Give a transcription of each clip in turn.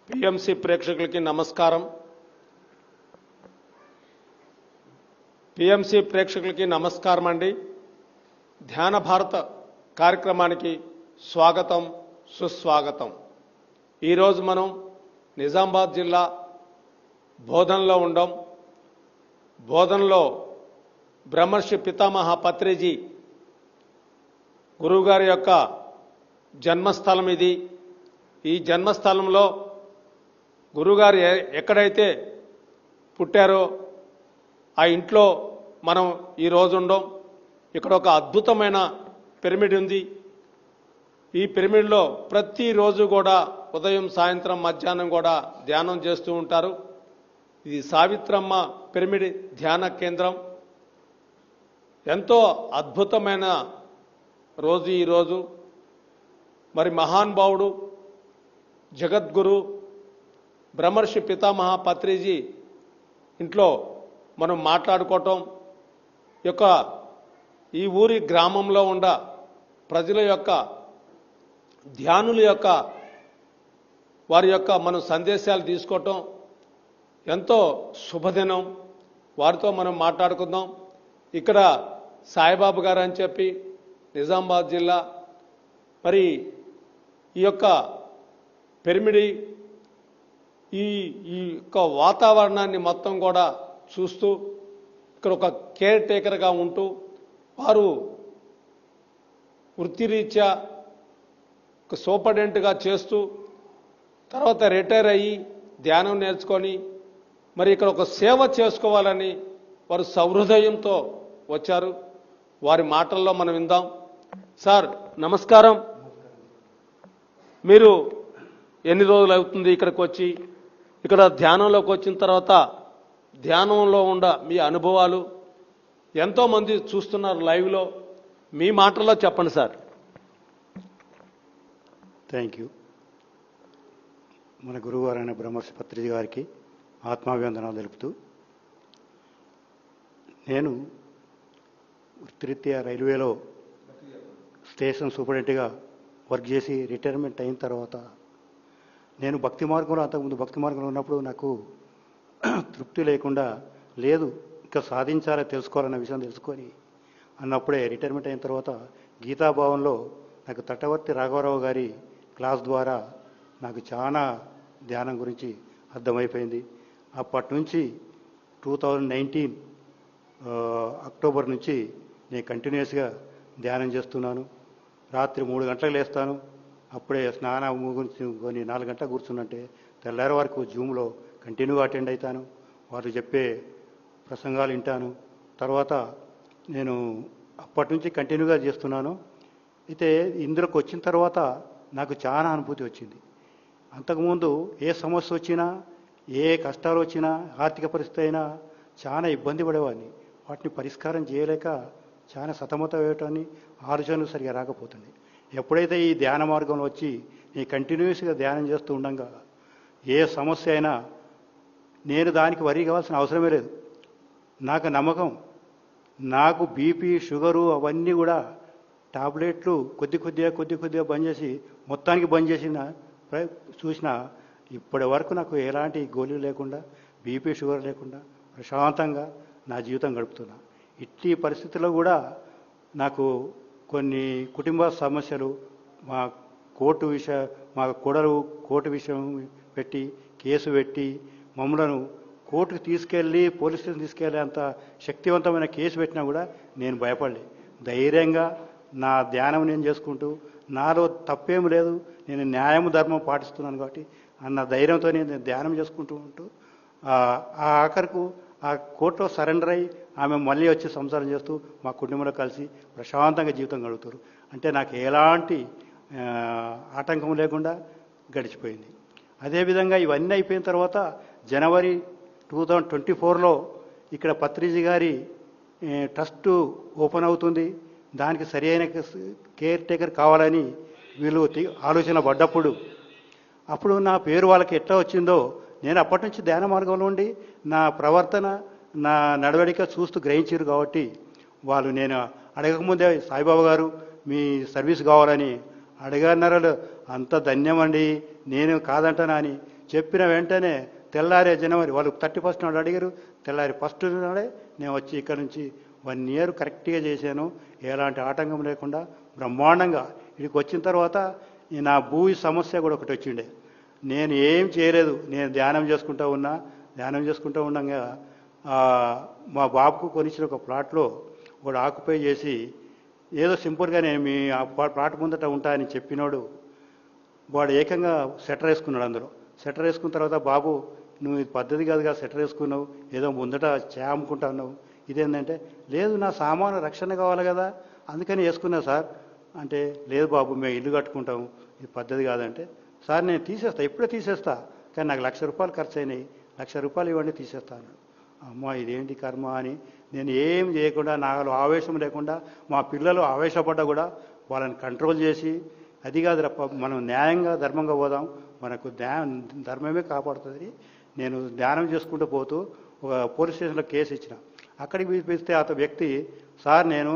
PMC ప్రేక్షకులకి నమస్కారం. PMC ప్రేక్షకులకి నమస్కారం అండి. ధ్యాన భారత కార్యక్రమానికి స్వాగతం, సుస్వాగతం. ఈరోజు మనం నిజామాబాద్ జిల్లా బోధనలో ఉండం. బోధనలో బ్రహ్మర్షి పితామహ పత్రిజీ గురువుగారి యొక్క జన్మస్థలం ఇది. ఈ జన్మస్థలంలో గురువుగారు ఎక్కడైతే పుట్టారో ఆ ఇంట్లో మనం ఈరోజు ఉండం. ఇక్కడ ఒక అద్భుతమైన పిరమిడ్ ఉంది. ఈ పిరమిడ్లో ప్రతిరోజు కూడా ఉదయం, సాయంత్రం, మధ్యాహ్నం కూడా ధ్యానం చేస్తూ ఉంటారు. ఇది సావిత్రమ్మ పిరమిడ్ ధ్యాన కేంద్రం. ఎంతో అద్భుతమైన రోజు ఈరోజు. మరి మహానుభావుడు జగద్గురు బ్రహ్మర్షి పితామహ పత్రిజీ ఇంట్లో మనం మాట్లాడుకోవటం యొక్క ఈ ఊరి గ్రామంలో ఉండ ప్రజల యొక్క ధ్యానుల యొక్క వారి యొక్క మనం సందేశాలు తీసుకోవటం ఎంతో శుభదినం. వారితో మనం మాట్లాడుకుందాం. ఇక్కడ సాయిబాబు గారు అని చెప్పి నిజామాబాద్ జిల్లా. మరి ఈ యొక్క పిరమిడ్ ఈ యొక్క వాతావరణాన్ని మొత్తం కూడా చూస్తూ ఇక్కడ ఒక కేర్ టేకర్గా ఉంటూ వారు వృత్తిరీత్యా ఒక సూపరింటెండెంట్గా చేస్తూ తర్వాత రిటైర్ అయ్యి ధ్యానం నేర్చుకొని మరి ఇక్కడ ఒక సేవ చేసుకోవాలని వారు సహృదయంతో వచ్చారు. వారి మాటల్లో మనం విందాం. సార్ నమస్కారం. మీరు ఎన్ని రోజులు అవుతుంది ఇక్కడికి వచ్చి? ఇక్కడ ధ్యానంలోకి వచ్చిన తర్వాత ధ్యానంలో ఉండ మీ అనుభవాలు ఎంతోమంది చూస్తున్నారు లైవ్లో. మీ మాటల్లో చెప్పండి సార్. Thank you. మన గురువుగారైన బ్రహ్మర్షి పత్రిజీ గారికి ఆత్మాభివందనాలు తెలుపుతూ, నేను వృత్తిరీత్యా రైల్వేలో స్టేషన్ సూపరింటెండెంట్గా వర్క్ చేసి రిటైర్మెంట్ అయిన తర్వాత నేను భక్తి మార్గంలో, అంతకుముందు భక్తి మార్గంలో ఉన్నప్పుడు నాకు తృప్తి లేకుండా లేదు, ఇంకా సాధించాలో తెలుసుకోవాలన్న విషయం తెలుసుకొని అన్నప్పుడే రిటైర్మెంట్ అయిన తర్వాత గీతాభవన్లో నాకు తటవర్తి రాఘవరావు గారి క్లాస్ ద్వారా నాకు చాలా ధ్యానం గురించి అర్థమైపోయింది. అప్పటి నుంచి 2019 అక్టోబర్ నుంచి నేను కంటిన్యూస్గా ధ్యానం చేస్తున్నాను. రాత్రి 3 గంటలకు లేస్తాను. అప్పుడే స్నానం గురించి కొన్ని 4 గంటలకు కూర్చున్నంటే తెల్లారి వరకు జూమ్లో కంటిన్యూగా అటెండ్ అవుతాను. వారు చెప్పే ప్రసంగాలు వింటాను. తర్వాత నేను అప్పటి నుంచి కంటిన్యూగా చేస్తున్నాను. అయితే ఇందులోకి వచ్చిన తర్వాత నాకు చాలా అనుభూతి వచ్చింది. అంతకుముందు ఏ సమస్య వచ్చినా, ఏ కష్టాలు వచ్చినా, ఆర్థిక పరిస్థితి అయినా చాలా ఇబ్బంది పడేవాడిని. వాటిని పరిష్కారం చేయలేక చాలా సతమతమయ్యేటాన్ని, ఆలోచనలు సరిగా రాకపోతుంది. ఎప్పుడైతే ఈ ధ్యాన మార్గంలో వచ్చి నేను కంటిన్యూస్గా ధ్యానం చేస్తూ ఉండగా ఏ సమస్య అయినా నేను దానికి వరి కావాల్సిన అవసరమే లేదు. నాకు నమ్మకం, నాకు బీపీ, షుగరు అవన్నీ కూడా టాబ్లెట్లు కొద్ది కొద్దిగా బంద్ చేసి మొత్తానికి బంద్ చేసిన చూసిన ఇప్పటి వరకు నాకు ఎలాంటి గోళీలు లేకుండా, బీపీ, షుగర్ లేకుండా ప్రశాంతంగా నా జీవితం గడుపుతున్నా. ఇట్టి పరిస్థితుల్లో కూడా నాకు కొన్ని కుటుంబ సమస్యలు, మా కోడలు కోర్టు విషయం పెట్టి కేసు పెట్టి మమ్మలను కోర్టుకు తీసుకెళ్ళి పోలీస్ స్టేషన్ తీసుకెళ్ళే అంత శక్తివంతమైన కేసు పెట్టినా కూడా నేను భయపడలే. ధైర్యంగా నా ధ్యానం నేను చేసుకుంటూ, నాలో తప్పేం లేదు, నేను న్యాయం ధర్మం పాటిస్తున్నాను కాబట్టి అన్న ధైర్యంతో నేను ధ్యానం చేసుకుంటూ ఉంటూ ఆ ఆఖరకు ఆ కోర్టులో సరెండర్ అయ్యి ఆమె మళ్ళీ వచ్చి సంసారం చేస్తూ మా కుటుంబంలో కలిసి ప్రశాంతంగా జీవితం గడుపుతారు. అంటే నాకు ఎలాంటి ఆటంకం లేకుండా గడిచిపోయింది. అదేవిధంగా ఇవన్నీ అయిపోయిన తర్వాత జనవరి 2024లో ఇక్కడ పత్రిజీ గారి ట్రస్ట్ ఓపెన్ అవుతుంది. దానికి సరి అయిన కేర్ టేకర్ కావాలని వీళ్ళు ఆలోచన పడ్డప్పుడు అప్పుడు నా పేరు వాళ్ళకి ఎట్లా వచ్చిందో నేను అప్పటి నుంచి ధ్యాన మార్గంలో ఉండి నా ప్రవర్తన, నా నడవడిక చూస్తూ గ్రహించారు కాబట్టి వాళ్ళు నేను అడగకముందే సాయిబాబా గారు మీ సర్వీస్ కావాలని అడగన్నారు. అంత ధన్యమండి, నేను కాదంటానా అని చెప్పిన వెంటనే తెల్లారే జనవరి వాళ్ళు 31 నాడు అడిగారు, తెల్లారి 1 నాడే నేను వచ్చి ఇక్కడ నుంచి 1 ఇయర్ కరెక్ట్గా చేశాను, ఎలాంటి ఆటంకం లేకుండా బ్రహ్మాండంగా. ఇక్కడికి వచ్చిన తర్వాత నా భూ సమస్య కూడా ఒకటి వచ్చిండే. నేను ఏం చేయలేదు, నేను ధ్యానం చేసుకుంటూ ఉండగా మా బాబుకు కొనిచ్చిన ఒక ప్లాట్లో ఒకడు ఆక్యుపై చేసి ఏదో సింపుల్గా నేను మీ ప్లాట్ ముందట ఉంటా అని చెప్పినోడు వాడు ఏకంగా సెటర్ వేసుకున్నాడు. అందులో సెటర్ వేసుకున్న తర్వాత, బాబు నువ్వు ఇది పద్ధతి కాదుగా సెటర్ వేసుకున్నావు, ఏదో ముందట అమ్ముకుంటున్నావు, ఇదేంటంటే లేదు నా సామాను రక్షణ కావాలి కదా అందుకని వేసుకున్నా సార్ అంటే, లేదు బాబు మేము ఇల్లు కట్టుకుంటాము, ఇది పద్ధతి కాదంటే, సార్ నేను తీసేస్తా, ఇప్పుడే తీసేస్తా, కానీ నాకు ₹1,00,000 ఖర్చు అయినాయి, ₹1,00,000 ఇవ్వండి తీసేస్తా అన్నాడు. అమ్మ ఇదేంటి కర్మ అని నేను ఏం చేయకుండా, నాలో ఆవేశం లేకుండా, మా పిల్లలు ఆవేశపడ్డా కూడా వాళ్ళని కంట్రోల్ చేసి, అది కాదు మనం న్యాయంగా ధర్మంగా పోదాం, మనకు ధర్మమే కాపాడుతుంది. నేను ధ్యానం చేసుకుంటూ పోతూ ఒక పోలీస్ స్టేషన్లో కేసు ఇచ్చిన. అక్కడికి పిలిపిస్తే అతని వ్యక్తి, సార్ నేను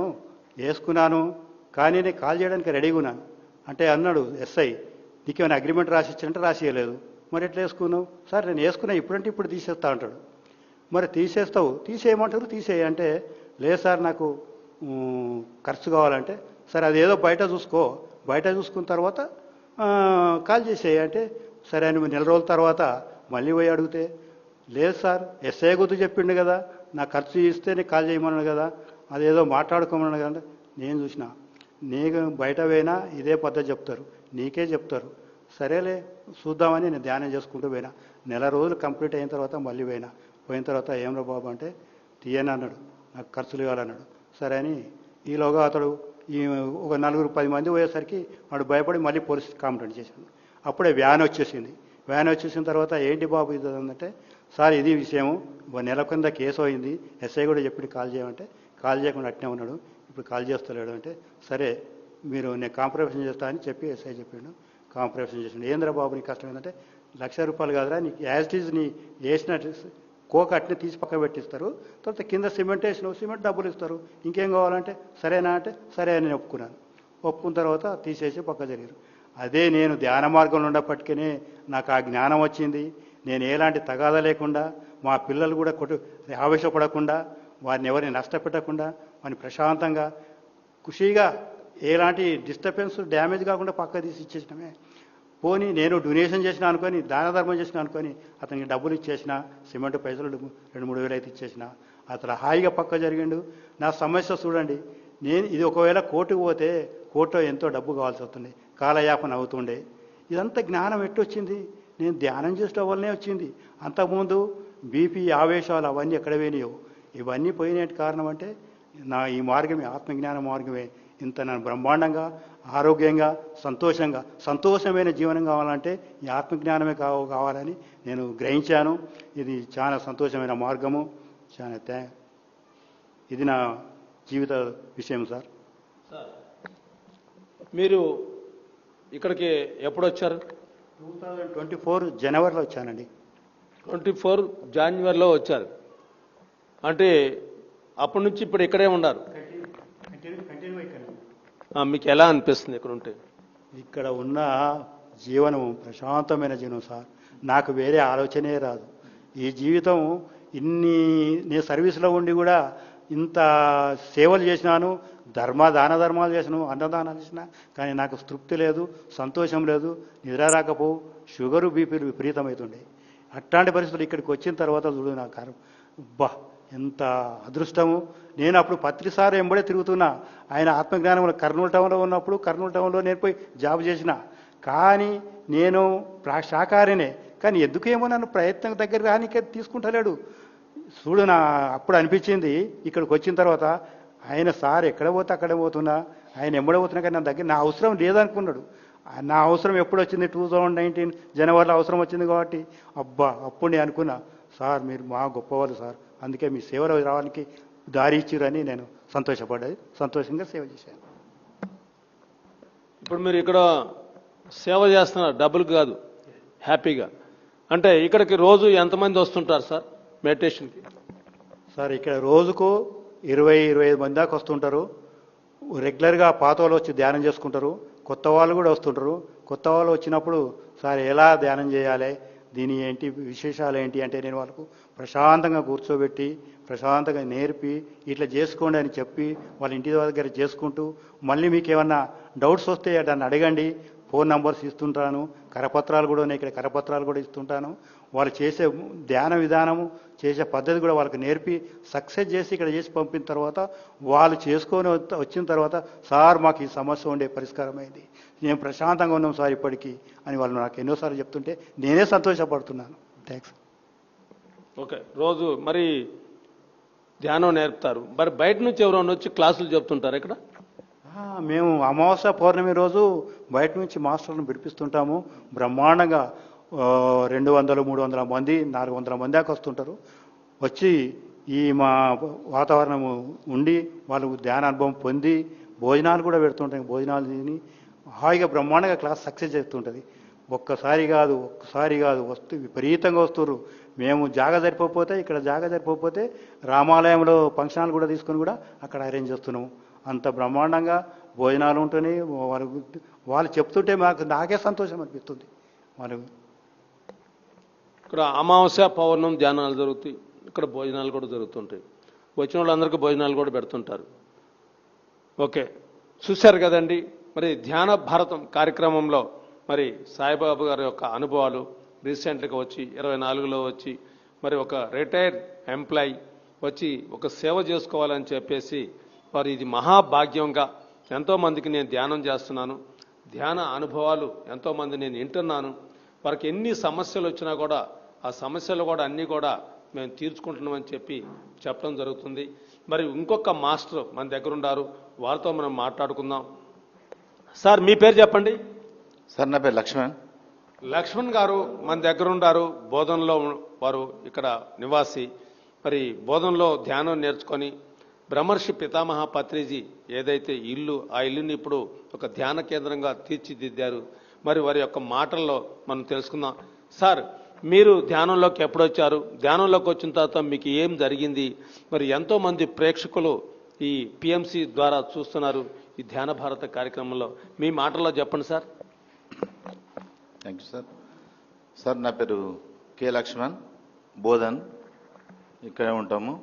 వేసుకున్నాను కానీ నేను కాల్ చేయడానికి రెడీగా ఉన్నాను అంటే అన్నాడు ఎస్ఐ, నీకేమైనా అగ్రిమెంట్ రాసి ఇచ్చారంటే రాసియలేదు, మరి ఎట్లా వేసుకున్నావు? సార్ నేను వేసుకున్నా, ఇప్పుడంటే ఇప్పుడు తీసేస్తా అంటాడు. మరి తీసేస్తావు, తీసేయమంటారు, తీసేయ అంటే, లేదు సార్ నాకు ఖర్చు కావాలంటే, సరే అదేదో బయట చూసుకున్న తర్వాత కాల్ చేసేయి అంటే, సరే అని 1 నెల రోజుల తర్వాత మళ్ళీ పోయి అడిగితే, లేదు సార్ ఎస్ఐ గుర్తు చెప్పిండు కదా, నా ఖర్చు ఇస్తే నీకు కాల్ చేయమన్నాడు కదా, అదేదో మాట్లాడుకోమన్నాడు కదా. నేను చూసిన, నీకు బయట పోయినా ఇదే పద్ధతి చెప్తారు, నీకే చెప్తారు, సరేలే చూద్దామని నేను ధ్యానం చేసుకుంటూ పోయినా. 1 నెల రోజులు కంప్లీట్ అయిన తర్వాత మళ్ళీ పోయిన తర్వాత ఏమరా బాబు అంటే, తీయని అన్నాడు, నాకు ఖర్చులు ఇవ్వాలన్నాడు. సరే అని ఈలోగా అతడు ఒక 4-10 మంది పోయేసరికి వాడు భయపడి మళ్ళీ పోలీస్ కంప్లైంట్ చేశాను. అప్పుడే వ్యాన్ వచ్చేసిన తర్వాత, ఏంటి బాబు ఇది అంటే, సార్ ఇది విషయం, 1 నెల కింద కేసు అయింది, ఎస్ఐ కూడా చెప్పి కాల్ చేయమంటే కాల్ చేయకుండా అట్నే ఉన్నాడు, ఇప్పుడు కాల్ చేస్తలేడు అంటే, సరే మీరు నేను కాంప్రమైజ్ చేస్తా అని చెప్పి ఎస్ఐ చెప్పిండు. కాంప్రమైజ్ చేసిండు. ఏంద్రా బాబు నీ కష్టం ఏంటంటే, ₹1,00,000 కాదురా, నీకు యాజ్ ఇట్ ఈజ్ నీ వేసినట్టు కోక అట్నే తీసి పక్క పెట్టిస్తారు, తర్వాత కింద సిమెంట్ వేసినావు, సిమెంట్ డబ్బులు ఇస్తారు, ఇంకేం కావాలంటే సరేనా అంటే, సరే అని ఒప్పుకున్న తర్వాత తీసేసి పక్క జరిగారు. అదే నేను ధ్యాన మార్గంలో ఉన్నప్పటికీ నాకు ఆ జ్ఞానం వచ్చింది. నేను ఎలాంటి తగాదా లేకుండా, మా పిల్లలు కూడా ఆవేశపడకుండా, వారిని ఎవరిని నష్టపెట్టకుండా, వారిని ప్రశాంతంగా ఖుషీగా ఎలాంటి డిస్టర్బెన్స్ డ్యామేజ్ కాకుండా పక్క తీసి ఇచ్చేసినామే. పోనీ నేను డొనేషన్ చేసిన అనుకొని, దాన ధర్మం చేసిన అనుకొని అతనికి డబ్బులు ఇచ్చేసిన, సిమెంట్ పైసలు 2-3 వేలు అయితే ఇచ్చేసిన, అతను హాయిగా పక్క జరిగిండు. నా సమస్య చూడండి, నేను ఇది ఒకవేళ కోర్టుకు పోతే కోర్టులో ఎంతో డబ్బు కావాల్సి వస్తుంది, కాలయాపన అవుతుండే. ఇదంతా జ్ఞానం ఎట్టొచ్చింది? నేను ధ్యానం చేసిన వల్లనే వచ్చింది. అంతకుముందు బీపీ ఆవేశాలు అవన్నీ ఎక్కడ పోయినాయో, ఇవన్నీ పోయినట్టు కారణం అంటే నా ఈ మార్గమే, ఆత్మజ్ఞాన మార్గమే. ఇంత నన్ను బ్రహ్మాండంగా, ఆరోగ్యంగా, సంతోషమైన జీవనం కావాలంటే ఈ ఆత్మజ్ఞానమే కావాలని నేను గ్రహించాను. ఇది చాలా సంతోషమైన మార్గము. ఇది నా జీవిత విషయం సార్. మీరు ఇక్కడికి ఎప్పుడు వచ్చారు? 2024 జనవరిలో వచ్చానండి. 24 జాన్వరిలో వచ్చారు అంటే అప్పటి నుంచి ఇప్పుడు ఇక్కడే ఉన్నారు. మీకు ఎలా అనిపిస్తుంది ఇక్కడ ఉంటే? ఇక్కడ ఉన్న జీవనం ప్రశాంతమైన జీవనం సార్. నాకు వేరే ఆలోచనే రాదు. ఈ జీవితం నేను సర్వీసులో ఉండి కూడా ఇంత సేవలు చేసినాను, దాన ధర్మాలు చేసినాను, అన్నదానాలు చేసినా, కానీ నాకు తృప్తి లేదు, సంతోషం లేదు, నిద్ర రాకపోవు, షుగరు బీపీలు విపరీతమవుతుండే. అట్లాంటి పరిస్థితులు ఇక్కడికి వచ్చిన తర్వాత చూడు నాకు ఎంత అదృష్టము. నేను అప్పుడు పత్రిసారి ఎంబడే తిరుగుతున్నా. ఆయన ఆత్మజ్ఞానంలో కర్నూలు టౌన్లో ఉన్నప్పుడు కర్నూలు టౌన్లో నేను పోయి జాబ్ చేసిన, కానీ నేను శాకాహారినే, కానీ ఎందుకేమో నన్ను ప్రయత్నం దగ్గర రానికే తీసుకుంటలేడు. చూడు అప్పుడు అనిపించింది ఇక్కడికి వచ్చిన తర్వాత, ఆయన సార్ ఎక్కడ పోతే అక్కడే పోతున్నా, ఆయన ఎంబడే పోతున్నా, కానీ నా దగ్గర నా అవసరం లేదనుకున్నాడు. నా అవసరం ఎప్పుడు వచ్చింది? 2019 జనవరిలో అవసరం వచ్చింది కాబట్టి అప్పుడు నేను అనుకున్నా, సార్ మీరు మా గొప్పవాళ్ళు సార్, అందుకే మీ సేవలో రావడానికి దారి ఇచ్చిరని నేను సంతోషంగా సేవ చేశాను. ఇప్పుడు మీరు ఇక్కడ సేవ చేస్తున్నారు, డబ్బులు కాదు, హ్యాపీగా. అంటే ఇక్కడికి రోజు ఎంతమంది వస్తుంటారు సార్ మెడిటేషన్కి? సార్ ఇక్కడ రోజుకు 20-25 మంది దాకా వస్తుంటారు. రెగ్యులర్గా పాత వాళ్ళు వచ్చి ధ్యానం చేసుకుంటారు, కొత్త వాళ్ళు కూడా వస్తుంటారు. కొత్త వాళ్ళు వచ్చినప్పుడు సార్ ఎలా ధ్యానం చేయాలి, దీని ఏంటి విశేషాలు ఏంటి అంటే నేను వాళ్ళకు ప్రశాంతంగా కూర్చోబెట్టి ప్రశాంతంగా నేర్పి ఇట్లా చేసుకోండి అని చెప్పి వాళ్ళ ఇంటి దగ్గర చేసుకుంటూ మళ్ళీ మీకు ఏమన్నా డౌట్స్ వస్తే దాన్ని అడగండి, ఫోన్ నంబర్స్ ఇస్తుంటాను, కరపత్రాలు కూడా ఉన్నాయి, ఇక్కడ కరపత్రాలు కూడా ఇస్తుంటాను. వాళ్ళు చేసే ధ్యాన విధానము చేసే పద్ధతి కూడా వాళ్ళకి నేర్పి సక్సెస్ చేసి ఇక్కడ చేసి పంపిన తర్వాత వాళ్ళు చేసుకొని వచ్చిన తర్వాత సార్ మాకు ఈ సమస్య ఉండే పరిష్కారమైంది, మేము ప్రశాంతంగా ఉన్నాం సార్ ఇప్పటికీ అని వాళ్ళు నాకు ఎన్నోసార్లు చెప్తుంటే నేనే సంతోషపడుతున్నాను. థ్యాంక్స్. ఓకే, రోజు మరి ధ్యానం నేర్పుతారు, మరి బయట నుంచి ఎవరైనా వచ్చి క్లాసులు చెప్తుంటారు ఇక్కడ? మేము అమావాస్య పౌర్ణమి రోజు బయట నుంచి మాస్టర్లను పిలిపిస్తుంటాము. బ్రహ్మాండంగా 200, 300 మంది, 400 మంది దాకా వస్తుంటారు. వచ్చి ఈ మా వాతావరణం ఉండి వాళ్ళు ధ్యాన అనుభవం పొంది భోజనాలు కూడా పెడుతుంటాయి. భోజనాలు తిని హాయిగా బ్రహ్మాండంగా క్లాస్ సక్సెస్ చేస్తుంటుంది. ఒక్కసారి కాదు వస్తూ విపరీతంగా వస్తున్నారు. మేము జాగా సరిపోతే ఇక్కడ జాగా సరిపోతే రామాలయంలో ఫంక్షనాలు కూడా తీసుకొని కూడా అక్కడ అరేంజ్ చేస్తున్నాము. అంత బ్రహ్మాండంగా భోజనాలు ఉంటున్నాయి. వాళ్ళు చెప్తుంటే నాకే సంతోషం అనిపిస్తుంది. వాళ్ళు ఇక్కడ అమావాస్య పౌర్ణం ధ్యానాలు జరుగుతాయి, ఇక్కడ భోజనాలు కూడా జరుగుతుంటాయి. వచ్చిన వాళ్ళందరికీ భోజనాలు కూడా పెడుతుంటారు. ఓకే, చూశారు కదండి. మరి ధ్యాన భారతం కార్యక్రమంలో మరి సాయిబాబా గారి యొక్క అనుభవాలు రీసెంట్గా వచ్చి 24లో వచ్చి మరి ఒక రిటైర్డ్ ఎంప్లాయీ వచ్చి ఒక సేవ చేసుకోవాలని చెప్పేసి మరి ఇది మహాభాగ్యంగా ఎంతోమందికి నేను ధ్యానం చేస్తున్నాను, ధ్యాన అనుభవాలు ఎంతోమంది నేను వింటున్నాను. వారికి ఎన్ని సమస్యలు వచ్చినా కూడా ఆ సమస్యలు కూడా అన్నీ కూడా మేము తీర్చుకుంటున్నామని చెప్పడం జరుగుతుంది. మరి ఇంకొక మాస్టర్ మన దగ్గర ఉన్నారు, వారితో మనం మాట్లాడుకుందాం. సార్ మీ పేరు చెప్పండి. సార్ నా పేరు లక్ష్మణ్. లక్ష్మణ్ గారు మన దగ్గర ఉన్నారు, బోధనలో వారు ఇక్కడ నివాసి. మరి బోధనలో ధ్యానం నేర్చుకొని బ్రహ్మర్షి పితామహ పత్రిజీ ఏదైతే ఇల్లు, ఆ ఇల్లుని ఇప్పుడు ఒక ధ్యాన కేంద్రంగా తీర్చిదిద్దారు. మరి వారి యొక్క మాటల్లో మనం తెలుసుకుందాం. సార్, మీరు ధ్యానంలోకి ఎప్పుడొచ్చారు, ధ్యానంలోకి వచ్చిన తర్వాత మీకు ఏం జరిగింది, మరి ఎంతోమంది ప్రేక్షకులు ఈ పిఎంసి ద్వారా చూస్తున్నారు ఈ ధ్యాన భారత కార్యక్రమంలో, మీ మాటల్లో చెప్పండి sir. Thank you sir. Sir నా పేరు కె లక్ష్మణ్, బోధన్, ఇక్కడే ఉంటాము.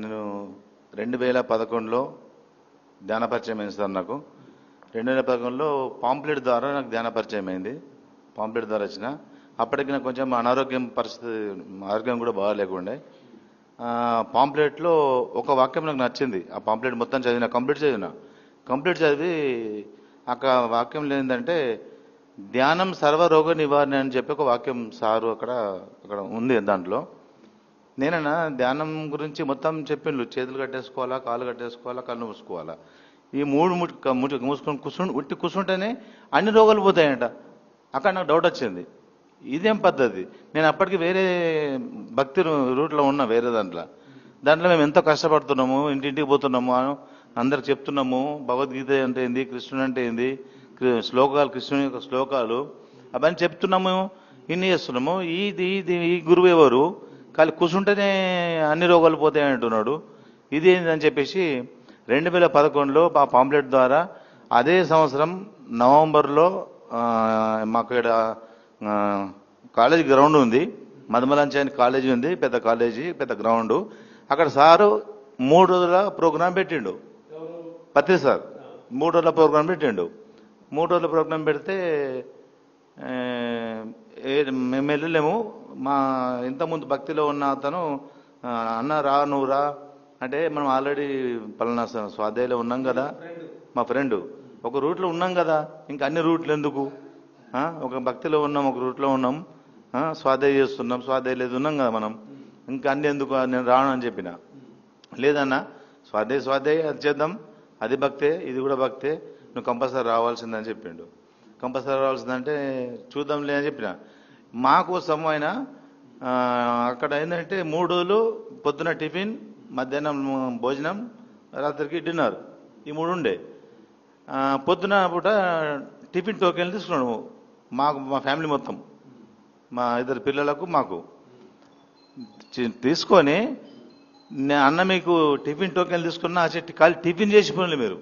నేను 2011లో ధ్యాన పరిచయం అయింది సార్. నాకు 2011లో పాంప్లెట్ ద్వారా నాకు ధ్యాన పరిచయం అయింది. పాంప్లెట్ ద్వారా వచ్చిన అప్పటికి నాకు కొంచెం అనారోగ్యం పరిస్థితి, ఆరోగ్యం కూడా బాగాలేకుండే. పాంప్లెట్లో ఒక వాక్యం నాకు నచ్చింది. ఆ పాంప్లెట్ మొత్తం చదివిన, కంప్లీట్ చదివి అక్కడ వాక్యం ఏంటంటే ధ్యానం సర్వరోగ నివారణ అని చెప్పి ఒక వాక్యం సారు అక్కడ ఉంది. దాంట్లో నేనన్నా ధ్యానం గురించి మొత్తం చెప్పిండ్రు. చేతులు కట్టేసుకోవాలా, కాళ్ళు కట్టేసుకోవాలా, కళ్ళు మూసుకోవాలా, ఈ మూసుకొని కూర్చుంటేనే అన్ని రోగాలు పోతాయంట. అక్కడ నాకు డౌట్ వచ్చింది, ఇదేం పద్ధతి. నేను అప్పటికి వేరే భక్తి రూట్లో ఉన్నా, వేరే దాంట్లో మేము ఎంతో కష్టపడుతున్నాము, ఇంటింటికి పోతున్నాము, అందరికి చెప్తున్నాము భగవద్గీత అంటే ఏంది, కృష్ణుడు అంటే ఏంది, శ్లోకాలు, కృష్ణుని యొక్క శ్లోకాలు అవన్నీ చెప్తున్నాము, ఇన్ని చేస్తున్నాము. ఈ గురువు ఎవరు, కానీ కూర్చుంటేనే అన్ని రోగాలు పోతాయి అంటున్నాడు, ఇది ఏందని చెప్పేసి 2011లో ఆ పాంప్లెట్ ద్వారా అదే సంవత్సరం నవంబర్లో మాకు ఇక్కడ కాలేజీ గ్రౌండ్ ఉంది, మధుమలంచి అని కాలేజీ ఉంది, పెద్ద కాలేజీ, పెద్ద గ్రౌండ్. అక్కడ సారు 3 రోజుల ప్రోగ్రాం పెట్టిండు. పత్రి సార్ 3 రోజుల ప్రోగ్రాం పెట్టిండు. 3 రోజుల ప్రోగ్రాం పెడితే మేము వెళ్ళలేము. మా ఇంతకుముందు భక్తిలో ఉన్న అతను అన్న రా, నువ్వు రా అంటే మనం ఆల్రెడీ పలానా స్వాధ్యాయంలో ఉన్నాం కదా, మా ఫ్రెండ్ ఒక రూట్లో ఉన్నాం కదా, ఇంకా అన్ని రూట్లు ఎందుకు, ఒక భక్తిలో ఉన్నాం, ఒక రూట్లో ఉన్నాం, స్వాధ్యాయం చేస్తున్నాం, స్వాధ్యాయం లేదు ఉన్నాం కదా మనం, ఇంకా అన్ని ఎందుకు, నేను రాను అని చెప్పిన. లేదన్నా స్వాధ్యాయం అది చేద్దాం, అది భక్తే, ఇది కూడా భక్తే, నువ్వు కంపల్సరీ రావాల్సిందని చెప్పిండు. కంపల్సరీ రావాల్సిందంటే చూద్దాంలే అని చెప్పిన. మా కోసం ఆయన అక్కడ ఏంటంటే 3 రోజులు పొద్దున టిఫిన్, మధ్యాహ్నం భోజనం, రాత్రికి డిన్నర్, ఈ 3 ఉండే. పొద్దున పూట టిఫిన్ టోకెన్లు తీసుకున్నాడు మా ఫ్యామిలీ మొత్తం, మా 2 పిల్లలకు మాకు తీసుకొని, అన్న మీకు టిఫిన్ టోకెన్లు తీసుకున్నా ఖాళీ టిఫిన్ చేసిపోయింది మీరు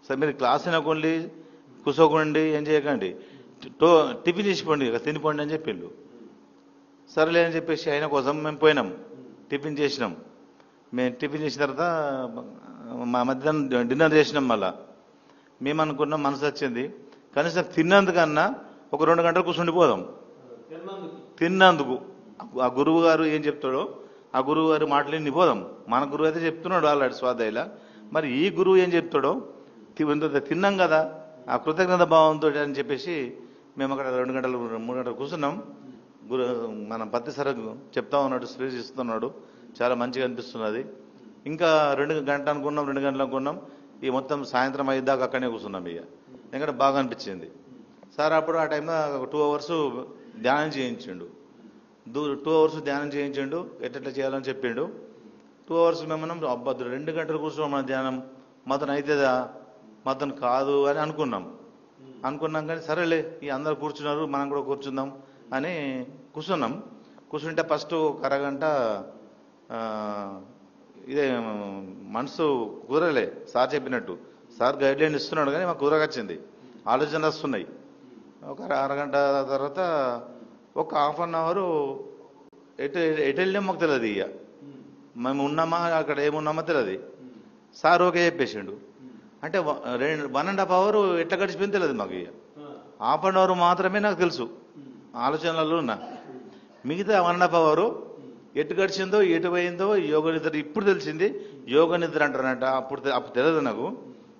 సార్, మీరు క్లాస్ వినకండి, కూర్చోకండి, ఏం చేయకండి, టిఫిన్ చేసిపోండి ఇక తినిపోండి అని చెప్పిండు. సరేలే అని చెప్పేసి ఆయన కోసం మేము పోయినాం, టిఫిన్ చేసినాం. మేము టిఫిన్ చేసిన తర్వాత మా మధ్యాహ్నం డిన్నర్ చేసినాం. మళ్ళా మేము అనుకున్నాం, మనసు వచ్చింది కనీసం తిన్నందుకన్నా ఒక 2 గంటలు కూర్చుండిపోదాం. తిన్నందుకు ఆ గురువు గారు ఏం చెప్తాడో ఆ గురువు గారు మాటలు నిపోదాం. మన గురువు అయితే చెప్తున్నాడు ఆల్రెడీ స్వాధ్యాయుల, మరి ఈ గురువు ఏం చెప్తాడో తిన్నాం కదా ఆ కృతజ్ఞత భావంతో అని చెప్పేసి మేము అక్కడ 2 గంటలు 3 గంటలు కూర్చున్నాం. మన పత్తి సరకు చెప్తా ఉన్నాడు, స్పీచ్ ఇస్తున్నాడు, చాలా మంచిగా అనిపిస్తున్నది. ఇంకా 2 గంటలు అనుకున్నాం, 2 గంటలు అనుకున్నాం. ఈ మొత్తం సాయంత్రం అయ్యేదాకా అక్కడనే కూర్చున్నాం. ఇక ఎందుకంటే బాగా అనిపించింది సార్. అప్పుడు ఆ టైంలో 2 అవర్స్ ధ్యానం చేయించిండు. 2 అవర్స్ ధ్యానం చేయించిండు, ఎట్లా చేయాలని చెప్పిండు. 2 అవర్స్ మేము అబ్బా 2 గంటలు కూర్చున్నాం మన ధ్యానం, మతను అవుతుందా మతను కాదు అని అనుకున్నాం. కానీ సరేలే ఈ అందరు కూర్చున్నారు మనం కూడా కూర్చుందాం అని కూర్చున్నాం. కూర్చుంటే ఫస్ట్ ఒక అరగంట ఇదే మనసు కుదరలే. సార్ చెప్పినట్టు సార్ గైడ్ లైన్ ఇస్తున్నాడు కానీ మాకు కుదరకొచ్చింది, ఆలోచనలు వస్తున్నాయి. ఒక అరగంట తర్వాత ఒక హాఫ్ అన్ అవరు ఎటు వెళ్ళాం మాకు తెలియదు. ఇక మేము ఉన్నామా అక్కడ ఏమున్నామో తెలియదు. సార్ ఓకే చెప్పేసిండు. అంటే 1.5 అవర్ ఎట్లా గడిచిపోయింది తెలియదు మాకు. ఇక హాఫ్ అన్ అవర్ మాత్రమే నాకు తెలుసు ఆలోచనలలో ఉన్నా. మిగతా 1.5 అవర్ ఎటు గడిచిందో ఎటు పోయిందో యోగ నిద్ర ఇప్పుడు తెలిసింది. యోగ నిద్ర అంటారంట, అప్పుడు తెలియదు నాకు.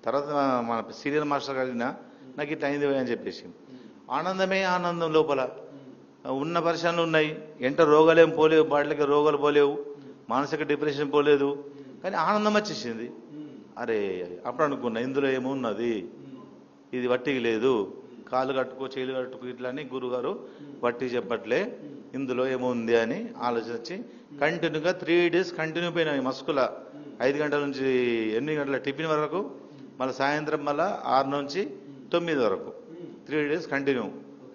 తర్వాత మన సీనియర్ మాస్టర్ కలిగిన నాకు ఇట్లా అయింది అని చెప్పేసి ఆనందమే ఆనందం. లోపల ఉన్న పరిశ్రమలు ఉన్నాయి, ఎంట రోగాలేం పోలేవు, బాడీలకి రోగాలు పోలేవు, మానసిక డిప్రెషన్ పోలేదు, కానీ ఆనందం వచ్చేసింది. అరే అప్పుడు అనుకున్నా ఇందులో ఏమున్నది, ఇది వట్టికి లేదు, కాళ్ళు కట్టుకో చేతులు కట్టుకో ఇట్లా అని గురుగారు వట్టి చెప్పట్లే, ఇందులో ఏముంది అని ఆలోచించి కంటిన్యూగా 3 days కంటిన్యూ పోయినాయి. మస్కుల 5 గంటల నుంచి 8 గంటల టిఫిన్ వరకు, మళ్ళీ సాయంత్రం మళ్ళీ 6 నుంచి 9 వరకు 3 days కంటిన్యూ.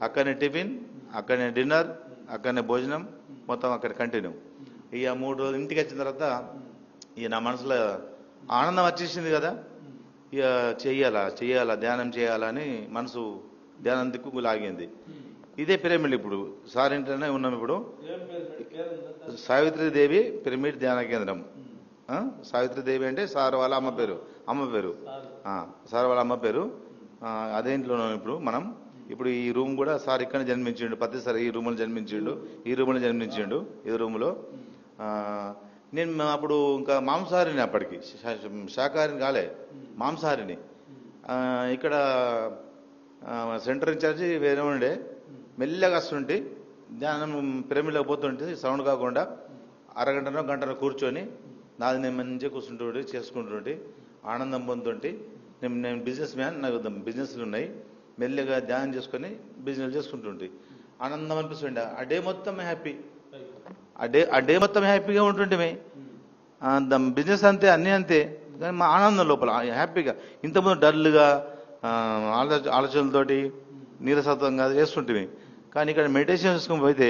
అక్కడనే టిఫిన్, అక్కడనే డిన్నర్, అక్కడనే భోజనం, మొత్తం అక్కడ కంటిన్యూ. ఇక 3 రోజులు ఇంటికి వచ్చిన తర్వాత ఇక నా మనసులో ఆనందం వచ్చేసింది కదా. ఇక చెయ్యాలా ధ్యానం చేయాలని మనసు ధ్యానం దిక్కు లాగింది. ఇదే పిరమిడ్ ఇప్పుడు సార్ ఇంట్లోనే ఉన్నాం. ఇప్పుడు సావిత్రీదేవి పిరమిడ్ ధ్యాన కేంద్రం. సావిత్రీదేవి అంటే సార్ వాళ్ళ అమ్మ పేరు సార్ వాళ్ళ అమ్మ పేరు. అదే ఇంట్లో ఉన్నాం ఇప్పుడు మనం. ఇప్పుడు ఈ రూమ్ కూడా సార్ ఇక్కడనే జన్మించిండు, పత్తి సార్ ఈ రూమ్లో జన్మించిండు, ఈ రూమ్లో. నేను అప్పుడు ఇంకా మాంసాహారిని, అప్పటికి శాకాహారిని కాలే, మాంసాహారిని. ఇక్కడ సెంటర్ ఇన్ఛార్జి వేరే ఉండే, మెల్లగా వస్తుంటే ధ్యానం పిరమిడ్లోకి పోతుంటే సౌండ్ కాకుండా అరగంటనో గంటనో కూర్చొని నాది నేను మంచిగా కూర్చుంటుంటే చేసుకుంటుంటే ఆనందం పొందుతుంటే. నేను బిజినెస్ మ్యాన్, నాకు బిజినెస్లు ఉన్నాయి, మెల్లగా ధ్యానం చేసుకొని బిజినెస్ చేసుకుంటుంటే ఆనందం అనిపిస్తుండే. ఆ డే మొత్తం హ్యాపీ, ఆ డే మొత్తం హ్యాపీగా ఉంటుంటే. బిజినెస్ అంతే, అన్నీ అంతే, కానీ మా ఆనందం లోపల హ్యాపీగా. ఇంతకుముందు డల్గా ఆలోచనలతోటి నీరసత్వంగా చేస్తుంటే, కానీ ఇక్కడ మెడిటేషన్ చేసుకుని పోతే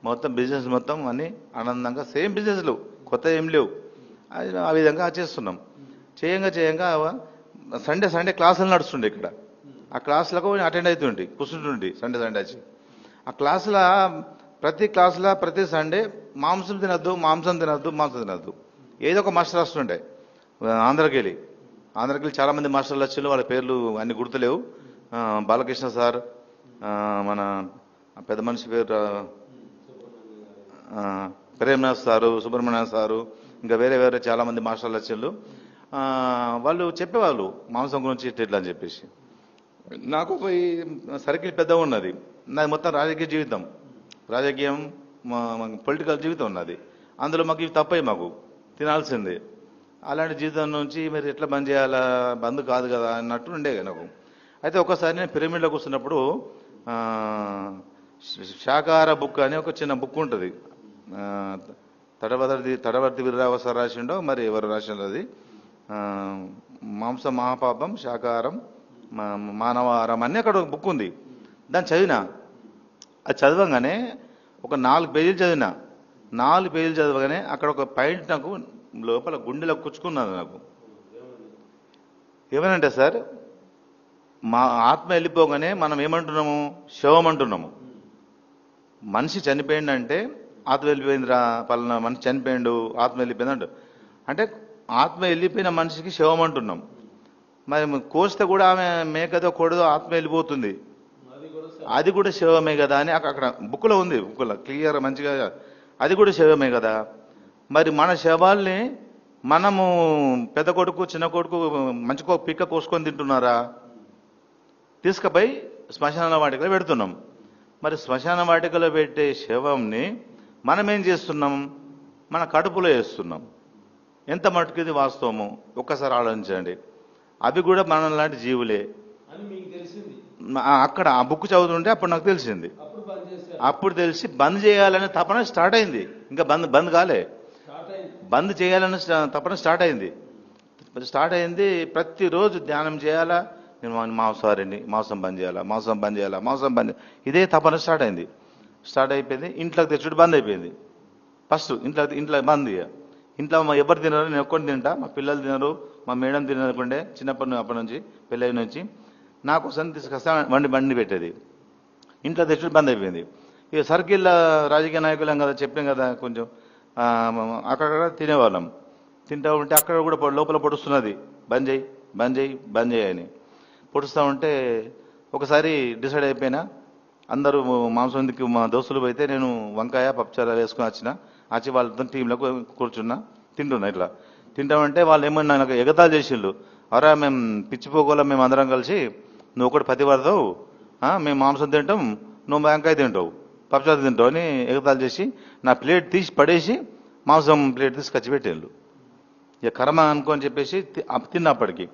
మొత్తం బిజినెస్ మొత్తం అన్నీ ఆనందంగా, సేమ్ బిజినెస్లు కొత్త ఏం లేవు, ఆ విధంగా చేస్తున్నాం. చేయంగా సండే క్లాసులు నడుస్తుండే ఇక్కడ. ఆ క్లాసులకు అటెండ్ అవుతుండే, కూర్చుంటుండే సండే వచ్చి. ఆ క్లాసులో ప్రతి క్లాసులో ప్రతి సండే మాంసం తినద్దు, ఏదో ఒక మాస్టర్ వస్తుండే. ఆంధ్రకెళ్ళి చాలామంది మాస్టర్లు వచ్చి వాళ్ళ పేర్లు అన్ని గుర్తులేవు. బాలకృష్ణ సార్, మన పెద్ద మనిషి పేరు ప్రేమనాథ్ సారు, సుబ్రహ్మణ్యం సారు, ఇంకా వేరే చాలామంది మాస్టర్లు వచ్చిళ్ళు. వాళ్ళు చెప్పేవాళ్ళు మాంసం గురించి ఇట్లా అని చెప్పేసి. నాకు సర్కిల్ పెద్దగా ఉన్నది, నాది మొత్తం రాజకీయం పొలిటికల్ జీవితం ఉన్నది. అందులో మాకు ఇవి తప్పయి, మాకు తినాల్సిందే. అలాంటి జీవితం నుంచి మీరు ఎట్లా బంద్ చేయాలా, బంద్ కాదు కదా అన్నట్టు ఉండే నాకు. అయితే ఒకసారి నేను పిరమిడ్లో కూర్చున్నప్పుడు శాకాహార బుక్ అని ఒక చిన్న బుక్ ఉంటుంది. తడవర్తి వీరరావు సార్ రాసిండో మరి ఎవరు రాసిండో అది. మాంసం మహాపాపం, శాకాహారం మానవాహారం అని అక్కడ ఒక బుక్ ఉంది. దాన్ని చదివినా. అది చదవగానే ఒక 4 పేజీలు చదివినా. 4 పేజీలు చదవగానే అక్కడ ఒక పాయింట్ నాకు లోపల గుండెలో కూర్చుకున్నది. నాకు ఏమనంటే సార్, మా ఆత్మ వెళ్ళిపోగానే మనం ఏమంటున్నాము? శవం అంటున్నాము. మనిషి చనిపోయిందంటే ఆత్మ వెళ్ళిపోయిందిరా, పలానా మనిషి చనిపోయిండు, ఆత్మ వెళ్ళిపోయింది అంటే ఆత్మ వెళ్ళిపోయిన మనిషికి శవం అంటున్నాం. మరి కోస్తే కూడా ఆమె మేకదో కొడదో ఆత్మ వెళ్ళిపోతుంది, అది కూడా శవమే కదా అని అక్కడ బుక్లో ఉంది, బుక్లో క్లియర్ మంచిగా అది కూడా శవమే కదా. మరి మన శవాల్ని మనము పెద్ద కొడుకు చిన్న కొడుకు మంచి పిక్క కోసుకొని తింటున్నారా? తీసుకుపోయి శ్మశాన వాటికలో పెడుతున్నాం. మరి శ్మశాన వాటికలో పెట్టే శవంని మనం ఏం చేస్తున్నాం? మన కడుపులో వేస్తున్నాం. ఎంత మటుకు ఇది వాస్తవము ఒక్కసారి ఆలోచించండి. అవి కూడా మన లాంటి జీవులే అని మీకు తెలిసింది. అక్కడ ఆ బుక్ చదువుతుంటే అప్పుడు నాకు తెలిసింది. అప్పుడు తెలిసి బంద్ చేయాలనే తపన స్టార్ట్ అయింది. ఇంకా బంద్ కాలే, బంద్ చేయాలనే తపన స్టార్ట్ అయింది. ప్రతిరోజు ధ్యానం చేయాలా, నేను మాంసాహారిని, మాంసం బంద్ చేయాలా, ఇదే తపన స్టార్ట్ అయిపోయింది. ఇంట్లోకి తెచ్చుడు బంద్ అయిపోయింది. ఫస్ట్ ఇంట్లో బంద్. ఇంట్లో ఎవరు తినరు, నేను ఒక్కడిని తింటా, మా పిల్లలు తినరు, మా మేడం తినకుండే అప్పటి నుంచి పెళ్ళి నుంచి నా కోసం తీసుకొస్తా బండి పెట్టేది. ఇంట్లో తెచ్చుడు బంద్ అయిపోయింది. ఇక సర్కిల్లో రాజకీయ నాయకులం కదా, చెప్పాం కదా, కొంచెం అక్కడ తినేవాళ్ళం. తింటా ఉంటే అక్కడ కూడా లోపల పొడుస్తున్నది, బంద్ చేయి అని పొడుస్తూ ఉంటే ఒకసారి డిసైడ్ అయిపోయినా, అందరూ మాంసంకి మా దోస్తులు పోయితే నేను వంకాయ పప్పుచార వేసుకొని వచ్చి వాళ్ళతో టీంలో కూర్చున్నా, తింటున్నా. ఇట్లా తింటామంటే వాళ్ళు ఏమన్నా నాకు ఎగతాలు చేసిండ్రు. అరా మేము పిచ్చిపోకోలే, మేము అందరం కలిసి నువ్వు ఒకటి పతి పడతావు, మేము మాంసం తింటాం, నువ్వు వంకాయ తింటావు, పప్పుచార తింటావు అని ఎగతాలు చేసి నా ప్లేట్ తీసి పడేసి మాంసం ప్లేట్ తీసి ఖర్చు పెట్టేళ్ళు. ఇక కర్మ అనుకోని చెప్పేసి తిన్నప్పటికి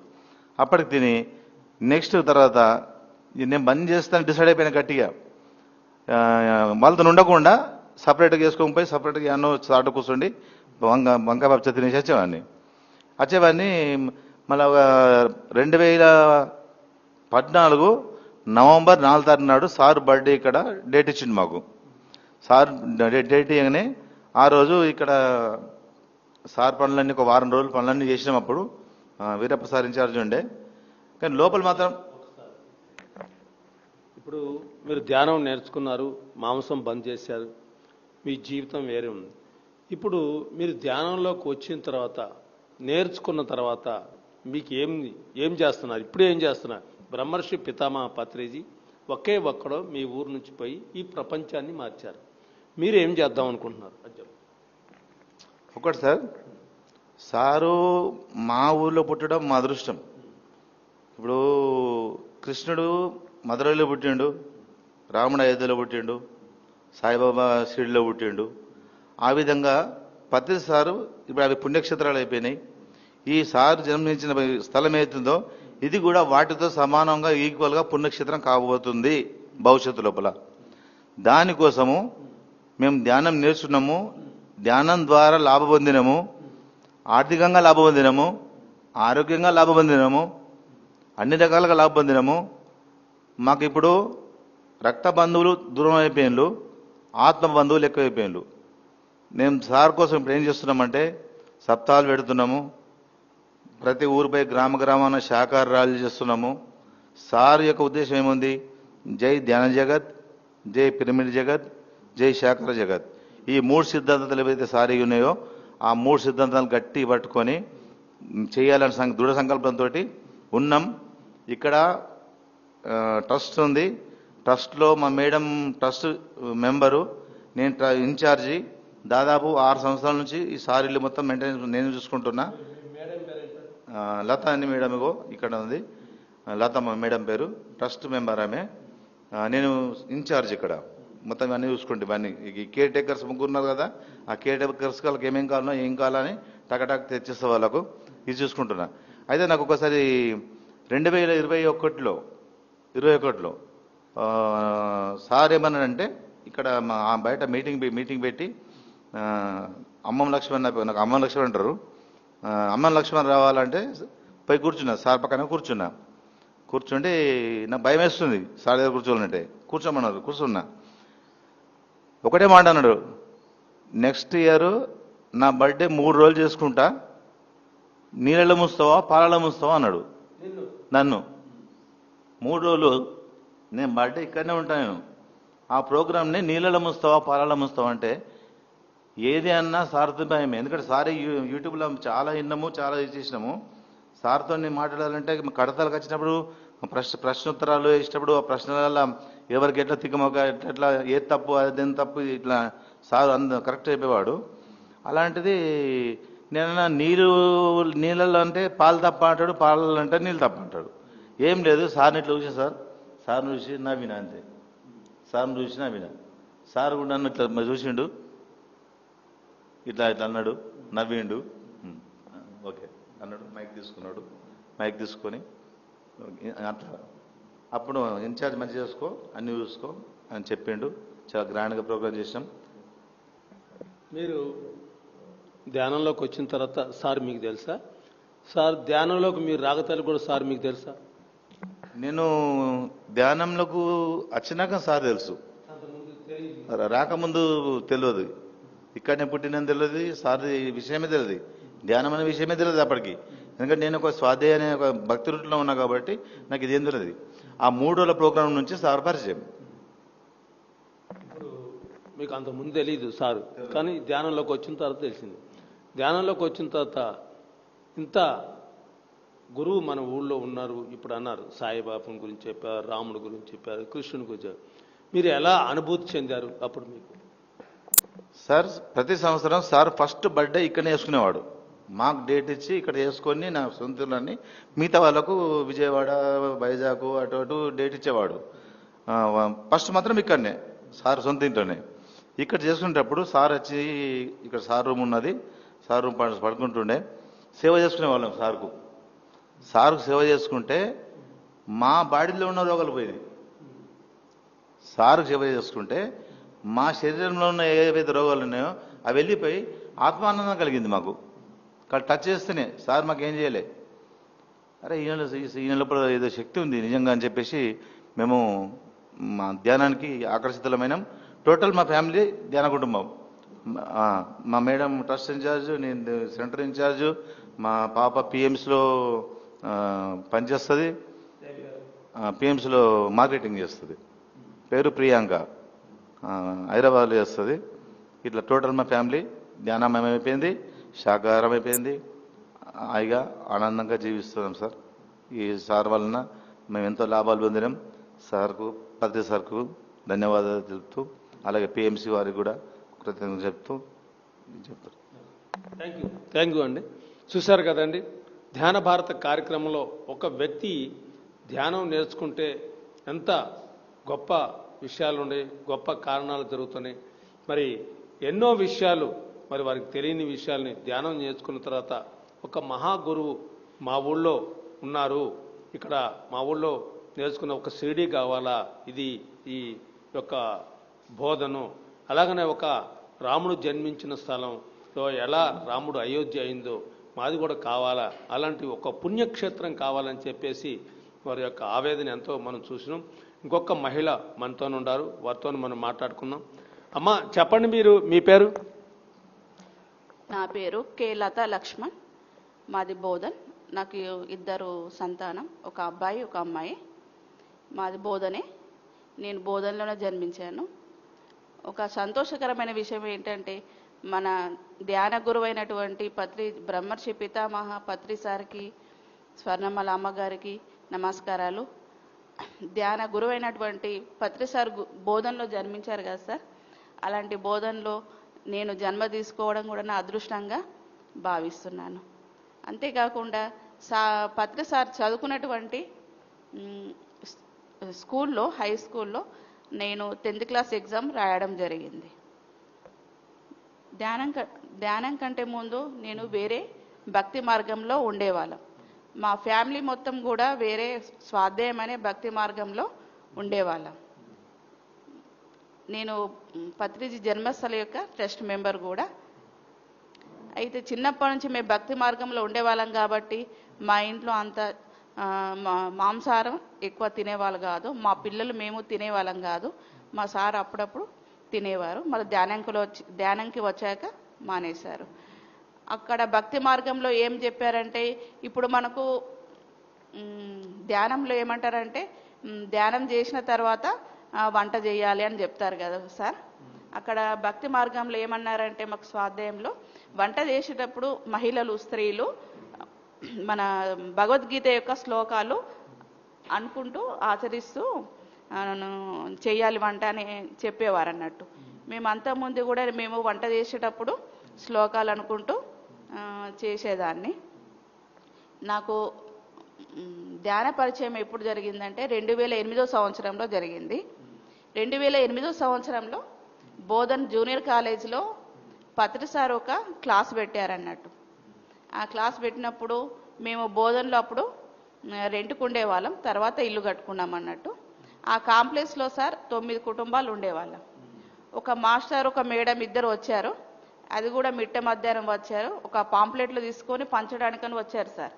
తిని నెక్స్ట్ తర్వాత నేను బంద్ చేస్తాను డిసైడ్ అయిపోయిన గట్టిగా. వాళ్ళతో ఉండకుండా సపరేట్గా వేసుకొని పోయి సపరేట్గా అన్నో చాటు కూర్చోండి వంకాయ పప్పుచార తినేసి వచ్చేవాడిని. మళ్ళీ 2014 నవంబర్ 4 తారీఖు నాడు సార్ బర్త్డే ఇక్కడ డేట్ ఇచ్చిండు మాకు. సార్ డేట్ ఇవ్వగానే ఆ రోజు ఇక్కడ సార్ పనులన్నీ ఒక వారం రోజులు పనులన్నీ చేసినాం. అప్పుడు వీరప్ప సార్ ఇన్ఛార్జ్ ఉండే, కానీ లోపల మాత్రం ఇప్పుడు మీరు ధ్యానం నేర్చుకున్నారు, మాంసం బంద్ చేశారు, మీ జీవితం వేరే ఉంది. ఇప్పుడు మీరు ధ్యానంలోకి వచ్చిన తర్వాత, నేర్చుకున్న తర్వాత మీకు ఏం చేస్తున్నారు? ఇప్పుడు ఏం చేస్తున్నారు? బ్రహ్మర్షి పితామహ పత్రిజీ ఒక్కడో మీ ఊరు నుంచి పోయి ఈ ప్రపంచాన్ని మార్చారు. మీరు ఏం చేద్దాం అనుకుంటున్నారు? ఒకటి సారు మా ఊర్లో పుట్టడం మా అదృష్టం. ఇప్పుడు కృష్ణుడు మధురైలో పుట్టిండు, రాముడు అయోధ్యలో పుట్టిండు, సాయిబాబా షిరిడిలో పుట్టిండు. ఆ విధంగా పత్రి సారు ఇప్పుడు అవి పుణ్యక్షేత్రాలు అయిపోయినాయి. ఈ సారు జన్మించిన స్థలం ఏతుందో ఇది కూడా వాటితో సమానంగా ఈక్వల్గా పుణ్యక్షేత్రం కాబోతుంది భవిష్యత్తు లోపల. దానికోసము మేము ధ్యానం నేర్చుకున్నాము, ధ్యానం ద్వారా లాభ పొందినము, ఆర్థికంగా లాభ పొందినము, ఆరోగ్యంగా లాభ పొందినము, అన్ని రకాలుగా లాభ పొందినము. మాకు ఇప్పుడు రక్త బంధువులు దూరం అయిపోయిన్లు, ఆత్మ బంధువులు ఎక్కువైపోయిన్లు. మేము సార్ కోసం ఇప్పుడు ఏం చేస్తున్నామంటే సప్తాహాలు పెడుతున్నాము, ప్రతి ఊరిపై గ్రామాన శాకాహార ర్యాలీలు చేస్తున్నాము. సార్ యొక్క ఉద్దేశం ఏముంది? జై ధ్యాన జగత్, జై పిరమిడ్ జగత్, జై శాకాహార జగత్. ఈ 3 సిద్ధాంతాలు ఏవైతే సారీ ఉన్నాయో ఆ 3 సిద్ధాంతాలు గట్టి పట్టుకొని చేయాలని దృఢ సంకల్పంతో ఉన్నాం. ఇక్కడ ట్రస్ట్ ఉంది, ట్రస్ట్లో మా మేడం ట్రస్ట్ మెంబరు, నేను ఇన్ఛార్జి. దాదాపు 6 సంవత్సరాల నుంచి ఈ సారీలు మొత్తం మెయింటెనెన్స్ నేను చూసుకుంటున్నా. లత అని మేడం ఇక్కడ ఉంది, లత మా మేడం పేరు, ట్రస్ట్ మెంబర్ ఆమె. నేను ఇన్ఛార్జ్ ఇక్కడ మొత్తం అన్నీ చూసుకుంటే ఇవన్నీ. ఈ కేర్ టేకర్స్ ముగ్గురున్నారు కదా, ఆ కేర్ టేకర్స్ వాళ్ళకి ఏమేం కావాలో ఏం కావాలని టకటాక్ తెచ్చిస్తా వాళ్ళకు, ఇది చూసుకుంటున్నా. అయితే నాకు ఒకసారి 2021లో సార్ ఏమన్నాడంటే ఇక్కడ మా బయట మీటింగ్ పెట్టి అమ్మం లక్ష్మణ్, నాకు అమ్మం లక్ష్మణ్ అంటారు, అమ్మం లక్ష్మణ్ రావాలంటే పోయి కూర్చున్నా, సార్ పక్కన కూర్చుంటే నాకు భయం వేస్తుంది సార్ దగ్గర కూర్చోవాలంటే. కూర్చోమన్నారు, కూర్చున్నా. ఒకటే మాట అన్నాడు, నెక్స్ట్ ఇయర్ నా బర్త్డే 3 రోజులు చేసుకుంటా, నీళ్ళలో ముంచుతావా పాలలో ముంచుతావా అన్నాడు నన్ను. 3 రోజులు నేను బర్త్డే ఇక్కడనే ఉంటాను. ఆ ప్రోగ్రామ్ని నీళ్ళలో ముంచుతావా పాలలో ముంచుతావా అంటే ఏది అన్నా సార్తో భయమే. ఎందుకంటే సార్ యూట్యూబ్లో చాలా విన్నాము, చాలా చేసినాము. సార్తో నేను మాట్లాడాలంటే కడతాలకు వచ్చినప్పుడు ప్రశ్నోత్తరాలు వేసినప్పుడు ఆ ప్రశ్నల ఎవరికి ఎట్లా తిక్కమొక ఎట్లా ఏది తప్పు అదేం తప్పు ఇట్లా సార్ కరెక్ట్ చెప్పేవాడు. అలాంటిది నేను నీళ్ళల్లో అంటే పాలు తప్ప అంటాడు, పాలలో అంటే నీళ్ళు తప్ప అంటాడు. ఏం లేదు సార్ని ఇట్లా చూసి సార్ని చూసి నవ్వినా అంతే. సార్ని చూసి నవ్వినా. సార్ కూడా నన్ను ఇట్లా చూసిండు, ఇట్లా అన్నాడు, నవ్విండు, ఓకే అన్నాడు. మైక్ తీసుకున్నాడు. మైక్ తీసుకొని అట్లా అప్పుడు ఇన్ఛార్జ్ మంచి చేసుకో, అన్ని చూసుకో అని చెప్పిండు. చాలా గ్రాండ్గా ప్రోగ్రామ్ చేసినాం. మీరు ధ్యానంలోకి వచ్చిన తర్వాత సార్ మీకు తెలుసా? సార్ ధ్యానంలోకి మీరు రాగతాలు కూడా సార్ మీకు తెలుసా? నేను ధ్యానంలోకి వచ్చినాక సార్ తెలుసు, రాకముందు తెలియదు. ఇక్కడనే పుట్టినని తెలియదు, సార్ విషయమే తెలియదు, ధ్యానం అనే విషయమే తెలియదు అప్పటికి. ఎందుకంటే నేను ఒక స్వాధ్యాయ అనే ఒక భక్తి రూట్లో ఉన్నా కాబట్టి నాకు ఇదేం తెలియదు. ఆ 3 రోజుల ప్రోగ్రాం నుంచి సార్ పరిచయం. ఇప్పుడు మీకు అంత ముందు తెలియదు సార్, కానీ ధ్యానంలోకి వచ్చిన తర్వాత తెలిసింది. ధ్యానంలోకి వచ్చిన తర్వాత ఇంత గురువు మన ఊళ్ళో ఉన్నారు. ఇప్పుడు అన్నారు సాయిబాబా గురించి చెప్పారు, రాముడి గురించి చెప్పారు, కృష్ణుని గురించి. మీరు ఎలా అనుభూతి చెందారు అప్పుడు మీకు? సార్ ప్రతి సంవత్సరం సార్ ఫస్ట్ బర్త్డే ఇక్కడనే చేసుకునేవాడు. మాకు డేట్ ఇచ్చి ఇక్కడ చేసుకొని నా సొంతూరులన్నీ మిగతా వాళ్ళకు విజయవాడ, వైజాగ్ అటు అటు డేట్ ఇచ్చేవాడు. ఫస్ట్ మాత్రం ఇక్కడనే సార్ సొంత ఇంట్లోనే. ఇక్కడ చేసుకునేటప్పుడు సార్ వచ్చి ఇక్కడ సార్ రూమ్ ఉన్నది, సార్ రూమ్ పడుకుంటుండే. సేవ చేసుకునే వాళ్ళం సార్కు సేవ చేసుకుంటే మా బాడీలో ఉన్న రోగాలు పోయింది. సార్కు సేవ చేసుకుంటే మా శరీరంలో ఉన్న ఏవైతే రోగాలు ఉన్నాయో అవి వెళ్ళిపోయి ఆత్మానందం కలిగింది మాకు. టచ్ చేస్తేనే సార్ మాకేం చేయలే, అరే ఈయన లోపల ఏదో శక్తి ఉంది నిజంగా అని చెప్పేసి మేము మా ధ్యానానికి ఆకర్షితులమైనాం. టోటల్ మా ఫ్యామిలీ ధ్యాన కుటుంబం. మా మేడం ట్రస్ట్ ఇన్ఛార్జ్, నేను సెంటర్ ఇన్ఛార్జ్, మా పాప పిఎంస్లో పనిచేస్తుంది, పిఎంస్లో మార్కెటింగ్ చేస్తుంది, పేరు ప్రియాంక, హైదరాబాద్లో చేస్తుంది. ఇట్లా టోటల్ మా ఫ్యామిలీ ధ్యానమయం అయిపోయింది, శాకాహారం అయిపోయింది, హాయిగా ఆనందంగా జీవిస్తున్నాం సార్. ఈ సార్ వలన మేము ఎంతో లాభాలు పొందినాం. సార్కు పత్రి సార్కు ధన్యవాదాలు తెలుపుతూ, అలాగే పిఎంసి వారికి కూడా కృతజ్ఞతలు చెప్తారు. థ్యాంక్ యూ అండి. చూశారు కదండి, ధ్యాన భారత కార్యక్రమంలో ఒక వ్యక్తి ధ్యానం నేర్చుకుంటే ఎంత గొప్ప విషయాలు ఉన్నాయి, గొప్ప కారణాలు జరుగుతున్నాయి. మరి ఎన్నో విషయాలు, మరి వారికి తెలియని విషయాల్ని ధ్యానం నేర్చుకున్న తర్వాత ఒక మహా గురువు మా ఊళ్ళో ఉన్నారు, ఇక్కడ మా ఊళ్ళో నేర్చుకున్న ఒక షిరిడీ కావాలా, ఇది ఈ యొక్క బోధను, అలాగనే ఒక రాముడు జన్మించిన స్థలంలో ఎలా రాముడు అయోధ్య అయిందో మాది కూడా కావాలా, అలాంటి ఒక పుణ్యక్షేత్రం కావాలని చెప్పేసి వారి యొక్క ఆవేదన ఎంతో మనం చూసినాం. ఇంకొక మహిళ మనతో ఉన్నారు, వారితో మనం మాట్లాడుకుందాం. అమ్మ చెప్పండి, మీరు మీ పేరు? నా పేరు కే లతా లక్ష్మణ్, మాది బోధన్. నాకు 2 సంతానం, ఒక అబ్బాయి ఒక అమ్మాయి. మాది బోధనే, నేను బోధనలోనే జన్మించాను. ఒక సంతోషకరమైన విషయం ఏంటంటే మన ధ్యాన గురువైనటువంటి బ్రహ్మర్షి పితామహ పత్రి సార్కి, స్వర్ణమల అమ్మగారికి నమస్కారాలు. ధ్యాన గురువైనటువంటి పత్రి సార్ బోధనలో జన్మించారు కదా సార్, అలాంటి బోధనలో నేను జన్మ తీసుకోవడం కూడా నా అదృష్టంగా భావిస్తున్నాను. అంతేకాకుండా పత్రి సార్ చదువుకున్నటువంటి స్కూల్లో, హై స్కూల్లో నేను 10th క్లాస్ ఎగ్జామ్ రాయడం జరిగింది. ధ్యానం కంటే ముందు నేను వేరే భక్తి మార్గంలో ఉండేవాళ్ళం. మా ఫ్యామిలీ మొత్తం కూడా వేరే స్వాధ్యాయం అనే భక్తి మార్గంలో ఉండేవాళ్ళం. నేను పత్రిజీ జన్మస్థల యొక్క ట్రస్ట్ మెంబర్ కూడా. అయితే చిన్నప్పటి నుంచి మేము భక్తి మార్గంలో ఉండేవాళ్ళం కాబట్టి మా ఇంట్లో అంత మాంసాహారం ఎక్కువ తినేవాళ్ళు కాదు, మా పిల్లలు మేము తినేవాళ్ళం కాదు. మా సార్ అప్పుడప్పుడు తినేవారు, మరి ధ్యానంకి వచ్చాక మానేశారు. అక్కడ భక్తి మార్గంలో ఏం చెప్పారంటే, ఇప్పుడు మనకు ధ్యానంలో ఏమంటారంటే ధ్యానం చేసిన తర్వాత వంట చేయాలి అని చెప్తారు కదా సార్. అక్కడ భక్తి మార్గంలో ఏమన్నారంటే మాకు స్వాధ్యాయంలో వంట చేసేటప్పుడు మహిళలు స్త్రీలు మన భగవద్గీత యొక్క శ్లోకాలు అనుకుంటూ ఆచరిస్తూ చేయాలి వంట అని చెప్పేవారు అన్నట్టు. మేము అంతకుముందు కూడా మేము వంట చేసేటప్పుడు శ్లోకాలు అనుకుంటూ చేసేదాన్ని. నాకు ధ్యాన పరిచయం ఎప్పుడు జరిగిందంటే 2008 సంవత్సరంలో జరిగింది. 2008 సంవత్సరంలో బోధన్ జూనియర్ కాలేజీలో పత్రి సార్ ఒక క్లాస్ పెట్టారన్నట్టు. ఆ క్లాస్ పెట్టినప్పుడు మేము బోధన్లో అప్పుడు రెంట్కు ఉండేవాళ్ళం, తర్వాత ఇల్లు కట్టుకున్నాం అన్నట్టు. ఆ కాంప్లెక్స్లో సార్ 9 కుటుంబాలు ఉండేవాళ్ళం. ఒక మాస్టర్ ఒక మేడం ఇద్దరు వచ్చారు, అది కూడా మిట్ట మధ్యాహ్నం వచ్చారు. ఒక పాంప్లెట్లు తీసుకొని పంచడానికని వచ్చారు సార్.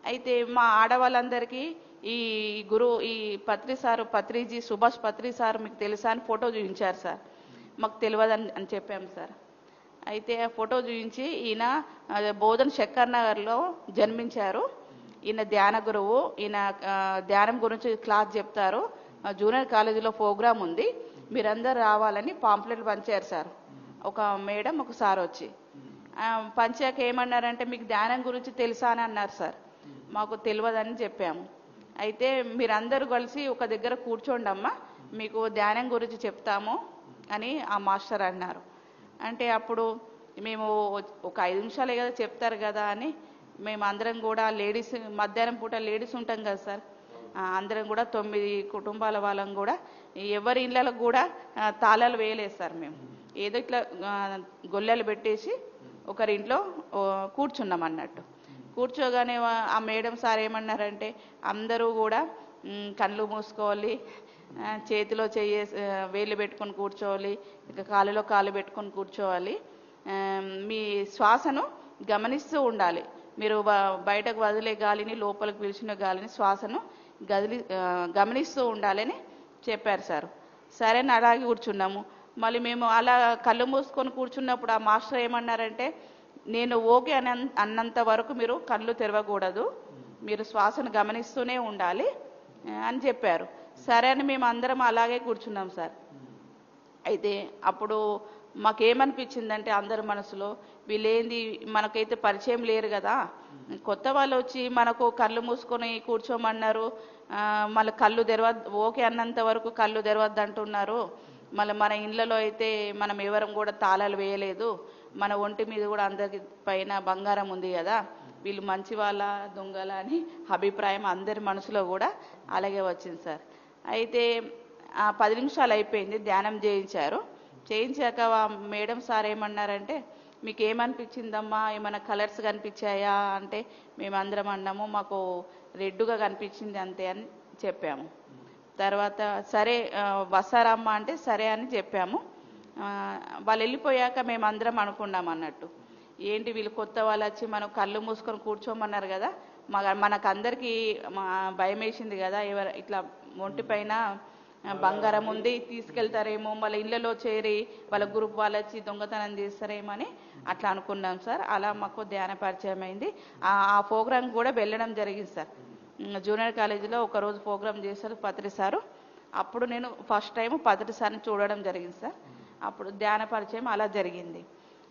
అయితే మా ఆడవాళ్ళందరికీ ఈ పత్రిజీ సుభాష్ పత్రి సార్ మీకు తెలుసా అని ఫోటో చూపించారు సార్. మాకు తెలియదని అని చెప్పాము సార్. అయితే ఆ ఫోటో చూపించి ఈయన బోధన్ శంకర్ నగర్లో జన్మించారు, ఈయన ధ్యాన గురువు, ఈయన ధ్యానం గురించి క్లాస్ చెప్తారు, జూనియర్ కాలేజీలో ప్రోగ్రామ్ ఉంది, మీరందరూ రావాలని పాంప్లెట్లు పంచారు సార్. ఒక మేడం ఒక సార్ వచ్చి పంచాక ఏమన్నారంటే మీకు ధ్యానం గురించి తెలుసా అని అన్నారు సార్. మాకు తెలియదని చెప్పాము. అయితే మీరందరూ కలిసి ఒక దగ్గర కూర్చోండి అమ్మా, మీకు ధ్యానం గురించి చెప్తాము అని ఆ మాస్టర్ అన్నారు. అంటే అప్పుడు మేము ఒక 5 నిమిషాలే కదా చెప్తారు కదా అని మేము అందరం కూడా లేడీస్, మధ్యాహ్నం పూట లేడీస్ ఉంటాం కదా సార్, అందరం కూడా 9 కుటుంబాల వాళ్ళం కూడా ఎవరి ఇళ్ళకు కూడా తాళాలు వేయలేదు సార్. మేము ఏదో ఇట్లా గొల్లెలు పెట్టేసి ఒకరింట్లో కూర్చున్నాం అన్నట్టు. కూర్చోగానే ఆ మేడం సార్ ఏమన్నారంటే అందరూ కూడా కళ్ళు మూసుకోవాలి, చేతిలో వేళ్ళు పెట్టుకొని కూర్చోవాలి, ఇక కాలులో కాలు పెట్టుకొని కూర్చోవాలి, మీ శ్వాసను గమనిస్తూ ఉండాలి, మీరు బయటకు వదిలే గాలిని లోపలికి పిలిచిన గాలిని శ్వాసను గమనిస్తూ ఉండాలని చెప్పారు సార్. సరే అని అలాగే కూర్చున్నాము. మళ్ళీ మేము అలా కళ్ళు మూసుకొని కూర్చున్నప్పుడు ఆ మాస్టర్ ఏమన్నారంటే నేను ఓకే అన్నంత వరకు మీరు కళ్ళు తెరవకూడదు, మీరు శ్వాసను గమనిస్తూనే ఉండాలి అని చెప్పారు. సరే అని మేము అందరం అలాగే కూర్చున్నాం సార్. అయితే అప్పుడు మాకేమనిపించిందంటే అందరి మనసులో వీళ్ళేంది మనకైతే పరిచయం లేరు కదా, కొత్త వాళ్ళు వచ్చి మనకు కళ్ళు మూసుకొని కూర్చోమన్నారు, మళ్ళీ కళ్ళు ఓకే అన్నంత వరకు కళ్ళు తెరవద్దు అంటున్నారు, మళ్ళీ మన ఇళ్ళలో అయితే మనం ఎవరం కూడా తాళాలు వేయలేదు, మన ఒంటి మీద కూడా అందరి పైన బంగారం ఉంది కదా, వీళ్ళు మంచి వాళ్ళ దొంగల అని అభిప్రాయం అందరి మనసులో కూడా అలాగే వచ్చింది సార్. అయితే 10 నిమిషాలు అయిపోయింది, ధ్యానం చేయించాక మేడం సార్ ఏమన్నారంటే మీకు ఏమనిపించిందమ్మా, ఏమైనా కలర్స్ కనిపించాయా అంటే మేమందరం అన్నాము మాకు రెడ్డుగా కనిపించింది అంతే అని చెప్పాము. తర్వాత సరే వస్తారమ్మా అంటే సరే అని చెప్పాము. వాళ్ళు వెళ్ళిపోయాక మేమందరం అనుకున్నాం అన్నట్టు ఏంటి వీళ్ళు కొత్త వాళ్ళు వచ్చి మనం కళ్ళు మూసుకొని కూర్చోమన్నారు కదా, మనకందరికీ భయం వేసింది కదా, ఇట్లా ఒంటి పైన బంగారం ఉంది తీసుకెళ్తారేమో, మళ్ళీ ఇళ్ళలో చేరి వాళ్ళ గ్రూప్ వాళ్ళు వచ్చి దొంగతనం చేస్తారేమో అని అట్లా అనుకున్నాం సార్. అలా మాకు ధ్యాన పరిచయం అయింది. ఆ ప్రోగ్రాం కూడా వెళ్ళడం జరిగింది సార్. జూనియర్ కాలేజీలో ఒకరోజు ప్రోగ్రాం చేశారు పత్రి సారు, అప్పుడు నేను ఫస్ట్ టైం పత్రి సార్ని చూడడం జరిగింది సార్. అప్పుడు ధ్యాన పరిచయం అలా జరిగింది.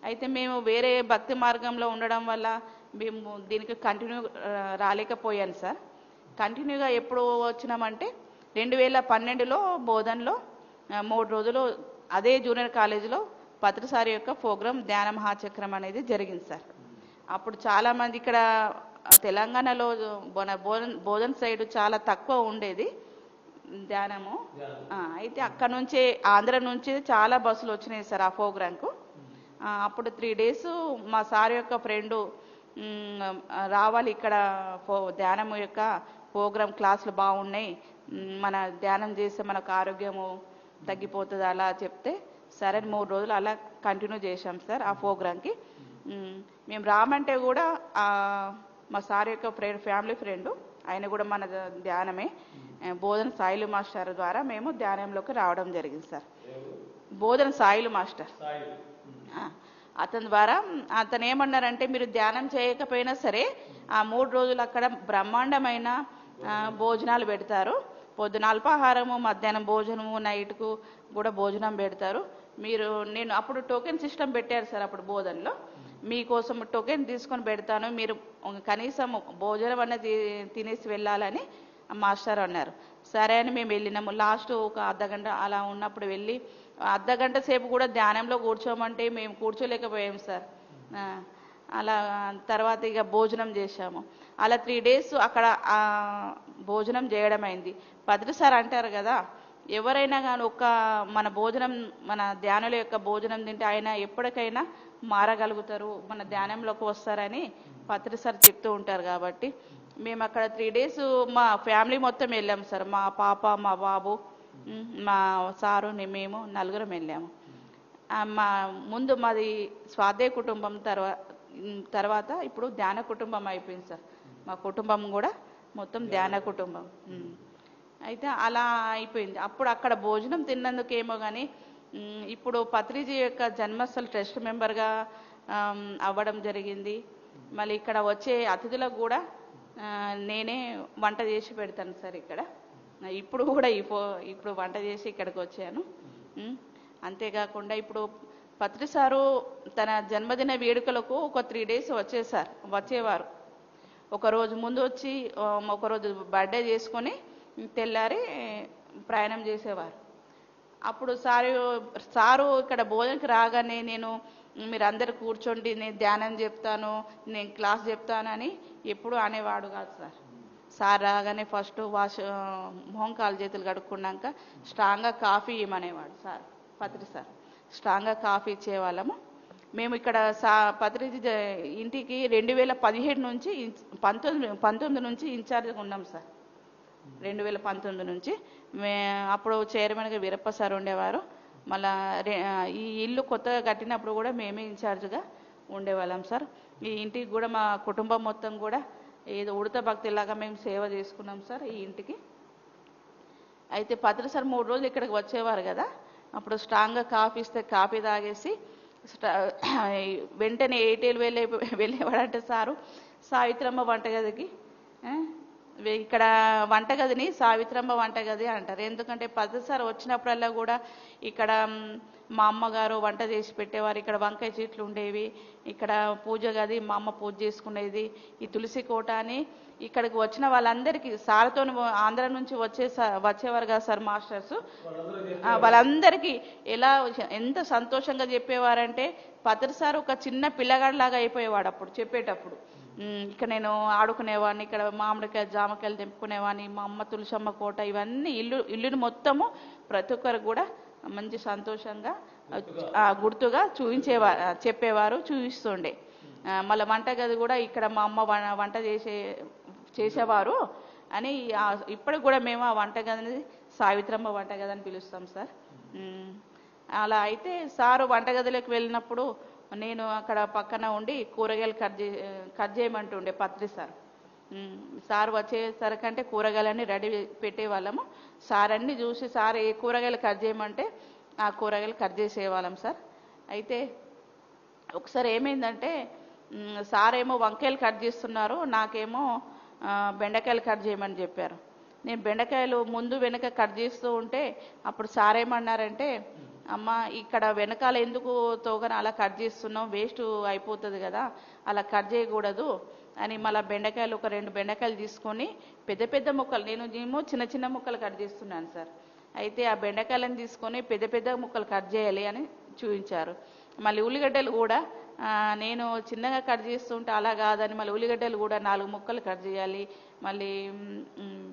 అయితే మేము వేరే భక్తి మార్గంలో ఉండడం వల్ల మేము దీనికి కంటిన్యూ రాలేకపోయాను సార్. కంటిన్యూగా ఎప్పుడు వచ్చినామంటే 2012లో బోధన్లో 3 రోజులు అదే జూనియర్ కాలేజీలో పత్రిసారి యొక్క ప్రోగ్రాం ధ్యాన మహాచక్రం అనేది జరిగింది సార్. అప్పుడు చాలామంది ఇక్కడ తెలంగాణలో బోధన్ సైడ్ చాలా తక్కువ ఉండేది ధ్యానము. అయితే అక్కడ నుంచే ఆంధ్ర నుంచి చాలా బస్సులు వచ్చినాయి సార్ ఆ ప్రోగ్రాంకు. అప్పుడు 3 days మా సార్ యొక్క ఫ్రెండు రావాలి ఇక్కడ ధ్యానము యొక్క ప్రోగ్రాం క్లాసులు బాగున్నాయి, మన ధ్యానం చేస్తే మనకు ఆరోగ్యము తగ్గిపోతుంది అలా చెప్తే సరే 3 రోజులు అలా కంటిన్యూ చేశాం సార్ ఆ ప్రోగ్రాంకి. మేము రామంటే కూడా మా సార్ యొక్క ఫ్యామిలీ ఫ్రెండు ఆయన కూడా మన ధ్యానమే బోధన సాయిలు మాస్టర్ ద్వారా మేము ధ్యానంలోకి రావడం జరిగింది సార్. బోధన సాయిలు మాస్టర్ అతని ద్వారా అతను ఏమన్నారంటే మీరు ధ్యానం చేయకపోయినా సరే ఆ 3 రోజులు అక్కడ బ్రహ్మాండమైన భోజనాలు పెడతారు, పొద్దున అల్పాహారము, మధ్యాహ్నం భోజనము, నైట్కు కూడా భోజనం పెడతారు. నేను అప్పుడు టోకెన్ సిస్టమ్ పెట్టారు సార్. అప్పుడు బోధనలో మీకోసం టోకెన్ తీసుకొని పెడతాను, మీరు కనీసం భోజనం అనేది తినేసి వెళ్ళాలని మాస్టర్ అన్నారు. సరే అని మేము వెళ్ళినాము. లాస్ట్ ఒక అర్ధగంట అలా ఉన్నప్పుడు వెళ్ళి అర్ధగంట సేపు కూడా ధ్యానంలో కూర్చోమంటే మేము కూర్చోలేకపోయాం సార్. అలా తర్వాత ఇక భోజనం చేశాము. అలా 3 days అక్కడ భోజనం చేయడం అయింది. పత్రి సార్ అంటారు కదా, ఎవరైనా కానీ మన భోజనం, మన ధ్యానుల యొక్క భోజనం తింటే ఆయన ఎప్పటికైనా మారగలుగుతారు, మన ధ్యానంలోకి వస్తారని పత్రి సార్ చెప్తూ ఉంటారు. కాబట్టి మేము అక్కడ 3 days మా ఫ్యామిలీ మొత్తం వెళ్ళాము సార్. మా పాప, మా బాబు, మా సారు, మేము 4 వెళ్ళాము. ముందు మాది స్వాధ్యాయ కుటుంబం, తర్వాత ఇప్పుడు ధ్యాన కుటుంబం అయిపోయింది సార్. మా కుటుంబం కూడా మొత్తం ధ్యాన కుటుంబం. అయితే అలా అయిపోయింది. అప్పుడు అక్కడ భోజనం తిన్నందుకేమో కానీ ఇప్పుడు పత్రిజీ యొక్క జన్మస్థల ట్రస్ట్ మెంబర్గా అవ్వడం జరిగింది. మళ్ళీ ఇక్కడ వచ్చే అతిథులకు కూడా నేనే వంట చేసి పెడతాను సార్. ఇక్కడ ఇప్పుడు కూడా ఇప్పుడు వంట చేసి ఇక్కడికి వచ్చాను. అంతేకాకుండా ఇప్పుడు పత్రి సారు తన జన్మదిన వేడుకలకు ఒక 3 days వచ్చేవారు. ఒకరోజు ముందు వచ్చి ఒకరోజు బర్త్డే చేసుకొని తెల్లారి ప్రయాణం చేసేవారు. అప్పుడు సారు ఇక్కడ భోజనకి రాగానే మీరు అందరు కూర్చోండి, నేను ధ్యానం చెప్తాను, నేను క్లాస్ చెప్తానని ఎప్పుడు అనేవాడు కాదు సార్. సార్ రాగానే ఫస్ట్ మొహం కాలు చేతులు కడుక్కున్నాక స్ట్రాంగ్గా కాఫీ ఇవ్వమనేవాడు సార్. పత్రి సార్ స్ట్రాంగ్గా కాఫీ ఇచ్చేవాళ్ళము. మేము ఇక్కడ పత్రిజీ ఇంటికి 2017 నుంచి 19 నుంచి ఇన్ఛార్జ్గా ఉన్నాం సార్. 2019 నుంచి అప్పుడు చైర్మన్గా వీరప్ప సార్ ఉండేవారు. మళ్ళా ఈ ఇల్లు కొత్తగా కట్టినప్పుడు కూడా మేమే ఇన్ఛార్జ్గా ఉండేవాళ్ళం సార్. ఈ ఇంటికి కూడా మా కుటుంబం మొత్తం కూడా ఏదో ఉడత భక్తిలాగా మేము సేవ చేసుకున్నాం సార్ ఈ ఇంటికి. అయితే పత్రి సార్ 3 రోజులు ఇక్కడికి వచ్చేవారు కదా, అప్పుడు స్ట్రాంగ్గా కాఫీ ఇస్తే కాఫీ తాగేసి వెంటనే ఏటేలు వెళ్ళేవాడంటే సారు సావిత్రమ్మ వంటగదికి. ఇక్కడ వంటగదిని సావిత్రమ్మ వంటగది అంటారు. ఎందుకంటే పత్రి సార్ వచ్చినప్పుడల్లా కూడా ఇక్కడ మా అమ్మగారు వంట చేసి పెట్టేవారు. ఇక్కడ వంకాయ చెట్లు ఉండేవి, ఇక్కడ పూజ గది మా అమ్మ పూజ చేసుకునేది, ఈ తులసి కోట అని ఇక్కడికి వచ్చిన వాళ్ళందరికీ సార్తో ఆంధ్ర నుంచి వచ్చేవారు కదా సార్ మాస్టర్స్, వాళ్ళందరికీ ఎంత సంతోషంగా చెప్పేవారంటే పత్రి సార్ ఒక చిన్న పిల్లగాడిలాగా అయిపోయేవాడు అప్పుడు చెప్పేటప్పుడు. ఇక్కడ నేను ఆడుకునేవాడిని, ఇక్కడ మామిడికాయ జామకాయలు తెంపుకునేవాడిని, మా అమ్మ తులసమ్మ కోట ఇవన్నీ ఇల్లుని మొత్తము ప్రతి ఒక్కరు కూడా మంచి సంతోషంగా గుర్తుగా చెప్పేవారు, చూపిస్తుండే. మళ్ళీ వంటగది కూడా ఇక్కడ మా అమ్మ వంట చేసేవారు అని ఇప్పటికి కూడా మేము ఆ వంటగదిని సావిత్రమ్మ వంటగది అని పిలుస్తాం సార్. అలా అయితే సారు వంటగదిలోకి వెళ్ళినప్పుడు నేను అక్కడ పక్కన ఉండి కూరగాయలు కట్ చేయమంటుండే పత్రి సార్. సార్ వచ్చేసరికంటే కూరగాయలన్నీ రెడీ పెట్టేవాళ్ళము. సార్ అన్నీ చూసి సార్ ఏ కూరగాయలు కట్ చేయమంటే ఆ కూరగాయలు కట్ చేసేవాళ్ళం సార్. అయితే ఒకసారి ఏమైందంటే సార్ ఏమో వంకాయలు కట్ చేస్తున్నారు, నాకేమో బెండకాయలు కట్ చేయమని చెప్పారు. నేను బెండకాయలు ముందు వెనక కట్ చేస్తూ ఉంటే అప్పుడు సార్ ఏమన్నారంటే, అమ్మ ఇక్కడ వెనకాల ఎందుకు తోగన అలా కట్ చేస్తున్నావు, వేస్ట్ అయిపోతుంది కదా, అలా కట్ చేయకూడదు అని మళ్ళీ బెండకాయలు ఒక 2 బెండకాయలు తీసుకొని పెద్ద పెద్ద ముక్కలు, నేను చిన్న చిన్న ముక్కలు కట్ చేస్తున్నాను సార్. అయితే ఆ బెండకాయలను తీసుకొని పెద్ద పెద్ద ముక్కలు కట్ చేయాలి అని చూపించారు. మళ్ళీ ఉల్లిగడ్డలు కూడా నేను చిన్నగా కట్ చేస్తుంటే అలా కాదని మళ్ళీ ఉల్లిగడ్డలు కూడా 4 ముక్కలు కట్ చేయాలి, మళ్ళీ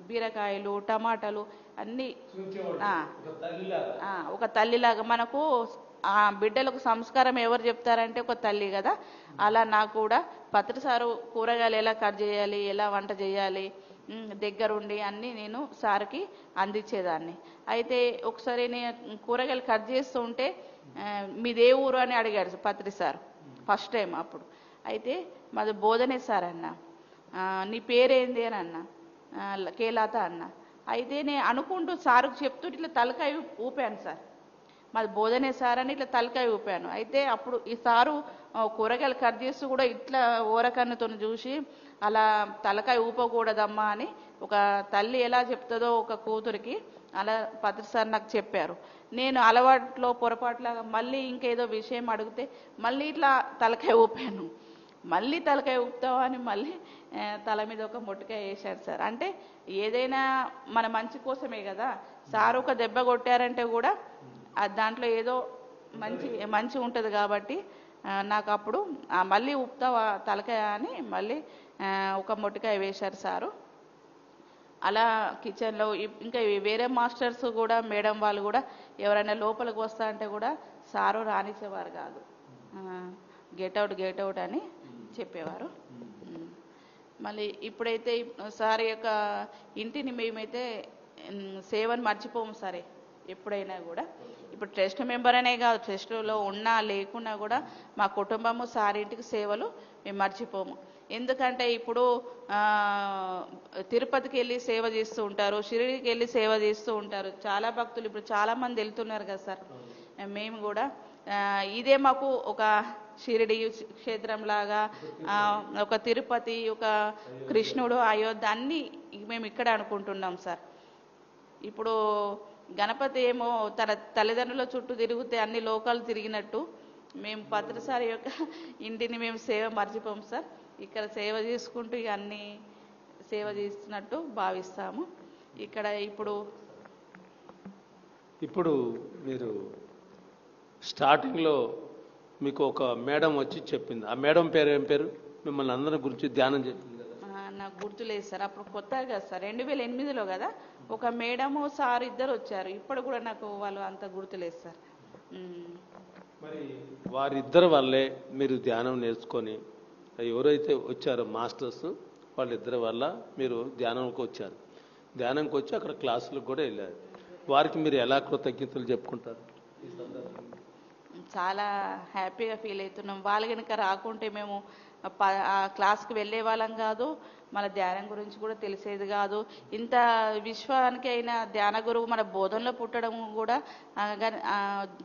బీరకాయలు, టమాటాలు అన్నీ ఒక తల్లిలాగా. మనకు బిడ్డలకు సంస్కారం ఎవరు చెప్తారంటే ఒక తల్లి కదా, అలా నాకు కూడా పత్రి సారు కూరగాయలు ఎలా కట్ చేయాలి, ఎలా వంట చేయాలి దగ్గరుండి అన్నీ నేను సార్కి అందించేదాన్ని. అయితే ఒకసారి నేను కూరగాయలు కట్ చేస్తూ ఉంటే మీదే ఊరు అని అడిగాడు పత్రి సార్ ఫస్ట్ టైం అప్పుడు. అయితే మాది బోధనే సార్ అన్న. నీ పేరేంది అని అన్న, కేలాత అన్న. అయితే నేను అనుకుంటూ సారుకు చెప్తూ ఇట్లా తలకాయ ఊపాను సార్. మాది బోధనే సార్ అని ఇట్లా తలకాయ ఊపాను. అయితే అప్పుడు ఈ సారు కూరగాయలు కట్ చేస్తూ కూడా ఇట్లా ఓరకన్నుతో చూసి అలా తలకాయ ఊపకూడదమ్మా అని ఒక తల్లి ఎలా చెప్తుందో ఒక కూతురికి అలా పత్రి సార్ నాకు చెప్పారు. నేను అలవాట్లో పొరపాటులాగా మళ్ళీ ఇంకేదో విషయం అడిగితే మళ్ళీ ఇట్లా తలకాయ ఊపాను. మళ్ళీ తలకాయ ఊపుతావా అని మళ్ళీ తల మీద ఒక మొట్టికాయ వేశాడు సార్. అంటే ఏదైనా మన మంచి కోసమే కదా. సార్ ఒక దెబ్బ కొట్టారంటే కూడా దాంట్లో ఏదో మంచి ఉంటుంది కాబట్టి నాకు అప్పుడు మళ్ళీ ఊపుతావా తలకాయ అని మళ్ళీ ఒక మొట్టికాయ వేశారు సారు. అలా కిచెన్లో ఇంకా వేరే మాస్టర్స్ కూడా మేడం వాళ్ళు కూడా ఎవరైనా లోపలికి వస్తా అంటే కూడా సారు రానిచ్చేవారు కాదు. గెట్ అవుట్ అని చెప్పేవారు. మళ్ళీ ఇప్పుడైతే సార్ యొక్క ఇంటిని మేమైతే సేవను మర్చిపోము సరే ఎప్పుడైనా కూడా. ఇప్పుడు ట్రస్ట్ మెంబర్ అనే కాదు, ట్రస్ట్లో ఉన్నా లేకున్నా కూడా మా కుటుంబము సార్ ఇంటికి సేవలు మేము మర్చిపోము. ఎందుకంటే ఇప్పుడు తిరుపతికి వెళ్ళి సేవ చేస్తూ ఉంటారు, షిరిడికి వెళ్ళి సేవ చేస్తూ ఉంటారు చాలా భక్తులు. ఇప్పుడు చాలామంది వెళ్తున్నారు కదా సార్. మేము కూడా ఇదే మాకు ఒక షిరిడి క్షేత్రం లాగా, ఒక తిరుపతి, ఒక కృష్ణుడు, అయోధ్య అన్నీ మేము ఇక్కడ అనుకుంటున్నాం సార్. ఇప్పుడు గణపతి ఏమో తన తల్లిదండ్రుల చుట్టూ తిరిగితే అన్ని లోకాలు తిరిగినట్టు మేము పత్రిసారి యొక్క ఇంటిని మేము సేవ మర్చిపోము సార్. ఇక్కడ సేవ చేసుకుంటూ ఇక అన్ని సేవ చేస్తున్నట్టు భావిస్తాము. ఇక్కడ ఇప్పుడు మీరు స్టార్టింగ్లో మీకు ఒక మేడం వచ్చి చెప్పింది. ఆ మేడం పేరు ఏం పేరు? మిమ్మల్ని అందరి గురించి ధ్యానం చెప్పింది కదా. నాకు గుర్తులేదు సార్. అప్పుడు కొత్తగా కదా సార్, 2008లో కదా. ఒక మేడము సార్ ఇద్దరు వచ్చారు. ఇప్పుడు కూడా నాకు వాళ్ళు అంత గుర్తులేదు సార్. మరి వారిద్దరి వల్లే మీరు ధ్యానం నేర్చుకొని ఎవరైతే వచ్చారో మాస్టర్స్ వాళ్ళిద్దరి వల్ల మీరు ధ్యానంకి వచ్చారు. ధ్యానంకి వచ్చి అక్కడ క్లాసులకు కూడా వెళ్ళారు. వారికి మీరు ఎలా కృతజ్ఞతలు చెప్పుకుంటారు? చాలా హ్యాపీగా ఫీల్ అవుతున్నాం. వాళ్ళు కనుక రాకుంటే మేము ఆ క్లాస్కి వెళ్ళే వాళ్ళం కాదు, మన ధ్యానం గురించి కూడా తెలిసేది కాదు. ఇంత విశ్వానికి అయిన ధ్యాన గురువు మన బోధనలో పుట్టడం కూడా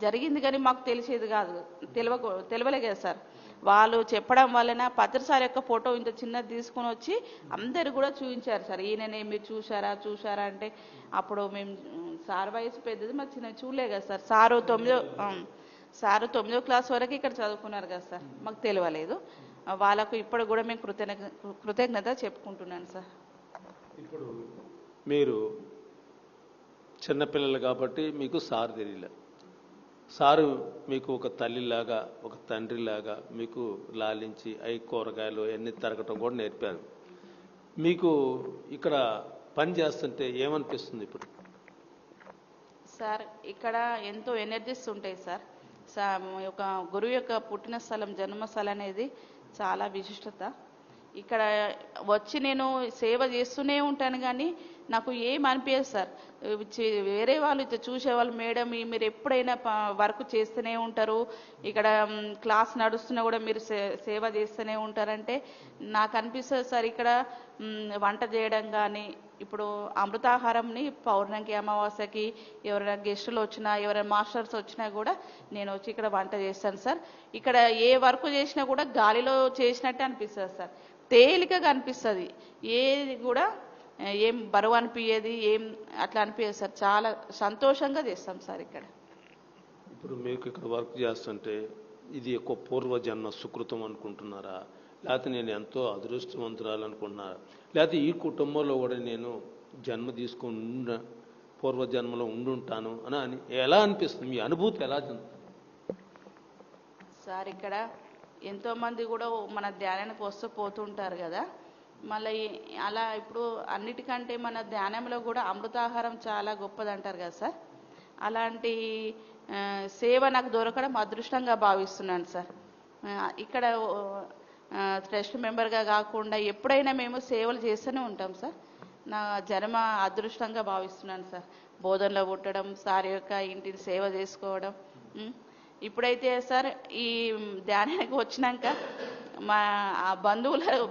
జరిగింది, కానీ మాకు తెలిసేది కాదు, తెలియలే కదా సార్. వాళ్ళు చెప్పడం వలన పత్రిసారి యొక్క ఫోటో ఇంత చిన్నది తీసుకొని వచ్చి అందరు కూడా చూపించారు సార్. ఈయననే మీరు చూశారా అంటే అప్పుడు మేము సార్ వయసు పెద్దది, మాకు చిన్న చూడలే కదా సార్. సారు 9వ క్లాస్ వరకు ఇక్కడ చదువుకున్నారు కదా సార్, మాకు తెలియలేదు. వాళ్ళకు ఇప్పుడు కూడా మేము కృతజ్ఞత చెప్పుకుంటున్నాను సార్. ఇప్పుడు మీరు చిన్నపిల్లలు కాబట్టి మీకు సార్ తెలియలే. సారు మీకు ఒక తల్లిలాగా ఒక తండ్రిలాగా మీకు లాలించి కూరగాయలు అన్నీ తరగటం కూడా నేర్పారు. మీకు ఇక్కడ పని చేస్తుంటే ఏమనిపిస్తుంది ఇప్పుడు? సార్ ఇక్కడ ఎంతో ఎనర్జీస్ ఉంటాయి సార్. ఒక గురువు యొక్క పుట్టిన స్థలం, జన్మస్థలం అనేది చాలా విశిష్టత. ఇక్కడ వచ్చి నేను సేవ చేస్తూనే ఉంటాను, కానీ నాకు ఏం అనిపించదు సార్. వేరే వాళ్ళు ఇట్లా చూసేవాళ్ళు, మేడం మీరు ఎప్పుడైనా వర్క్ చేస్తూనే ఉంటారు, ఇక్కడ క్లాస్ నడుస్తున్నా కూడా మీరు సేవ చేస్తూనే ఉంటారంటే నాకు అనిపిస్తుంది సార్. ఇక్కడ వంట చేయడం కానీ, ఇప్పుడు అమృతాహారంని పౌర్ణమికి, అమావాస్యకి ఎవరైనా గెస్టులు వచ్చినా, ఎవరైనా మాస్టర్స్ వచ్చినా కూడా నేను వచ్చి ఇక్కడ వంట చేస్తాను సార్. ఇక్కడ ఏ వర్క్ చేసినా కూడా గాలిలో చేసినట్టే అనిపిస్తుంది సార్, తేలికగా అనిపిస్తుంది. ఏది కూడా ఏం బరువు అనిపించేది ఏం అట్లా అనిపించదు సార్. చాలా సంతోషంగా చేస్తాం సార్ ఇక్కడ. ఇప్పుడు మీకు ఇక్కడ వర్క్ చేస్తుంటే ఇది ఒక పూర్వజన్మ సుకృతం అనుకుంటున్నారా, లేకపోతే నేను ఎంతో అదృష్టవంతురాలు అనుకుంటున్నారా, లేకపోతే ఈ కుటుంబంలో కూడా నేను జన్మ తీసుకుని పూర్వజన్మలో ఉండుంటాను అని ఎలా అనిపిస్తుంది? మీ అనుభూతి ఎలా చెందుతుంది సార్? ఇక్కడ ఎంతోమంది కూడా మన ధ్యానానికి వస్తూ పోతుంటారు కదా. మళ్ళీ అలా ఇప్పుడు అన్నిటికంటే మన ధ్యానంలో కూడా అమృతాహారం చాలా గొప్పది అంటారు కదా సార్. అలాంటి సేవ నాకు దొరకడం అదృష్టంగా భావిస్తున్నాను సార్. ఇక్కడ ట్రస్ట్ మెంబర్గా కాకుండా ఎప్పుడైనా మేము సేవలు చేస్తూనే ఉంటాం సార్. నా జన్మ అదృష్టంగా భావిస్తున్నాను సార్. బోధనలో పుట్టడం, సార్ యొక్క ఇంటిని సేవ చేసుకోవడం. ఇప్పుడైతే సార్ ఈ ధ్యానానికి వచ్చినాక మా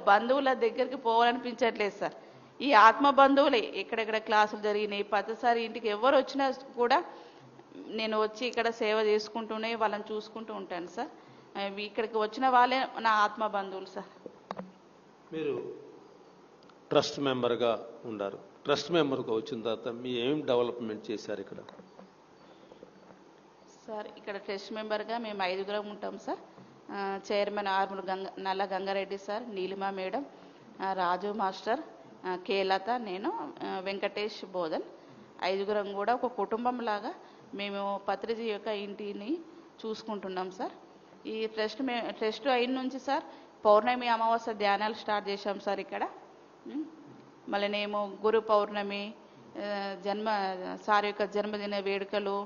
బంధువుల దగ్గరికి పోవాలనిపించట్లేదు సార్. ఈ ఆత్మ బంధువులే ఎక్కడెక్కడ క్లాసులు జరిగినాయి, ప్రతిసారి ఇంటికి ఎవరు వచ్చినా కూడా నేను వచ్చి ఇక్కడ సేవ చేసుకుంటూనే వాళ్ళని చూసుకుంటూ ఉంటాను సార్. ఇక్కడికి వచ్చిన వాళ్ళే నా ఆత్మ బంధువులు సార్. మీరు ట్రస్ట్ మెంబర్గా ఉన్నారు. ట్రస్ట్ మెంబర్గా వచ్చిన తర్వాత మీ ఏం డెవలప్మెంట్ చేశారు ఇక్కడ? సార్ ఇక్కడ ట్రస్ట్ మెంబర్గా మేము 5గురం ఉంటాం సార్. చైర్మన్ ఆర్ములు నల్ల గంగారెడ్డి సార్, నీలిమా మేడం, రాజు మాస్టర్, కేలత, నేను, వెంకటేష్, బోధన్. 5గురం కూడా ఒక కుటుంబం లాగా మేము పత్రిజీ యొక్క ఇంటిని చూసుకుంటున్నాం సార్. ఈ ట్రస్ట్ అయిన నుంచి సార్ పౌర్ణమి అమావాస్య ధ్యానాలు స్టార్ట్ చేశాం సార్ ఇక్కడ. మళ్ళీ మేము గురు పౌర్ణమి, సార్ యొక్క జన్మదిన వేడుకలు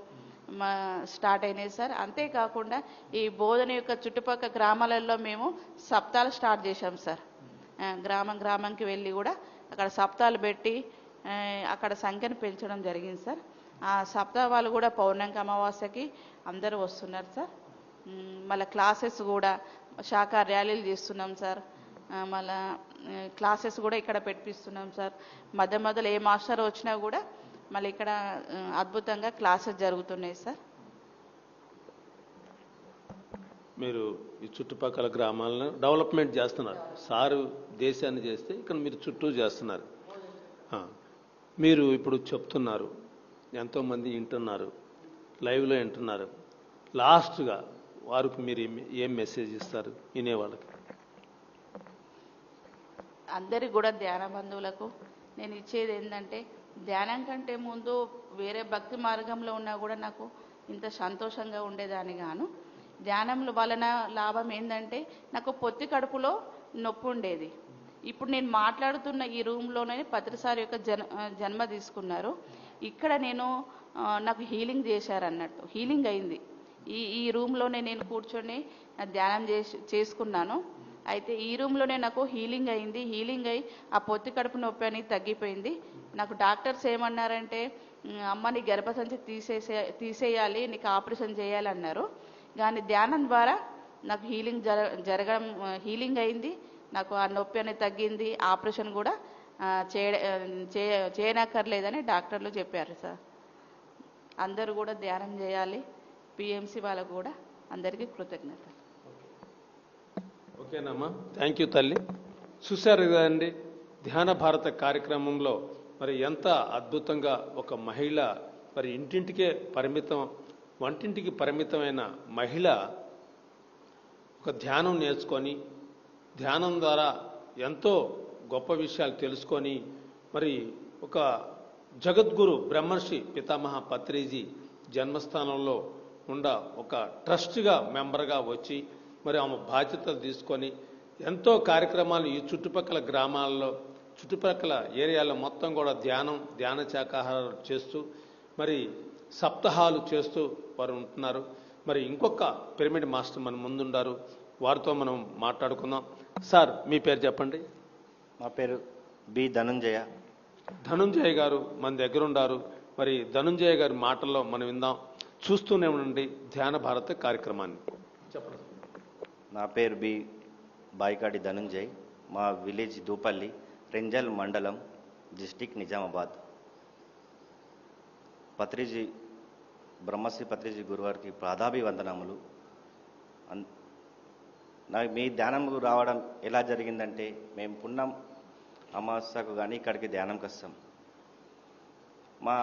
స్టార్ట్ అయినాయి సార్. అంతేకాకుండా ఈ బోధన యొక్క చుట్టుపక్కల గ్రామాలలో మేము సప్తాలు స్టార్ట్ చేశాం సార్. గ్రామంకి వెళ్ళి కూడా అక్కడ సప్తాలు పెట్టి అక్కడ సంఖ్యను పెంచడం జరిగింది సార్. ఆ సప్తాహాలు కూడా పౌర్ణమి అమావాస్యకి అందరూ వస్తున్నారు సార్. మళ్ళీ క్లాసెస్ కూడా శాఖా ర్యాలీలు చేస్తున్నాం సార్. మళ్ళా క్లాసెస్ కూడా ఇక్కడ పెట్టిస్తున్నాం సార్. మధ్యలో ఏ మాస్టర్ వచ్చినా కూడా మళ్ళీ ఇక్కడ అద్భుతంగా క్లాసెస్ జరుగుతున్నాయి సార్. మీరు ఈ చుట్టుపక్కల గ్రామాలను డెవలప్మెంట్ చేస్తున్నారు. సారు దేశాన్ని చేస్తే ఇక్కడ మీరు చుట్టూ చేస్తున్నారు. మీరు ఇప్పుడు చెప్తున్నారు, ఎంతోమంది వింటున్నారు, లైవ్లో వింటున్నారు. లాస్ట్గా వారికి మీరు ఏం మెసేజ్ ఇస్తారు వినేవాళ్ళకి? అందరికి కూడా ధ్యాన బంధువులకు నేను ఇచ్చేది ఏంటంటే, ధ్యానం కంటే ముందు వేరే భక్తి మార్గంలో ఉన్నా కూడా నాకు ఇంత సంతోషంగా ఉండేదాన్ని గాను. ధ్యానంలో వలన లాభం ఏంటంటే, నాకు పొత్తి కడుపులో నొప్పి ఉండేది. ఇప్పుడు నేను మాట్లాడుతున్న ఈ రూమ్లోనే పత్రిసారి యొక్క జన్మ తీసుకున్నారు. ఇక్కడ నాకు హీలింగ్ చేశారన్నట్టు, హీలింగ్ అయింది. ఈ రూమ్లోనే నేను కూర్చొని ధ్యానం చేసుకున్నాను. అయితే ఈ రూమ్లోనే నాకు హీలింగ్ అయింది. హీలింగ్ అయ్యి ఆ పొత్తి కడుపు నొప్పి అనేది తగ్గిపోయింది. నాకు డాక్టర్స్ ఏమన్నారంటే, అమ్మ నీ గర్భసంచి తీసేయాలి, నీకు ఆపరేషన్ చేయాలన్నారు. కానీ ధ్యానం ద్వారా నాకు హీలింగ్ అయింది. నాకు ఆ నొప్పి అనేది తగ్గింది. ఆపరేషన్ కూడా చేయనక్కర్లేదని డాక్టర్లు చెప్పారు సార్. అందరూ కూడా ధ్యానం చేయాలి. పిఎంసి వాళ్ళకు కూడా అందరికీ కృతజ్ఞతలు. ఓకేనమ్మా, థ్యాంక్ యూ తల్లి. చూశారు కదండి, ధ్యాన భారత కార్యక్రమంలో మరి ఎంత అద్భుతంగా ఒక మహిళ మరి వంటింటికి పరిమితమైన మహిళ ఒక ధ్యానం నేర్చుకొని, ధ్యానం ద్వారా ఎంతో గొప్ప విషయాలు తెలుసుకొని, మరి ఒక జగద్గురు బ్రహ్మర్షి పితామహ పత్రిజీ జన్మస్థానంలో ఒక ట్రస్ట్గా మెంబర్గా వచ్చి మరి ఆమె బాధ్యతలు తీసుకొని ఎంతో కార్యక్రమాలు ఈ చుట్టుపక్కల గ్రామాల్లో, చుట్టుపక్కల ఏరియాలో మొత్తం కూడా ధ్యాన శాకాహారాలు చేస్తూ మరి సప్తాహాలు చేస్తూ వారు ఉంటున్నారు. మరి ఇంకొక పిరమిడ్ మాస్టర్ మన ముందుండారు, వారితో మనం మాట్లాడుకుందాం. సార్, మీ పేరు చెప్పండి. నా పేరు బి ధనుంజయ. ధనుంజయ గారు మన దగ్గర ఉండారు. మరి ధనుంజయ గారి మాటల్లో మనం విందాం. చూస్తూనే ఉండండి ధ్యాన భారత కార్యక్రమాన్ని. చెప్పండి. నా పేరు బి బాయికాడి ధనుంజయ్. మా విలేజ్ దూపల్లి, రెంజల్ మండలం, డిస్టిక్ నిజామాబాద్. బ్రహ్మశ్రీ పత్రిజీ గురువారికి పాదాభివందనములు. మీ ధ్యానంకు రావడం ఎలా జరిగిందంటే, మేము పున్నం అమావాస్యకు కానీ ఇక్కడికి ధ్యానంకి వస్తాం. మా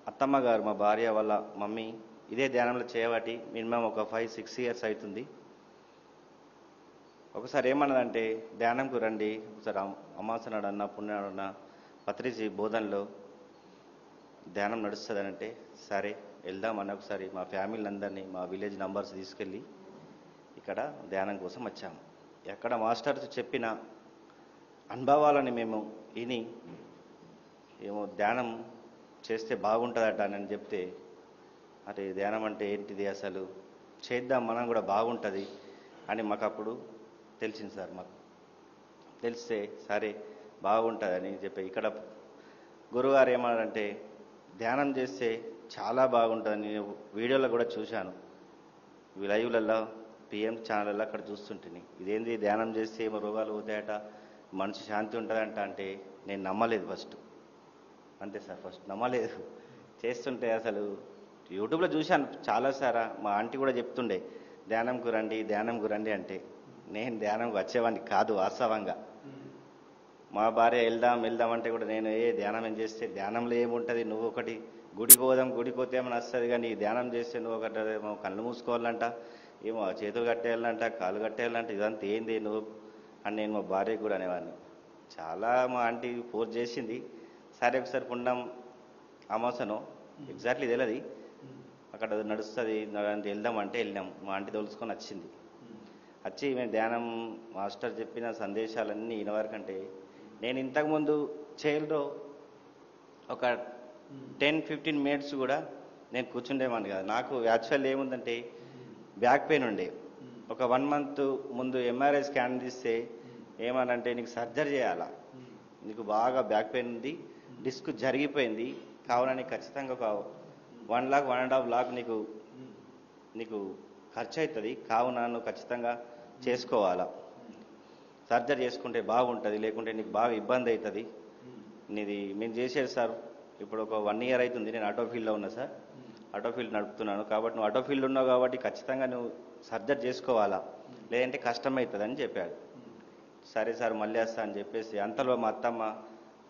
అత్తమ్మ గారు, మా భార్య వాళ్ళ మమ్మీ ఇదే ధ్యానంలో చేయబట్టి మినిమం ఒక 5-6 ఇయర్స్ అవుతుంది. ఒకసారి ఏమన్నదంటే, ధ్యానంకు రండి, ఒకసారి అమావాస్య నాడన్నా పుణ్యనాడన్నా పత్రిజీ బోధనలో ధ్యానం నడుస్తుందనంటే, సరే వెళ్దామని ఒకసారి మా ఫ్యామిలీ అందరినీ, మా విలేజ్ నంబర్స్ తీసుకెళ్ళి ఇక్కడ ధ్యానం కోసం వచ్చాము. ఎక్కడ మాస్టర్స్ చెప్పిన అనుభవాలని మేము విని ఏమో ధ్యానం చేస్తే బాగుంటుందట అని చెప్తే, అరే ధ్యానం అంటే ఏంటిది, అసలు చేద్దాం మనం కూడా బాగుంటుంది అని మాకు అప్పుడు తెలిసింది సార్. మాకు తెలిస్తే సరే బాగుంటుందని చెప్పి ఇక్కడ గురుగారు ఏమన్నారంటే, ధ్యానం చేస్తే చాలా బాగుంటుందని నేను వీడియోలో కూడా చూశాను, లైవ్లలో పిఎం ఛానల్లో అక్కడ చూస్తుంటిని. ఇదేంది ధ్యానం చేస్తే ఏమో రోగాలు పోతాయట, మనసు శాంతి ఉంటుందంట అంటే నేను నమ్మలేదు ఫస్ట్. అంతే సార్, ఫస్ట్ నమ్మలేదు. చేస్తుంటే అసలు యూట్యూబ్లో చూశాను చాలా సారా. మా ఆంటీ కూడా చెప్తుండే ధ్యానంకు రండి అంటే నేను ధ్యానంకు వచ్చేవాడిని కాదు వాస్తవంగా. మా భార్య వెళ్దాం అంటే కూడా నేను ధ్యానం ఏం చేస్తే ధ్యానంలో ఏముంటుంది, నువ్వు ఒకటి గుడికి పోతే ఏమైనా వస్తుంది, కానీ ధ్యానం చేస్తే నువ్వు ఒకటి ఏమో కళ్ళు మూసుకోవాలంట, ఏమో చేతులు కట్టేయాలంట, కాళ్ళు కట్టేయాలంట, ఇదంతా ఏంది నువ్వు అని నేను మా భార్యకు కూడా అనేవాడిని. చాలా మా ఆంటీ ఫోర్స్ చేసింది. సరే ఒకసారి పుండం అమాసను ఎగ్జాక్ట్లీ తెలియదు, అక్కడ నడుస్తుంది వెళ్దామంటే వెళ్ళినాం. మా ఆంటీ తోలుసుకొని వచ్చింది. వచ్చి మేము ధ్యానం మాస్టర్ చెప్పిన సందేశాలన్నీ వినవరకంటే నేను ఇంతకుముందు చైర్లో ఒక 10-15 మినిట్స్ కూడా నేను కూర్చుండేవాడిని కదా. నాకు యాక్చువల్ ఏముందంటే బ్యాక్ పెయిన్ ఉండే. ఒక 1 month ముందు ఎంఆర్ఐ స్కాన్ తీస్తే ఏమనంటే నీకు సర్జరీ చేయాలా, నీకు బాగా బ్యాక్ పెయిన్ ఉంది, డిస్క్ జరిగిపోయింది, కావున నీకు ఖచ్చితంగా ఒక 1 lakh 1.5 lakh నీకు ఖర్చు అవుతుంది, కావున నువ్వు ఖచ్చితంగా చేసుకోవాలా, సర్జరీ చేసుకుంటే బాగుంటుంది, లేకుంటే నీకు బాగా ఇబ్బంది అవుతుంది. నీది మేము చేసేది సార్ ఇప్పుడు ఒక 1 year అవుతుంది. నేను ఆటో ఫీల్డ్లో ఉన్నా సార్, ఆటో ఫీల్డ్ నడుపుతున్నాను. కాబట్టి నువ్వు ఆటో ఫీల్డ్ ఉన్నావు కాబట్టి ఖచ్చితంగా నువ్వు సర్జరీ చేసుకోవాలా, లేదంటే కష్టమవుతుంది అని చెప్పాడు. సరే సార్ మళ్ళీ వస్తా అని చెప్పేసి అంతలో మా అత్తమ్మ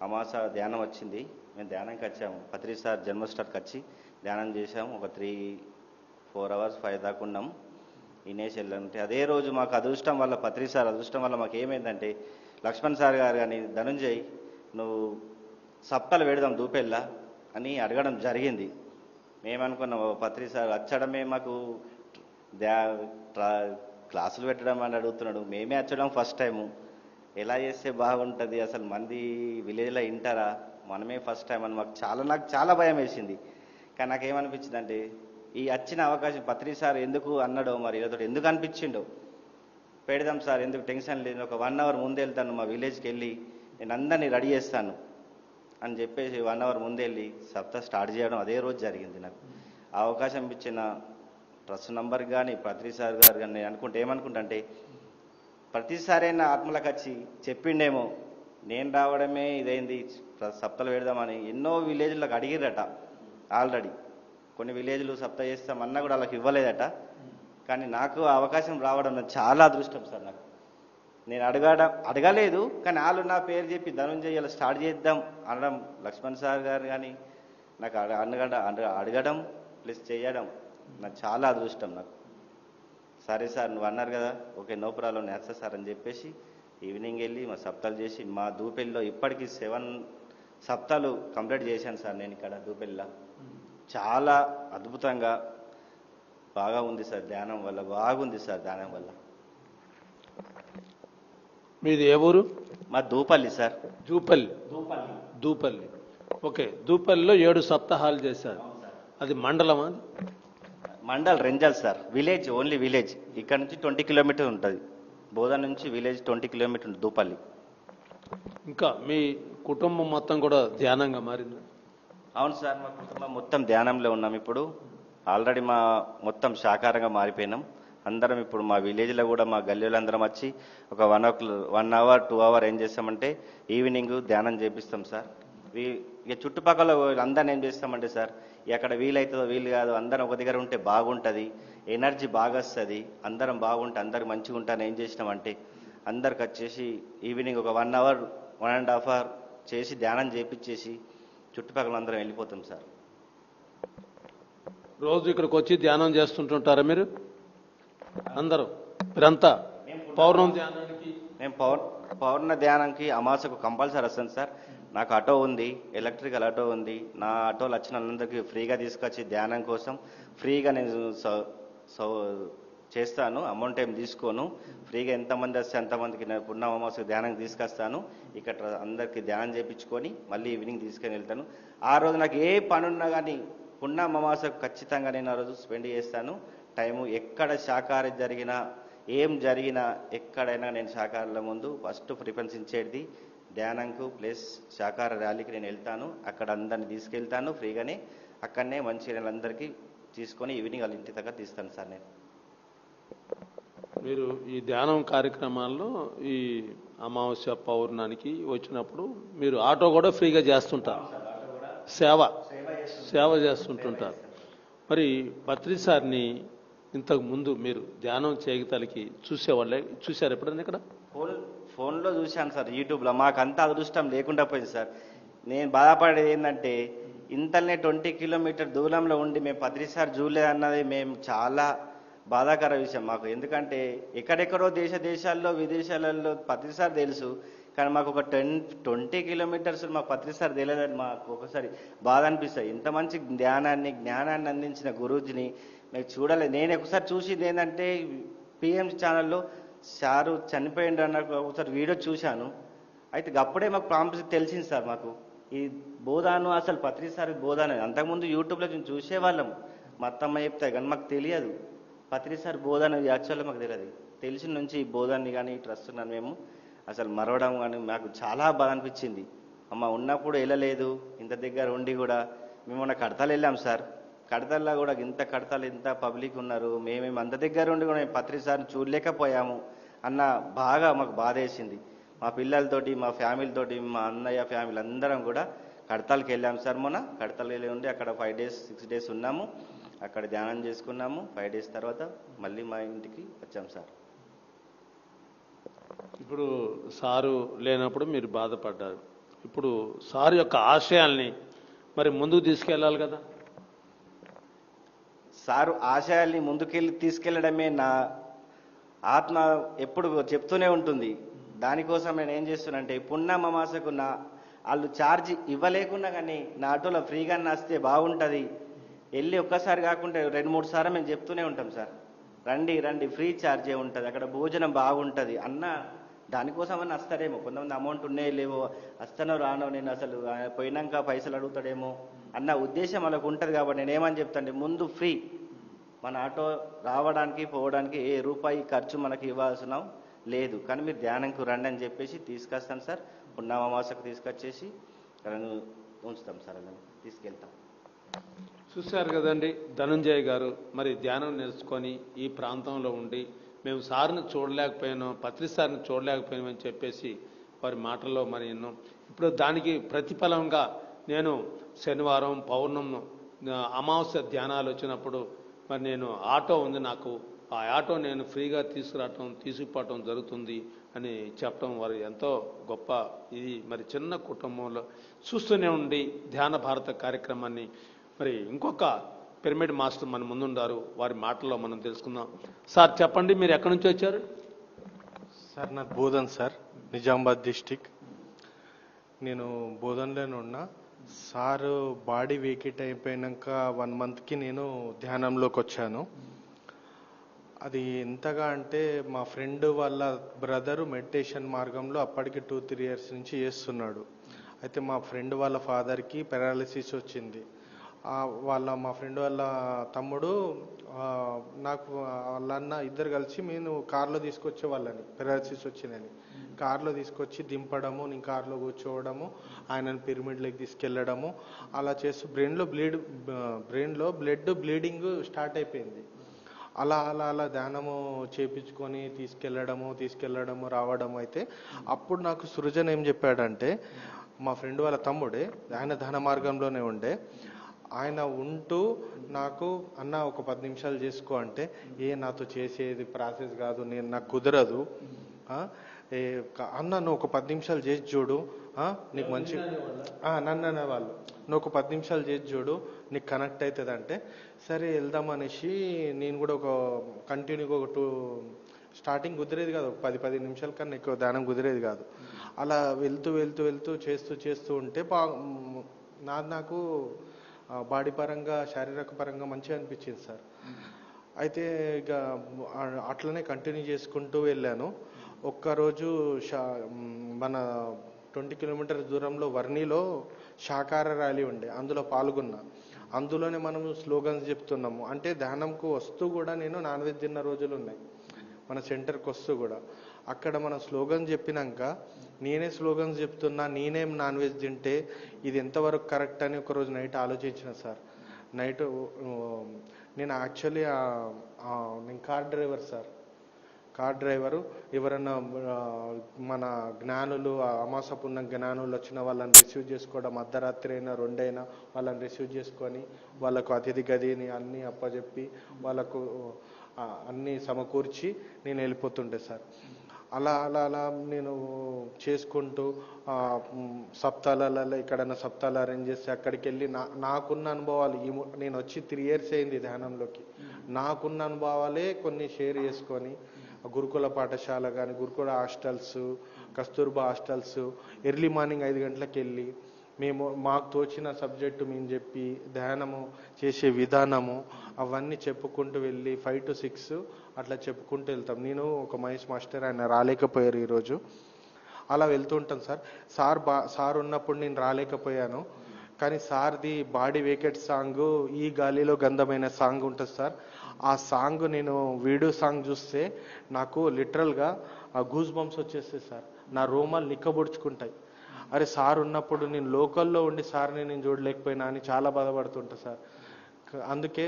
అమాస ధ్యానం వచ్చింది. మేము ధ్యానంకి వచ్చాము. పత్రి సార్ జన్మస్టార్కి వచ్చి ధ్యానం చేసాము. ఒక 3-4 hours 5 దాకా ఉన్నాం. ఇనేష్ వెళ్ళంటే అదే రోజు మాకు అదృష్టం వల్ల, పత్రి సార్ అదృష్టం వల్ల మాకు ఏమైందంటే లక్ష్మణ్ సార్ గారు కానీ ధనుంజయ్ నువ్వు సప్తాలు పెడదాం దూపెల్లా అని అడగడం జరిగింది. మేమనుకున్నాం పత్రి సార్ వచ్చడమే మాకు క్లాసులు పెట్టడం అని అడుగుతున్నాడు, మేమే వచ్చడం ఫస్ట్ టైము, ఎలా చేస్తే బాగుంటుంది, అసలు మంది విలేజ్లో వింటారా, మనమే ఫస్ట్ టైం అని నాకు చాలా భయం వేసింది. కానీ నాకేమనిపించింది అంటే ఈ వచ్చిన అవకాశం పత్రి సార్ ఎందుకు అన్నాడో మరి ఇలా ఎందుకు అనిపించిండో, పెడదాం సార్ ఎందుకు టెన్షన్ లేదు, ఒక 1 hour ముందు వెళ్తాను మా విలేజ్కి వెళ్ళి నేను అందరినీ రెడీ చేస్తాను అని చెప్పేసి 1 hour ముందు వెళ్ళి సప్తా స్టార్ట్ చేయడం అదే రోజు జరిగింది. నాకు ఆ అవకాశం ఇచ్చిన ట్రస్ట్ నంబర్ కానీ పత్రి సార్ గారు కానీ నేను ఏమనుకుంటే ప్రతిసారి నా ఆత్మలకు వచ్చి చెప్పిండేమో, నేను రావడమే ఇదైంది సప్తలు పెడదామని. ఎన్నో విలేజ్లకు అడిగిరట, ఆల్రెడీ కొన్ని విలేజ్లు సప్త చేస్తామన్నా కూడా వాళ్ళకి ఇవ్వలేదట. కానీ నాకు ఆ అవకాశం రావడం చాలా అదృష్టం సార్. నాకు నేను అడగలేదు, కానీ వాళ్ళు నా పేరు చెప్పి ధనుంజయ్ ఇలా స్టార్ట్ చేద్దాం అనడం, లక్ష్మణ్ సార్ గారు కానీ నాకు అడగడం ప్లస్ చేయడం నాకు చాలా అదృష్టం. నాకు సరే సార్ నువ్వు అన్నారు కదా, ఓకే నో ప్రాబ్లం నేస్తా సార్ అని చెప్పేసి ఈవినింగ్ వెళ్ళి మా సప్తాలు చేసి మా దూపెల్లిలో ఇప్పటికీ 7 సప్తాలు కంప్లీట్ చేశాను సార్. నేను ఇక్కడ దూపెల్లిలో చాలా అద్భుతంగా బాగా ఉంది సార్ ధ్యానం వల్ల, బాగుంది సార్ ధ్యానం వల్ల. మీది ఏ ఊరు? మా దూపల్లి సార్. దూపల్లి. ఓకే, దూపల్లిలో 7 సప్తాహాలు చేశారు. అది మండలమా? Mandal Renjal sir, village, only village. ఇక్కడ నుంచి 20 kilometers ఉంటుంది. బోధన్ నుంచి విలేజ్ 20 kilometers ఉంటుంది దూపల్లి. ఇంకా మీ కుటుంబం మొత్తం కూడా ధ్యానంగా మారింది? అవును సార్, మా కుటుంబం మొత్తం ధ్యానంలో ఉన్నాం ఇప్పుడు. ఆల్రెడీ మా మొత్తం శాకారంగా మారిపోయినాం అందరం. ఇప్పుడు మా విలేజ్లో కూడా మా గల్లీలో అందరం వచ్చి ఒక 1 hour 2 hours ఏం చేస్తామంటే ఈవినింగ్ ధ్యానం చేపిస్తాం సార్. ఇక చుట్టుపక్కల అందరిని ఏం చేస్తామంటే సార్, ఎక్కడ వీలవుతుందో వీలు కాదు అందరం ఒక దగ్గర ఉంటే బాగుంటుంది, ఎనర్జీ బాగా వస్తుంది, అందరం బాగుంటే అందరు మంచిగా ఉంటాను ఏం చేసినామంటే అందరికి వచ్చేసి ఈవినింగ్ ఒక 1 hour 1.5 hours చేసి ధ్యానం చేపించేసి చుట్టుపక్కల అందరం వెళ్ళిపోతాం సార్. రోజు ఇక్కడికి వచ్చి ధ్యానం చేస్తుంటుంటారా మీరు అందరూ? మీరంతా పౌర్ణమి ధ్యానానికి? మేము పౌర్ణ ధ్యానానికి అమాసకు కంపల్సరీ వస్తాను సార్. నాకు ఆటో ఉంది, ఎలక్ట్రికల్ ఆటో ఉంది. నా ఆటోలు వచ్చిన వాళ్ళందరికీ ఫ్రీగా తీసుకొచ్చి ధ్యానం కోసం ఫ్రీగా నేను చేస్తాను. అమౌంట్ ఏం తీసుకోను. ఫ్రీగా ఎంతమంది వస్తే అంతమందికి నేను పున్న అమావాస్య ధ్యానం తీసుకొస్తాను. ఇక్కడ అందరికీ ధ్యానం చేయించుకొని మళ్ళీ ఈవినింగ్ తీసుకొని వెళ్తాను. ఆ రోజు నాకు ఏ పని ఉన్నా కానీ పున్న అమావాస్యకు ఖచ్చితంగా నేను ఆ రోజు స్పెండ్ చేస్తాను టైము. ఎక్కడ శాకాహారం జరిగినా ఏం జరిగినా ఎక్కడైనా నేను శాకాహారాల ముందు ఫస్ట్ ప్రిఫరెన్స్ ఇచ్చేది ధ్యానంకు ప్లస్ శాకాహార ర్యాలీకి నేను వెళ్తాను. అక్కడ అందరిని తీసుకెళ్తాను ఫ్రీగానే. అక్కడనే మంచిగా అందరికీ తీసుకొని ఈవినింగ్ వాళ్ళ ఇంటి దగ్గర తీస్తాను సార్. నేను మీరు ఈ ధ్యానం కార్యక్రమాల్లో ఈ అమావాస్య పౌర్ణానికి వచ్చినప్పుడు మీరు ఆటో కూడా ఫ్రీగా చేస్తుంటారు, సేవ చేస్తుంటుంటారు. మరి పత్రి సార్ని ఇంతకు ముందు మీరు ధ్యానం చేయగలికి చూశారు ఎప్పుడైనా ఇక్కడ? ఫోన్లో చూశాను సార్, యూట్యూబ్లో. మాకు అంత అదృష్టం లేకుండా పోయింది సార్. నేను బాధపడేది ఏంటంటే ఇంతనే 20 కిలోమీటర్ దూరంలో ఉండి మేము పత్రిసారి చూడలేదన్నది మేము చాలా బాధాకర విషయం మాకు. ఎందుకంటే ఎక్కడెక్కడో దేశాల్లో విదేశాలలో పత్రిసారి తెలుసు, కానీ మాకు ఒక 20 కిలోమీటర్స్ మా పత్రిసారి తెలియదని మాకు ఒకసారి బాధ అనిపిస్తుంది. ఇంత మంచి జ్ఞానాన్ని అందించిన గురూజీని మేము చూడలేదు. నేను ఒకసారి చూసింది ఏంటంటే పిఎంసి ఛానల్లో సారు చనిపోయిండు అన్న ఒకసారి వీడియో చూశాను. అయితే అప్పుడే మాకు ప్రాంప్ట్ తెలిసింది సార్ మాకు ఈ బోధాను అసలు పత్రిసారి బోధాను. అంతకుముందు యూట్యూబ్లో మేము చూసేవాళ్ళం, మా అత్తమ్మ చెప్తాయి, కానీ మాకు తెలియదు పత్రిసారి బోధన యాక్చువల్గా మాకు తెలియదు. తెలిసిన నుంచి ఈ బోధాన్ని కానీ ఈ ట్రస్ట్ ఉన్నాను మేము అసలు మరవడం కానీ మాకు చాలా బాధ అనిపించింది. అమ్మ ఉన్నప్పుడు వెళ్ళలేదు, ఇంత దగ్గర ఉండి కూడా. మేము మొన్న కడతాలు వెళ్ళాం సార్, కడతల్లో కూడా ఇంత పబ్లిక్ ఉన్నారు, మేమేమి అంత దగ్గర ఉండి కూడా మేము పత్రిసారిని చూడలేకపోయాము అన్న బాగా మాకు బాధ వేసింది. మా పిల్లలతోటి, మా ఫ్యామిలీతోటి, మా అన్నయ్య ఫ్యామిలీ అందరం కూడా కడతాలకి వెళ్ళాము సార్. మొన్న కడతాలు వెళ్ళి ఉండి అక్కడ 5 days 6 days ఉన్నాము, అక్కడ ధ్యానం చేసుకున్నాము. 5 days తర్వాత మళ్ళీ మా ఇంటికి వచ్చాం సార్. ఇప్పుడు సారు లేనప్పుడు మీరు బాధపడ్డారు, ఇప్పుడు సారు యొక్క ఆశయాల్ని మరి ముందుకు తీసుకెళ్ళాలి కదా? సారు ఆశయాల్ని ముందుకెళ్ళి తీసుకెళ్లడమే నా ఆత్మ ఎప్పుడు చెప్తూనే ఉంటుంది. దానికోసం నేను ఏం చేస్తున్నానంటే పున్నమ అమాసకు వాళ్ళు ఛార్జ్ ఇవ్వలేకున్నా కానీ నా ఆటోలో ఫ్రీగా వస్తే బాగుంటుంది, వెళ్ళి ఒక్కసారి కాకుండా 2-3 సార్లు మేము చెప్తూనే ఉంటాం సార్, రండి ఫ్రీ ఛార్జే ఉంటుంది, అక్కడ భోజనం బాగుంటుంది అన్న. దానికోసమని వస్తాడేమో, కొంతమంది అమౌంట్ ఉన్నాయో లేవో, వస్తానో రానో, నేను అసలు పోయినాక పైసలు అడుగుతాడేమో అన్న ఉద్దేశం వాళ్ళకు ఉంటుంది. కాబట్టి నేను ఏమని చెప్తాను, ముందు ఫ్రీ, మన ఆటో రావడానికి పోవడానికి ఏ రూపాయి ఖర్చు మనకి ఇవ్వాల్సిన లేదు, కానీ మీరు ధ్యానంకు రండి అని చెప్పేసి తీసుకొస్తాను సార్. పున్నమాసకు తీసుకొచ్చేసి ఉంచుతాం సార్, అలా తీసుకెళ్తాం. చూశారు కదండి ధనుంజయ్ గారు, మరి ధ్యానం నేర్చుకొని ఈ ప్రాంతంలో ఉండి మేము సార్ని చూడలేకపోయాను, పత్రి సార్ని చూడలేకపోయామని చెప్పేసి వారి మాటల్లో మరి విన్నాం. ఇప్పుడు దానికి ప్రతిఫలంగా నేను శనివారం, పౌర్ణమి, అమావాస్య ధ్యానాలు వచ్చినప్పుడు మరి నేను ఆటో ఉంది నాకు, ఆ ఆటో నేను ఫ్రీగా తీసుకుపోవటం జరుగుతుంది అని చెప్పడం వారు ఎంతో గొప్ప. ఇది మరి చిన్న కుటుంబంలో చూస్తూనే ఉండి ధ్యాన భారత కార్యక్రమాన్ని మరి ఇంకొక పిరమిడ్ మాస్టర్ మన ముందుండారు, వారి మాటల్లో మనం తెలుసుకుందాం. సార్ చెప్పండి, మీరు ఎక్కడి నుంచి వచ్చారు? సార్ నాకు బోధన్ సార్, నిజామాబాద్ డిస్టిక్. నేను బోధన్లోనే ఉన్నా సార్. బాడీ వేకెట్ అయిపోయాక 1 monthకి నేను ధ్యానంలోకి వచ్చాను. అది ఎంతగా అంటే మా ఫ్రెండ్ వాళ్ళ బ్రదరు మెడిటేషన్ మార్గంలో అప్పటికి 2-3 years నుంచి చేస్తున్నాడు. అయితే మా ఫ్రెండ్ వాళ్ళ ఫాదర్కి పెరాలిసిస్ వచ్చింది. మా ఫ్రెండ్ వాళ్ళ తమ్ముడు నాకు వాళ్ళ అన్న ఇద్దరు కలిసి మేము కార్లో తీసుకొచ్చే వాళ్ళని, పెరాలిసిస్ వచ్చిందని కార్లో తీసుకొచ్చి దింపడము, నేను కార్లో కూర్చోవడము, ఆయనను పిరమిడ్లోకి తీసుకెళ్ళడము, అలా చేస్తూ బ్రెయిన్లో బ్లడ్ బ్లీడింగ్ స్టార్ట్ అయిపోయింది. అలా ధ్యానము చేపించుకొని తీసుకెళ్ళడము రావడము. అయితే అప్పుడు నాకు సృజన్ ఏం చెప్పాడంటే, మా ఫ్రెండ్ వాళ్ళ తమ్ముడే, ఆయన ధ్యాన మార్గంలోనే ఉండే, ఆయన ఉంటూ నాకు అన్న ఒక 10 నిమిషాలు చేసుకో అంటే, నాతో చేసేది ప్రాసెస్ కాదు, నాకు కుదరదు అన్న, నువ్వు ఒక 10 నిమిషాలు చేసి చూడు, నీకు మంచి నన్ను అనేవాళ్ళు, నువ్వు ఒక 10 నిమిషాలు చేసి చూడు నీకు కనెక్ట్ అవుతుంది అంటే, సరే వెళ్దామనేసి నేను కూడా ఒక కంటిన్యూగా స్టార్టింగ్ కుదిరేది కాదు, 10-15 నిమిషాల కన్నా ఎక్కువ ధ్యానం కుదిరేది కాదు. అలా వెళ్తూ చేస్తూ ఉంటే నాకు బాడీ పరంగా శారీరక పరంగా మంచిగా అనిపించింది సార్. అయితే ఇక అట్లనే కంటిన్యూ చేసుకుంటూ వెళ్ళాను. ఒక్కరోజు మన 20 kilometers దూరంలో వర్ణిలో శాకాహార ర్యాలీ ఉండే, అందులో పాల్గొన్నా. అందులోనే మనము స్లోగన్స్ చెప్తున్నాము. అంటే ధ్యానంకు వస్తూ కూడా నేను నాన్ వెజ్ తిన్న రోజులు ఉన్నాయి, మన సెంటర్కి వస్తూ కూడా. అక్కడ మనం స్లోగన్స్ చెప్పినాక నేనే స్లోగన్స్ చెప్తున్నా, నేనేం నాన్ వెజ్ తింటే ఇది ఎంతవరకు కరెక్ట్ అని ఒకరోజు నైట్ ఆలోచించిన సార్. నేను యాక్చువల్లీ నేను car driver sir. Car driver ఎవరన్నా మన జ్ఞానులు అమాసపున్న జ్ఞానులు వచ్చిన వాళ్ళని రిసీవ్ చేసుకోవడం, అర్ధరాత్రి అయినా రెండైనా వాళ్ళని రిసీవ్ చేసుకొని వాళ్ళకు అతిథి గదిని అన్నీ అప్పచెప్పి వాళ్ళకు అన్నీ సమకూర్చి నేను వెళ్ళిపోతుండే సార్. అలా అలా అలా నేను చేసుకుంటూ సప్తాలలో ఎక్కడైనా సప్తాలు అరేంజ్ చేస్తే అక్కడికి వెళ్ళి నాకున్న అనుభవాలు నేను వచ్చి 3 years అయింది ధ్యానంలోకి. నాకున్న అనుభవాలే కొన్ని షేర్ చేసుకొని గురుకుల పాఠశాల కానీ, గురుకుల hostels, Kasturba hostels early morning 5 గంటలకు వెళ్ళి మాకు తోచిన సబ్జెక్టు మేము చెప్పి ధ్యానము చేసే విధానము అవన్నీ చెప్పుకుంటూ వెళ్ళి 5 to 6 అట్లా చెప్పుకుంటూ వెళ్తాం. నేను ఒక మహేష్ మాస్టర్, ఆయన రాలేకపోయారు ఈరోజు. అలా వెళ్తూ ఉంటాను సార్. సార్ ఉన్నప్పుడు నేను రాలేకపోయాను, కానీ సార్ది బాడీ వేకెట్ సాంగ్ ఈ గాలిలో గంధమైన సాంగ్ ఉంటుంది సార్. ఆ సాంగ్ నేను వీడియో సాంగ్ చూస్తే నాకు లిటరల్గా గూస్ బంప్స్ వచ్చేస్తాయి సార్. నా రోమాలు నిక్కబొడుచుకుంటాయి. అరే సార్ ఉన్నప్పుడు నేను లోకల్లో ఉండి సార్ని నేను చూడలేకపోయినా అని చాలా బాధపడుతుంటా సార్. అందుకే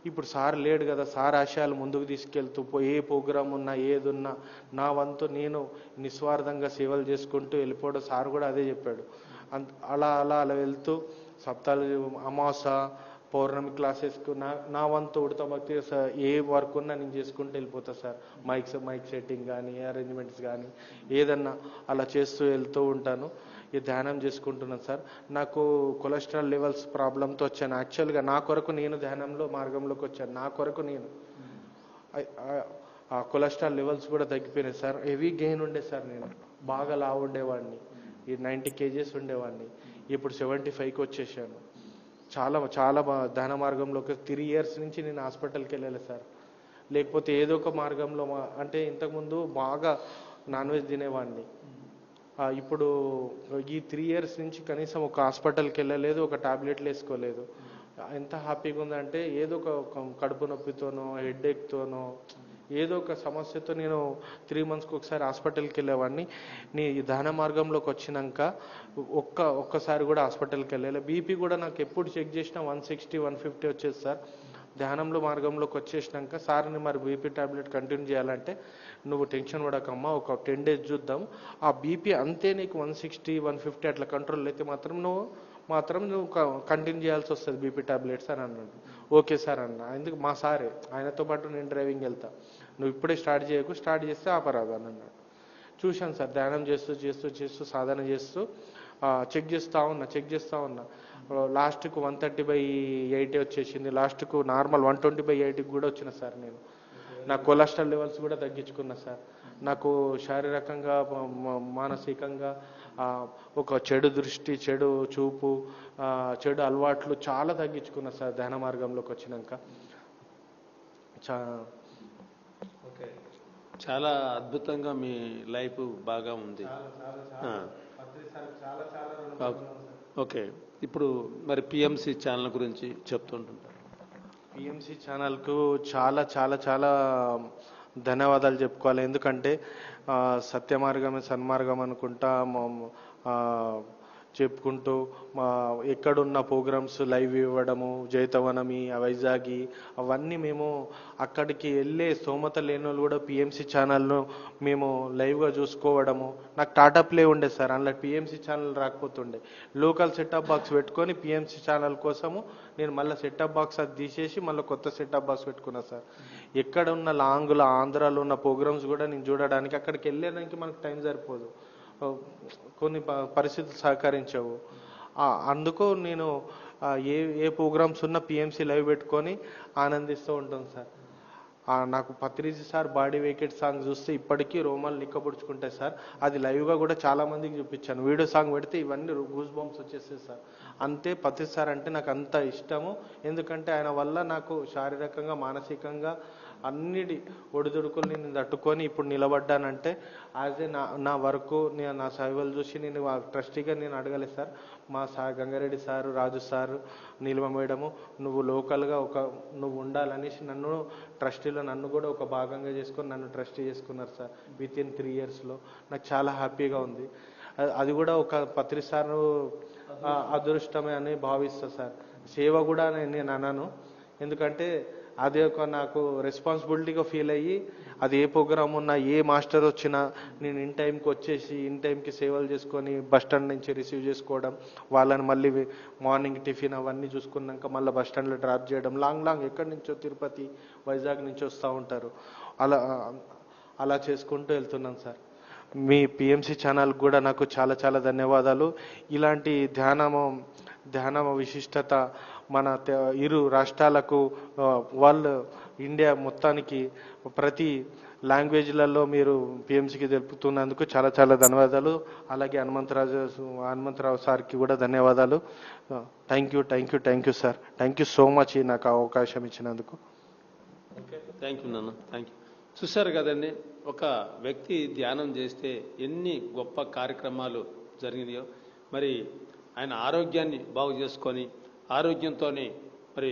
ఇప్పుడు సార్ లేడు కదా, సార్ ఆశయాలు ముందుకు తీసుకెళ్తూ ఏ ప్రోగ్రాం ఉన్నా ఏదున్నా నా వంతు నేను నిస్వార్థంగా సేవలు చేసుకుంటూ వెళ్ళిపోవడం. సార్ కూడా అదే చెప్పాడు. అలా అలా అలా వెళ్తూ సప్తాలు, అమాస, పౌర్ణమి క్లాసెస్కు నా వంతు ఉడతా భక్తి ఏ వర్క్ ఉన్నా నేను చేసుకుంటూ వెళ్ళిపోతా సార్. మైక్ సెట్టింగ్ కానీ, అరేంజ్మెంట్స్ కానీ ఏదన్నా అలా చేస్తూ వెళ్తూ ఉంటాను. ఈ ధ్యానం చేసుకుంటున్నాను సార్. నాకు కొలెస్ట్రాల్ లెవెల్స్ ప్రాబ్లంతో వచ్చాను. యాక్చువల్గా నా కొరకు నేను ధ్యానంలో మార్గంలోకి వచ్చాను. నా కొరకు నేను ఆ కొలెస్ట్రాల్ లెవెల్స్ కూడా తగ్గిపోయినాయి సార్. హెవీ గెయిన్ ఉండే సార్. నేను బాగా లావు ఉండేవాడిని, ఈ 90 kgs ఉండేవాడిని. ఇప్పుడు 75కి వచ్చేసాను. చాలా చాలా ధ్యాన మార్గంలోకి 3 years నుంచి నేను హాస్పిటల్కి వెళ్ళాలి సార్. లేకపోతే ఏదో ఒక మార్గంలో అంటే ఇంతకుముందు బాగా నాన్ వెజ్ తినేవాడిని. ఇప్పుడు ఈ 3 years నుంచి కనీసం ఒక హాస్పిటల్కి వెళ్ళలేదు, ఒక టాబ్లెట్లు వేసుకోలేదు. ఎంత హ్యాపీగా ఉందంటే ఏదో ఒక కడుపు నొప్పితోనో, హెడ్ఏక్తోనో, ఏదో ఒక సమస్యతో నేను 3 monthsకి ఒకసారి హాస్పిటల్కి వెళ్ళేవాడిని. నీ ధ్యాన మార్గంలోకి వచ్చినాక ఒక్కసారి కూడా హాస్పిటల్కి వెళ్ళాలి. బీపీ కూడా నాకు ఎప్పుడు చెక్ చేసినా 160, 150 వచ్చేది సార్. ధ్యానంలో మార్గంలోకి వచ్చేసినాక సార్ని మరి బీపీ టాబ్లెట్ కంటిన్యూ చేయాలంటే నువ్వు టెన్షన్ పడకమ్మా, ఒక 10 days చూద్దాం, ఆ బీపీ అంతే నీకు 160, 150 అట్లా కంట్రోల్ అయితే మాత్రం నువ్వు కంటిన్యూ చేయాల్సి వస్తుంది బీపీ టాబ్లెట్స్ అని అన్నాడు. ఓకే సార్ అన్న. ఎందుకు మా సారే, ఆయనతో పాటు నేను డ్రైవింగ్ వెళ్తా, నువ్వు ఇప్పుడే స్టార్ట్ చేయకు, స్టార్ట్ చేస్తే ఆపరాదు అని అన్నాడు. చూశాను సార్. ధ్యానం చేస్తూ సాధన చేస్తూ చెక్ చేస్తూ ఉన్నా. లాస్ట్కు 130/80 వచ్చేసింది. లాస్ట్కు నార్మల్ 120/80 కూడా వచ్చిన సార్. నేను నా కొలెస్ట్రాల్ లెవెల్స్ కూడా తగ్గించుకున్నా సార్. నాకు శారీరకంగా, మానసికంగా ఒక చెడు దృష్టి, చెడు చూపు, చెడు అలవాట్లు చాలా తగ్గించుకున్నా సార్ ధ్యాన మార్గంలోకి వచ్చినాక. ఓకే, చాలా అద్భుతంగా మీ లైఫ్ బాగా ఉంది. ఓకే, ఇప్పుడు మరి పిఎంసి ఛానల్ గురించి చెప్తుంటుంటారు. పిఎంసి ఛానల్కు చాలా చాలా చాలా ధన్యవాదాలు చెప్పుకోవాలి. ఎందుకంటే సత్యమార్గమే సన్మార్గం అనుకుంటా చెప్పుకుంటూ ఎక్కడున్న ప్రోగ్రామ్స్ లైవ్ ఇవ్వడము, జైతవనమి, వైజాగి అవన్నీ మేము అక్కడికి వెళ్ళే స్తోమత లేని వాళ్ళు కూడా పిఎంసి ఛానల్ను మేము లైవ్గా చూసుకోవడము. నాకు టాటా ప్లే ఉండే సార్, అందులో పిఎంసి ఛానల్ రాకపోతుండే. లోకల్ సెటప్ బాక్స్ పెట్టుకొని పిఎంసి ఛానల్ కోసము నేను మళ్ళీ సెటప్ బాక్స్ అది తీసేసి మళ్ళీ కొత్త సెటప్ బాక్స్ పెట్టుకున్నా సార్. ఎక్కడ ఉన్న లాంగ్లో, ఆంధ్రాలో ఉన్న ప్రోగ్రామ్స్ కూడా నేను చూడడానికి, అక్కడికి వెళ్ళడానికి మనకు టైం సరిపోదు, కొన్ని పరిస్థితులు సహకరించవు. అందుకు నేను ఏ ప్రోగ్రామ్స్ ఉన్న పిఎంసి లైవ్ పెట్టుకొని ఆనందిస్తూ ఉంటాను సార్. నాకు Patriji sir body vacate song చూస్తే ఇప్పటికీ రోమాలు నిక్కబుడుచుకుంటాయి సార్. అది లైవ్గా కూడా చాలా మందికి చూపించాను. వీడియో సాంగ్ పెడితే ఇవన్నీ గూస్ బంప్స్ వచ్చేస్తాయి సార్. అంతే పత్రి సార్ అంటే నాకు అంత ఇష్టము. ఎందుకంటే ఆయన వల్ల నాకు శారీరకంగా, మానసికంగా అన్నిటి ఒడిదుడుకులు నేను తట్టుకొని ఇప్పుడు నిలబడ్డానంటే యాజ్ ఏ నా వరకు నా సేవలు చూసి నేను ట్రస్టీగా నేను అడగలేదు సార్. మా సార్ గంగారెడ్డి సారు, రాజు సారు, నీలిమ మేడము నువ్వు లోకల్గా నువ్వు ఉండాలనేసి నన్ను ట్రస్టీలో నన్ను కూడా ఒక భాగంగా చేసుకొని నన్ను ట్రస్టీ చేసుకున్నారు సార్. విత్ ఇన్ 3 yearsలో నాకు చాలా హ్యాపీగా ఉంది. అది కూడా ఒక పత్రి సారు అదృష్టమే అని భావిస్తా సార్. సేవ కూడా నేను అనను, ఎందుకంటే అది ఒక నాకు రెస్పాన్సిబిలిటీగా ఫీల్ అయ్యి అది ఏ ప్రోగ్రామ్ ఉన్నా ఏ మాస్టర్ వచ్చినా నేను ఇన్ టైంకి వచ్చేసి ఇన్ టైంకి సేవలు చేసుకొని బస్ స్టాండ్ నుంచి రిసీవ్ చేసుకోవడం, వాళ్ళని మళ్ళీ మార్నింగ్ టిఫిన్ అవన్నీ చూసుకున్నాక మళ్ళీ బస్ స్టాండ్లో డ్రాప్ చేయడం. లాంగ్ ఎక్కడి నుంచో తిరుపతి వైజాగ్ నుంచి వస్తూ ఉంటారు. అలా చేసుకుంటూ వెళ్తున్నాను సార్. మీ పిఎంసి ఛానల్కి కూడా నాకు చాలా చాలా ధన్యవాదాలు. ఇలాంటి ధ్యానమ విశిష్టత మన ఇరు రాష్ట్రాలకు వాళ్ళు ఇండియా మొత్తానికి ప్రతి లాంగ్వేజ్లలో మీరు పిఎంసికి తెలుపుతున్నందుకు చాలా చాలా ధన్యవాదాలు. అలాగే హనుమంతరావు సార్కి కూడా ధన్యవాదాలు. Thank you sir. Thank you so much నాకు అవకాశం ఇచ్చినందుకు. ఓకే, థ్యాంక్ యూ నాన్న, థ్యాంక్ యూ. చూశారు కదండి, ఒక వ్యక్తి ధ్యానం చేస్తే ఎన్ని గొప్ప కార్యక్రమాలు జరిగినాయో. మరి ఆయన ఆరోగ్యాన్ని బాగు చేసుకొని ఆరోగ్యంతోనే మరి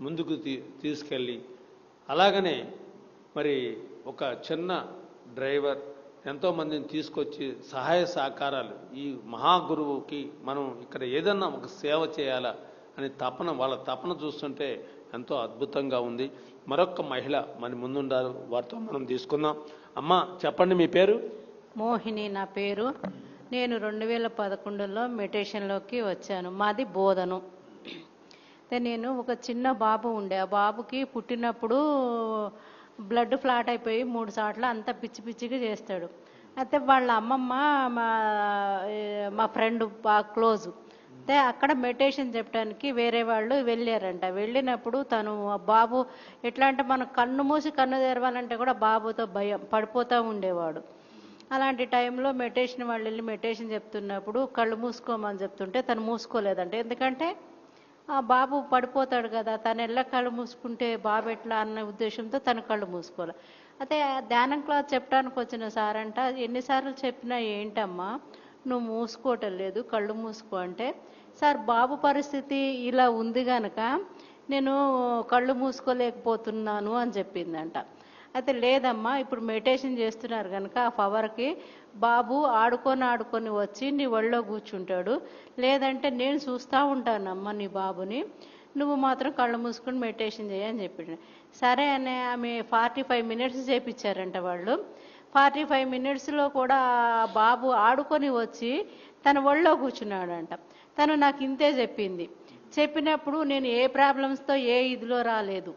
ముందుకు తీసుకెళ్ళి, అలాగనే మరి ఒక చిన్న డ్రైవర్ ఎంతోమందిని తీసుకొచ్చి సహాయ సహకారాలు, ఈ మహాగురువుకి మనం ఇక్కడ ఏదన్నా ఒక సేవ చేయాలా అని వాళ్ళ తపన చూస్తుంటే ఎంతో అద్భుతంగా ఉంది. మరొక మహిళ మన ముందుండారు, వారితో మనం తీసుకుందాం. అమ్మ చెప్పండి, మీ పేరు? మోహిని నా పేరు. నేను 2011లో మెడిటేషన్లోకి వచ్చాను. మాది బోధను. నేను ఒక చిన్న బాబు ఉండే, ఆ బాబుకి పుట్టినప్పుడు బ్లడ్ ఫ్లాట్ అయిపోయి 3 సార్లు అంతా పిచ్చి పిచ్చిగా చేస్తాడు. అయితే వాళ్ళ అమ్మమ్మ మా ఫ్రెండ్ బాగా క్లోజ్. అయితే అక్కడ మెడిటేషన్ చెప్పడానికి వేరే వాళ్ళు వెళ్ళారంట. వెళ్ళినప్పుడు తను బాబు ఎట్లా అంటే మనం కన్ను మూసి కన్ను తెరవాలంటే కూడా బాబుతో భయం, పడిపోతూ ఉండేవాడు. అలాంటి టైంలో మెడిటేషన్ వాళ్ళు వెళ్ళి మెడిటేషన్ చెప్తున్నప్పుడు కళ్ళు మూసుకోమని చెప్తుంటే తను మూసుకోలేదంట. ఎందుకంటే ఆ బాబు పడిపోతాడు కదా, తను ఎలా కళ్ళు మూసుకుంటే బాబు ఎట్లా అన్న ఉద్దేశంతో తను కళ్ళు మూసుకోవాలి. అయితే ధ్యానం క్లాస్ చెప్పడానికి వచ్చిన సార్ అంట, ఎన్నిసార్లు చెప్పినా ఏంటమ్మా నువ్వు మూసుకోవటం లేదు, కళ్ళు మూసుకో అంటే, సార్ బాబు పరిస్థితి ఇలా ఉంది కనుక నేను కళ్ళు మూసుకోలేకపోతున్నాను అని చెప్పిందంట. అయితే లేదమ్మా, ఇప్పుడు మెడిటేషన్ చేస్తున్నారు కనుక ఆ పవర్కి బాబు ఆడుకొని వచ్చి నీ ఒళ్ళో కూర్చుంటాడు, లేదంటే నేను చూస్తూ ఉంటానమ్మా నీ బాబుని, నువ్వు మాత్రం కళ్ళు మూసుకొని మెడిటేషన్ చేయని చెప్పిండు. సరే అని ఆమె 45 మినిట్స్ చేపించారంట వాళ్ళు. 45 మినిట్స్లో కూడా బాబు ఆడుకొని వచ్చి తన ఒళ్ళో కూర్చున్నాడంట. తను నాకు ఇంతే చెప్పింది. చెప్పినప్పుడు నేను ఏ ప్రాబ్లమ్స్తో ఏ ఇదిలో రాలేదు.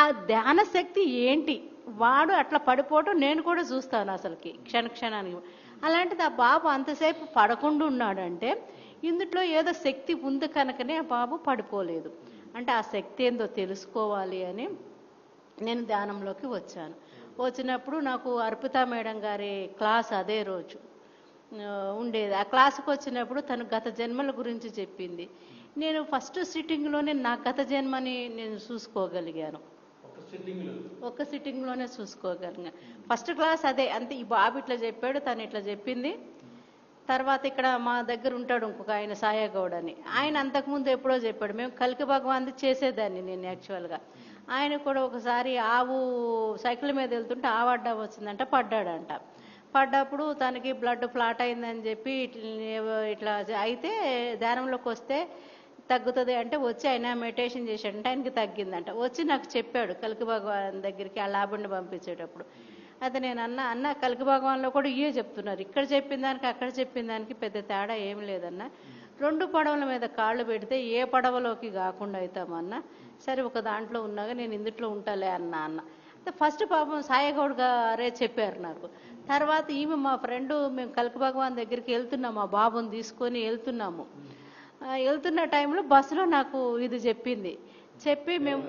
ఆ ధ్యాన శక్తి ఏంటి, వాడు అట్లా పడిపోవటం నేను కూడా చూస్తాను అసలుకి క్షణానికి. అలాంటిది ఆ బాబు అంతసేపు పడకుండా ఉన్నాడంటే ఇందులో ఏదో శక్తి ఉంది కనుకనే ఆ బాబు పడిపోలేదు. అంటే ఆ శక్తి ఏందో తెలుసుకోవాలి అని నేను ధ్యానంలోకి వచ్చాను. వచ్చినప్పుడు నాకు అర్పిత మేడం గారి క్లాస్ అదే రోజు ఉండేది. ఆ క్లాసుకు వచ్చినప్పుడు తను గత జన్మల గురించి చెప్పింది. నేను ఫస్ట్ సిట్టింగ్లోనే నా గత జన్మని నేను చూసుకోగలిగాను. ఒక్క సిట్టింగ్లోనే చూసుకోగలిగాను. ఫస్ట్ క్లాస్ అదే, అంతే. ఈ బాబు ఇట్లా చెప్పాడు, తను ఇట్లా చెప్పింది. తర్వాత ఇక్కడ మా దగ్గర ఉంటాడు ఇంకొక ఆయన సాయగౌడ్ అని, ఆయన అంతకుముందు ఎప్పుడో చెప్పాడు. మేము కలికి భగవాన్ది చేసేదాన్ని నేను యాక్చువల్గా. ఆయన కూడా ఒకసారి ఆవు సైకిల్ మీద వెళ్తుంటే ఆవు అడ్డం వచ్చిందంట, పడ్డాడంట. పడ్డప్పుడు తనకి బ్లడ్ ఫ్లాట్ అయిందని చెప్పి ఇట్లా అయితే ధ్యానంలోకి వస్తే తగ్గుతుంది అంటే వచ్చి ఆయన మెడిటేషన్ చేశాడంటే ఆయనకి తగ్గిందంట. వచ్చి నాకు చెప్పాడు కలికి భగవాన్ దగ్గరికి ఆ లాభుని పంపించేటప్పుడు. అయితే నేను అన్న కలికి భగవాన్లో కూడా ఇవే చెప్తున్నారు, ఇక్కడ చెప్పిన దానికి అక్కడ చెప్పిన దానికి పెద్ద తేడా ఏం లేదన్నా, 2 పడవల మీద కాళ్ళు పెడితే ఏ పడవలోకి కాకుండా అవుతామన్నా, సరే ఒక దాంట్లో ఉన్నాగా నేను ఇందుట్లో ఉంటాలే అన్న. ఫస్ట్ పాపం సాయగౌడ్ గారే చెప్పారు నాకు. తర్వాత ఈమె మా ఫ్రెండ్, మేము కలికి భగవాన్ దగ్గరికి వెళ్తున్నాము, ఆ బాబుని తీసుకొని వెళ్తున్న టైంలో బస్సులో నాకు ఇది చెప్పింది. చెప్పి మేము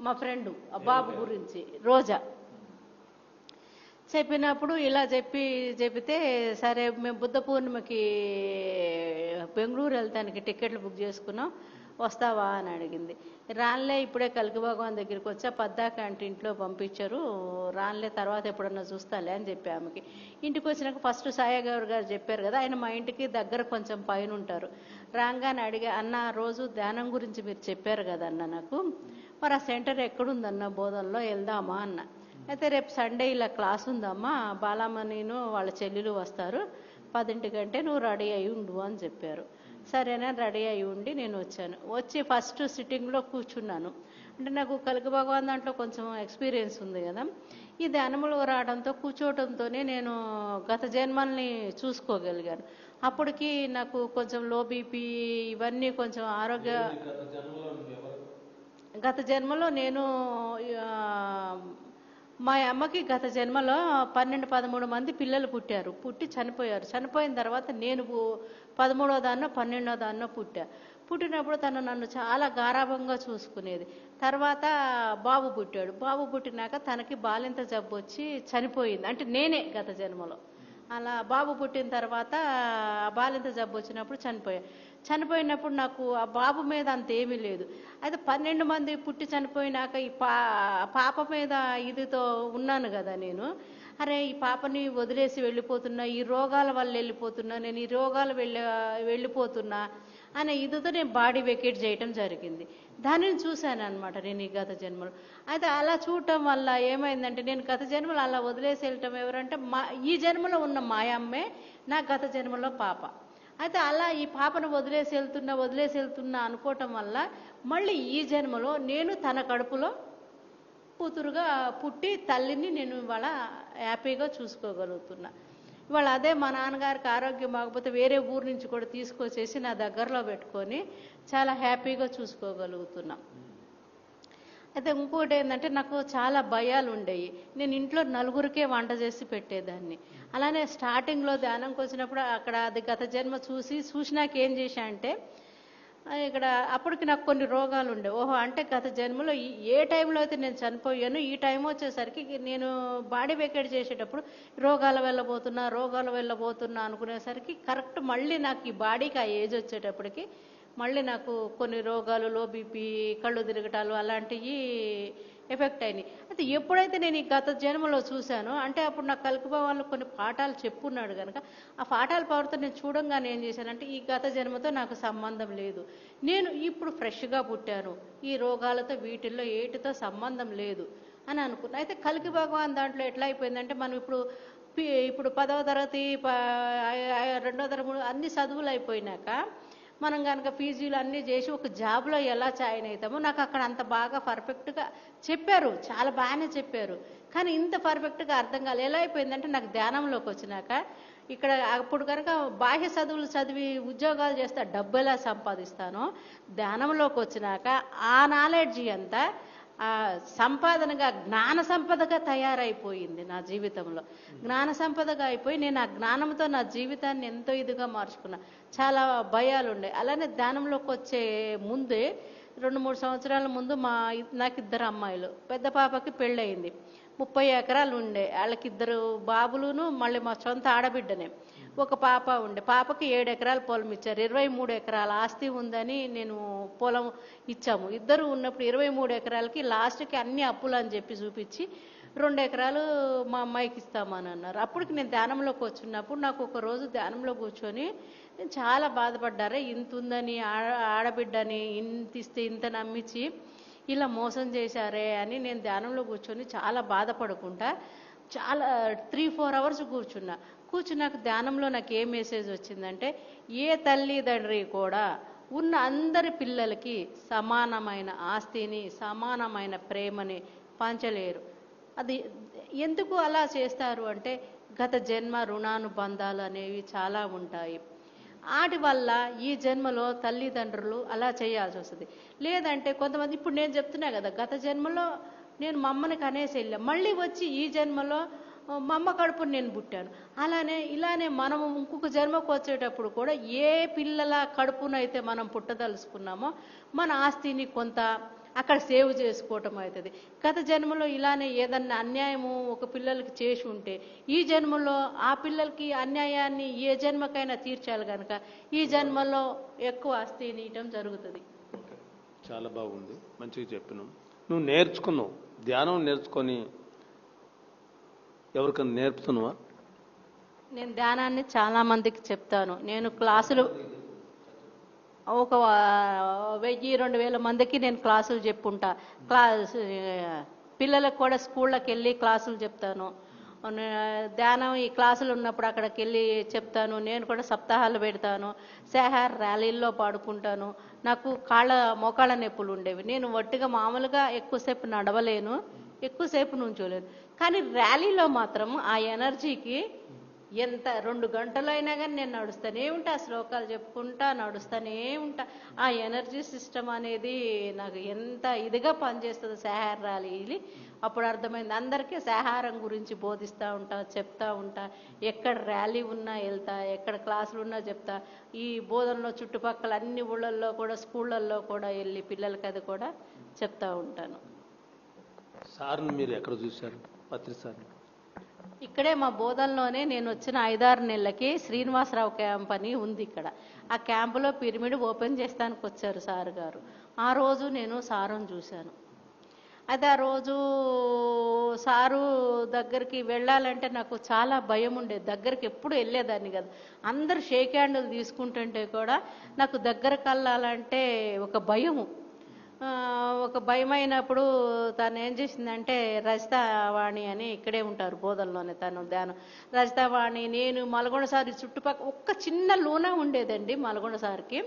మా ఫ్రెండు ఆ బాబు గురించి రోజా చెప్పినప్పుడు ఇలా చెప్తే సరే మేము బుద్ధ పూర్ణిమకి బెంగళూరు వెళ్తానికి టికెట్లు బుక్ చేసుకున్నాం, వస్తావా అని అడిగింది. రాన్లే, ఇప్పుడే కలికి భగవాన్ దగ్గరికి వచ్చా, పద్దా క్యాంటీన్లో పంపించారు, రాన్లే తర్వాత ఎప్పుడన్నా చూస్తాలే అని చెప్పి ఆమెకి. ఇంటికి వచ్చినాక ఫస్ట్ సాయగౌర్ గారు చెప్పారు కదా, ఆయన మా ఇంటికి దగ్గర కొంచెం పైన ఉంటారు. రాగానే అడిగా, అన్న రోజు ధ్యానం గురించి మీరు చెప్పారు కదన్న నాకు, మరి ఆ సెంటర్ ఎక్కడుందన్న బోధనలో వెళ్దామా అన్న. అయితే రేపు సండే ఇలా క్లాస్ ఉందమ్మా, బాలమ్మనిను వాళ్ళ చెల్లెలు వస్తారు, 10 గంటే నువ్వు రెడీ అయి ఉండు అని చెప్పారు. సరేనా, రెడీ అయి ఉండి నేను వచ్చాను. వచ్చి ఫస్ట్ సిట్టింగ్లో కూర్చున్నాను. అంటే నాకు కలికి భగవాన్ దాంట్లో కొంచెం ఎక్స్పీరియన్స్ ఉంది కదా. ఈ ధ్యానంలో రావడంతో కూర్చోవడంతోనే నేను గత జన్మల్ని చూసుకోగలిగాను. అప్పటికి నాకు కొంచెం లో బీపీ ఇవన్నీ కొంచెం ఆరోగ్య గత జన్మలో నేను మా అమ్మకి గత జన్మలో 12-13 మంది పిల్లలు పుట్టారు. పుట్టి చనిపోయారు. చనిపోయిన తర్వాత నేను 13వ దాన్నో 12వ దాన్నో పుట్టినప్పుడు తను నన్ను చాలా గారాభంగా చూసుకునేది. తర్వాత బాబు పుట్టాడు. బాబు పుట్టినాక తనకి బాలింత జబ్బు వచ్చి చనిపోయింది. అంటే నేనే గత జన్మలో. అలా బాబు పుట్టిన తర్వాత బాలింత జబ్బు వచ్చినప్పుడు చనిపోయినప్పుడు నాకు ఆ బాబు మీద అంత ఏమీ లేదు. అయితే 12 మంది పుట్టి చనిపోయినాక ఈ పాప మీద ఇదితో ఉన్నాను కదా నేను. అరే ఈ పాపని వదిలేసి వెళ్ళిపోతున్నా, ఈ రోగాల వల్ల వెళ్ళిపోతున్నా, నేను ఈ రోగాలు వెళ్ళిపోతున్నా అనే ఇదితో నేను బాడీ వెకేట్ చేయటం జరిగింది. దానిని చూశాను అనమాట నేను ఈ గత జన్మలో. అయితే అలా చూడటం వల్ల ఏమైందంటే నేను గత జన్మలో అలా వదిలేసి వెళ్ళటం ఎవరంటే ఈ జన్మలో ఉన్న మాయమ్మే నా గత జన్మలో పాప. అయితే అలా ఈ పాపను వదిలేసి వెళ్తున్నా అనుకోవటం వల్ల మళ్ళీ ఈ జన్మలో నేను తన కడుపులో కూతురుగా పుట్టి తల్లిని నేను ఇవాళ హ్యాపీగా చూసుకోగలుగుతున్నా. ఇవాళ అదే మా నాన్నగారికి ఆరోగ్యం బాగపోతే వేరే ఊరు నుంచి కూడా తీసుకొచ్చేసి నా దగ్గరలో పెట్టుకొని చాలా హ్యాపీగా చూసుకోగలుగుతున్నా. అయితే ఇంకోటి ఏంటంటే నాకు చాలా భయాలు ఉండేవి. నేను ఇంట్లో నలుగురికే వంట చేసి పెట్టేదాన్ని. అలానే స్టార్టింగ్లో ధ్యానంకి వచ్చినప్పుడు అక్కడ అది గత జన్మ చూసినాక ఏం చేశా అంటే ఇక్కడ అప్పటికి నాకు కొన్ని రోగాలు ఉండే. ఓహో అంటే గత జన్మలో ఏ టైంలో అయితే నేను చనిపోయాను ఈ టైం వచ్చేసరికి నేను బాడీ వెకేట్ చేసేటప్పుడు రోగాలు వెళ్ళబోతున్నా అనుకునేసరికి కరెక్ట్ మళ్ళీ నాకు ఈ బాడీకి ఆ ఏజ్ వచ్చేటప్పటికి మళ్ళీ నాకు కొన్ని రోగాలు, లో బీపీ, కళ్ళు తిరగటాలు అలాంటివి ఎఫెక్ట్ అయినాయి. అయితే ఎప్పుడైతే నేను ఈ గత జన్మలో చూశానో అంటే అప్పుడు నాకు కలికిభవాన్లో కొన్ని పాఠాలు చెప్పున్నాడు కనుక ఆ పాఠాల పవర్తో నేను చూడంగానే ఏం చేశానంటే ఈ గత జన్మతో నాకు సంబంధం లేదు, నేను ఇప్పుడు ఫ్రెష్గా పుట్టాను, ఈ రోగాలతో వీటిల్లో ఏటితో సంబంధం లేదు అని అనుకున్నా. అయితే కలికి భగవాన్ దాంట్లో ఎట్లా అయిపోయిందంటే మనం ఇప్పుడు 10వ తరగతి 2వ తరగతి అన్ని చదువులు అయిపోయినాక మనం కనుక పీజీలు అన్నీ చేసి ఒక జాబ్లో ఎలా జాయిన్ అవుతామో నాకు అక్కడ అంత బాగా పర్ఫెక్ట్గా చెప్పారు, చాలా బాగానే చెప్పారు. కానీ ఇంత పర్ఫెక్ట్గా అర్థం కాలేదు. ఎలా అయిపోయిందంటే నాకు ధ్యానంలోకి వచ్చినాక ఇక్కడ అప్పుడు కనుక బాహ్య చదువులు చదివి ఉద్యోగాలు చేస్తే డబ్బు ఎలా సంపాదిస్తానో ధ్యానంలోకి వచ్చినాక ఆ నాలెడ్జి అంతా సంపాదనగా జ్ఞాన సంపదగా తయారైపోయింది నా జీవితంలో. జ్ఞాన సంపదగా అయిపోయి నేను ఆ జ్ఞానంతో నా జీవితాన్ని ఎంతో ఇదిగా మార్చుకున్నా. చాలా భయాలు ఉండే. అలానే ధ్యానంలోకి వచ్చే ముందే 2-3 సంవత్సరాల ముందు నాకు 2 అమ్మాయిలు. పెద్ద పాపకి పెళ్ళయింది. 30 ఎకరాలు ఉండే. వాళ్ళకి 2 బాబులును మళ్ళీ మా సొంత ఆడబిడ్డనే. ఒక పాప ఉండే. పాపకి 7 ఎకరాల పొలం ఇచ్చారు. 23 ఎకరాల ఆస్తి ఉందని నేను పొలం ఇచ్చాము. ఇద్దరు ఉన్నప్పుడు 23 ఎకరాలకి లాస్ట్కి అన్ని అప్పులు అని చెప్పి చూపించి 2 ఎకరాలు మా అమ్మాయికి ఇస్తామని అన్నారు. అప్పటికి నేను ధ్యానంలోకి వచ్చినప్పుడు నాకు ఒక రోజు ధ్యానంలో కూర్చొని నేను చాలా బాధపడ్డారే, ఇంత ఉందని ఆడబిడ్డని ఇంత ఇస్తే ఇంత నమ్మించి ఇలా మోసం చేశారే అని నేను ధ్యానంలో కూర్చొని చాలా బాధపడుకుంటా చాలా 3-4 అవర్స్ కూర్చున్నాక ధ్యానంలో నాకు ఏ మెసేజ్ వచ్చిందంటే ఏ తల్లిదండ్రి కూడా ఉన్న అందరి పిల్లలకి సమానమైన ఆస్తిని సమానమైన ప్రేమని పంచలేరు. అది ఎందుకు అలా చేస్తారు అంటే గత జన్మ రుణానుబంధాలు అనేవి చాలా ఉంటాయి. వాటి వల్ల ఈ జన్మలో తల్లిదండ్రులు అలా చేయాల్సి వస్తుంది. లేదంటే కొంతమంది ఇప్పుడు నేను చెప్తున్నా కదా గత జన్మలో నేను మా అమ్మని కనేసి వెళ్ళా, మళ్ళీ వచ్చి ఈ జన్మలో మా అమ్మ కడుపుని నేను పుట్టాను. ఇలానే మనం ఇంకొక జన్మకు వచ్చేటప్పుడు కూడా ఏ పిల్లల కడుపునైతే మనం పుట్టదలుచుకున్నామో మన ఆస్తిని కొంత అక్కడ సేవ్ చేసుకోవటం అవుతుంది. గత జన్మలో ఇలానే ఏదన్నా అన్యాయము ఒక పిల్లలకి చేసి ఉంటే ఈ జన్మలో ఆ పిల్లలకి అన్యాయాన్ని ఏ జన్మకైనా తీర్చాలి కనుక ఈ జన్మలో ఎక్కువ ఆస్తిని ఇవ్వటం జరుగుతుంది. చాలా బాగుంది, మంచిగా చెప్పినావు. నువ్వు నేర్చుకున్నావు, ధ్యానం నేర్చుకొని ఎవరికైనా నేర్పుతున్నావా? నేను ధ్యానాన్ని చాలా మందికి చెప్తాను. నేను క్లాసులు ఒక 1000-2000 మందికి నేను క్లాసులు చెప్పుంటా. పిల్లలకు కూడా స్కూళ్ళకి వెళ్ళి క్లాసులు చెప్తాను. ధ్యానం ఈ క్లాసులు ఉన్నప్పుడు అక్కడికి వెళ్ళి చెప్తాను. నేను కూడా సప్తాహాలు పెడతాను, సెహార్ ర్యాలీల్లో పాడుకుంటాను. నాకు మోకాళ్ళ నొప్పులు ఉండేవి. నేను వట్టిగా మామూలుగా ఎక్కువసేపు నడవలేను, ఎక్కువసేపు నుంచోలేను. కానీ ర్యాలీలో మాత్రం ఆ ఎనర్జీకి ఎంత 2 గంటలు అయినా కానీ నేను నడుస్తూనే ఉంటా, శ్లోకాలు చెప్పుకుంటా నడుస్తూనే ఉంటా. ఆ ఎనర్జీ సిస్టమ్ అనేది నాకు ఎంత ఇదిగా పనిచేస్తుంది సెహార్ ర్యాలీ. అప్పుడు అర్థమైంది. అందరికీ సెహారం గురించి బోధిస్తూ ఉంటా, చెప్తా ఉంటా. ఎక్కడ ర్యాలీ ఉన్నా వెళ్తా, ఎక్కడ క్లాసులు ఉన్నా చెప్తా. ఈ బోధనలో చుట్టుపక్కల అన్ని ఊళ్ళల్లో కూడా, స్కూళ్ళల్లో కూడా వెళ్ళి పిల్లలకి అది కూడా చెప్తా ఉంటాను. సార్ని మీరు ఎక్కడ చూశారు? పత్రి సార్ ఇక్కడే మా బోధనలోనే నేను వచ్చిన 5-6 నెలలకి శ్రీనివాసరావు క్యాంప్ అని ఉంది ఇక్కడ. ఆ క్యాంపులో పిరమిడ్ ఓపెన్ చేస్తానికి వచ్చారు సార్ గారు. ఆ రోజు నేను సారుని చూశాను. అయితే ఆ రోజు సారు దగ్గరికి వెళ్ళాలంటే నాకు చాలా భయం ఉండేది. దగ్గరికి ఎప్పుడు వెళ్ళేదాన్ని కదా. అందరు షేక్ హ్యాండ్లు తీసుకుంటుంటే కూడా నాకు దగ్గరకు వెళ్ళాలంటే ఒక భయము. ఒక భయమైనప్పుడు తను ఏం చేసిందంటే, రజితావాణి అని ఇక్కడే ఉంటారు బోధనలోనే, తను ధ్యానం. రజితావాణి, నేను, మలగొండ సారి చుట్టుపక్కల ఒక్క చిన్న లూనా ఉండేదండి మలగొండ సార్కి.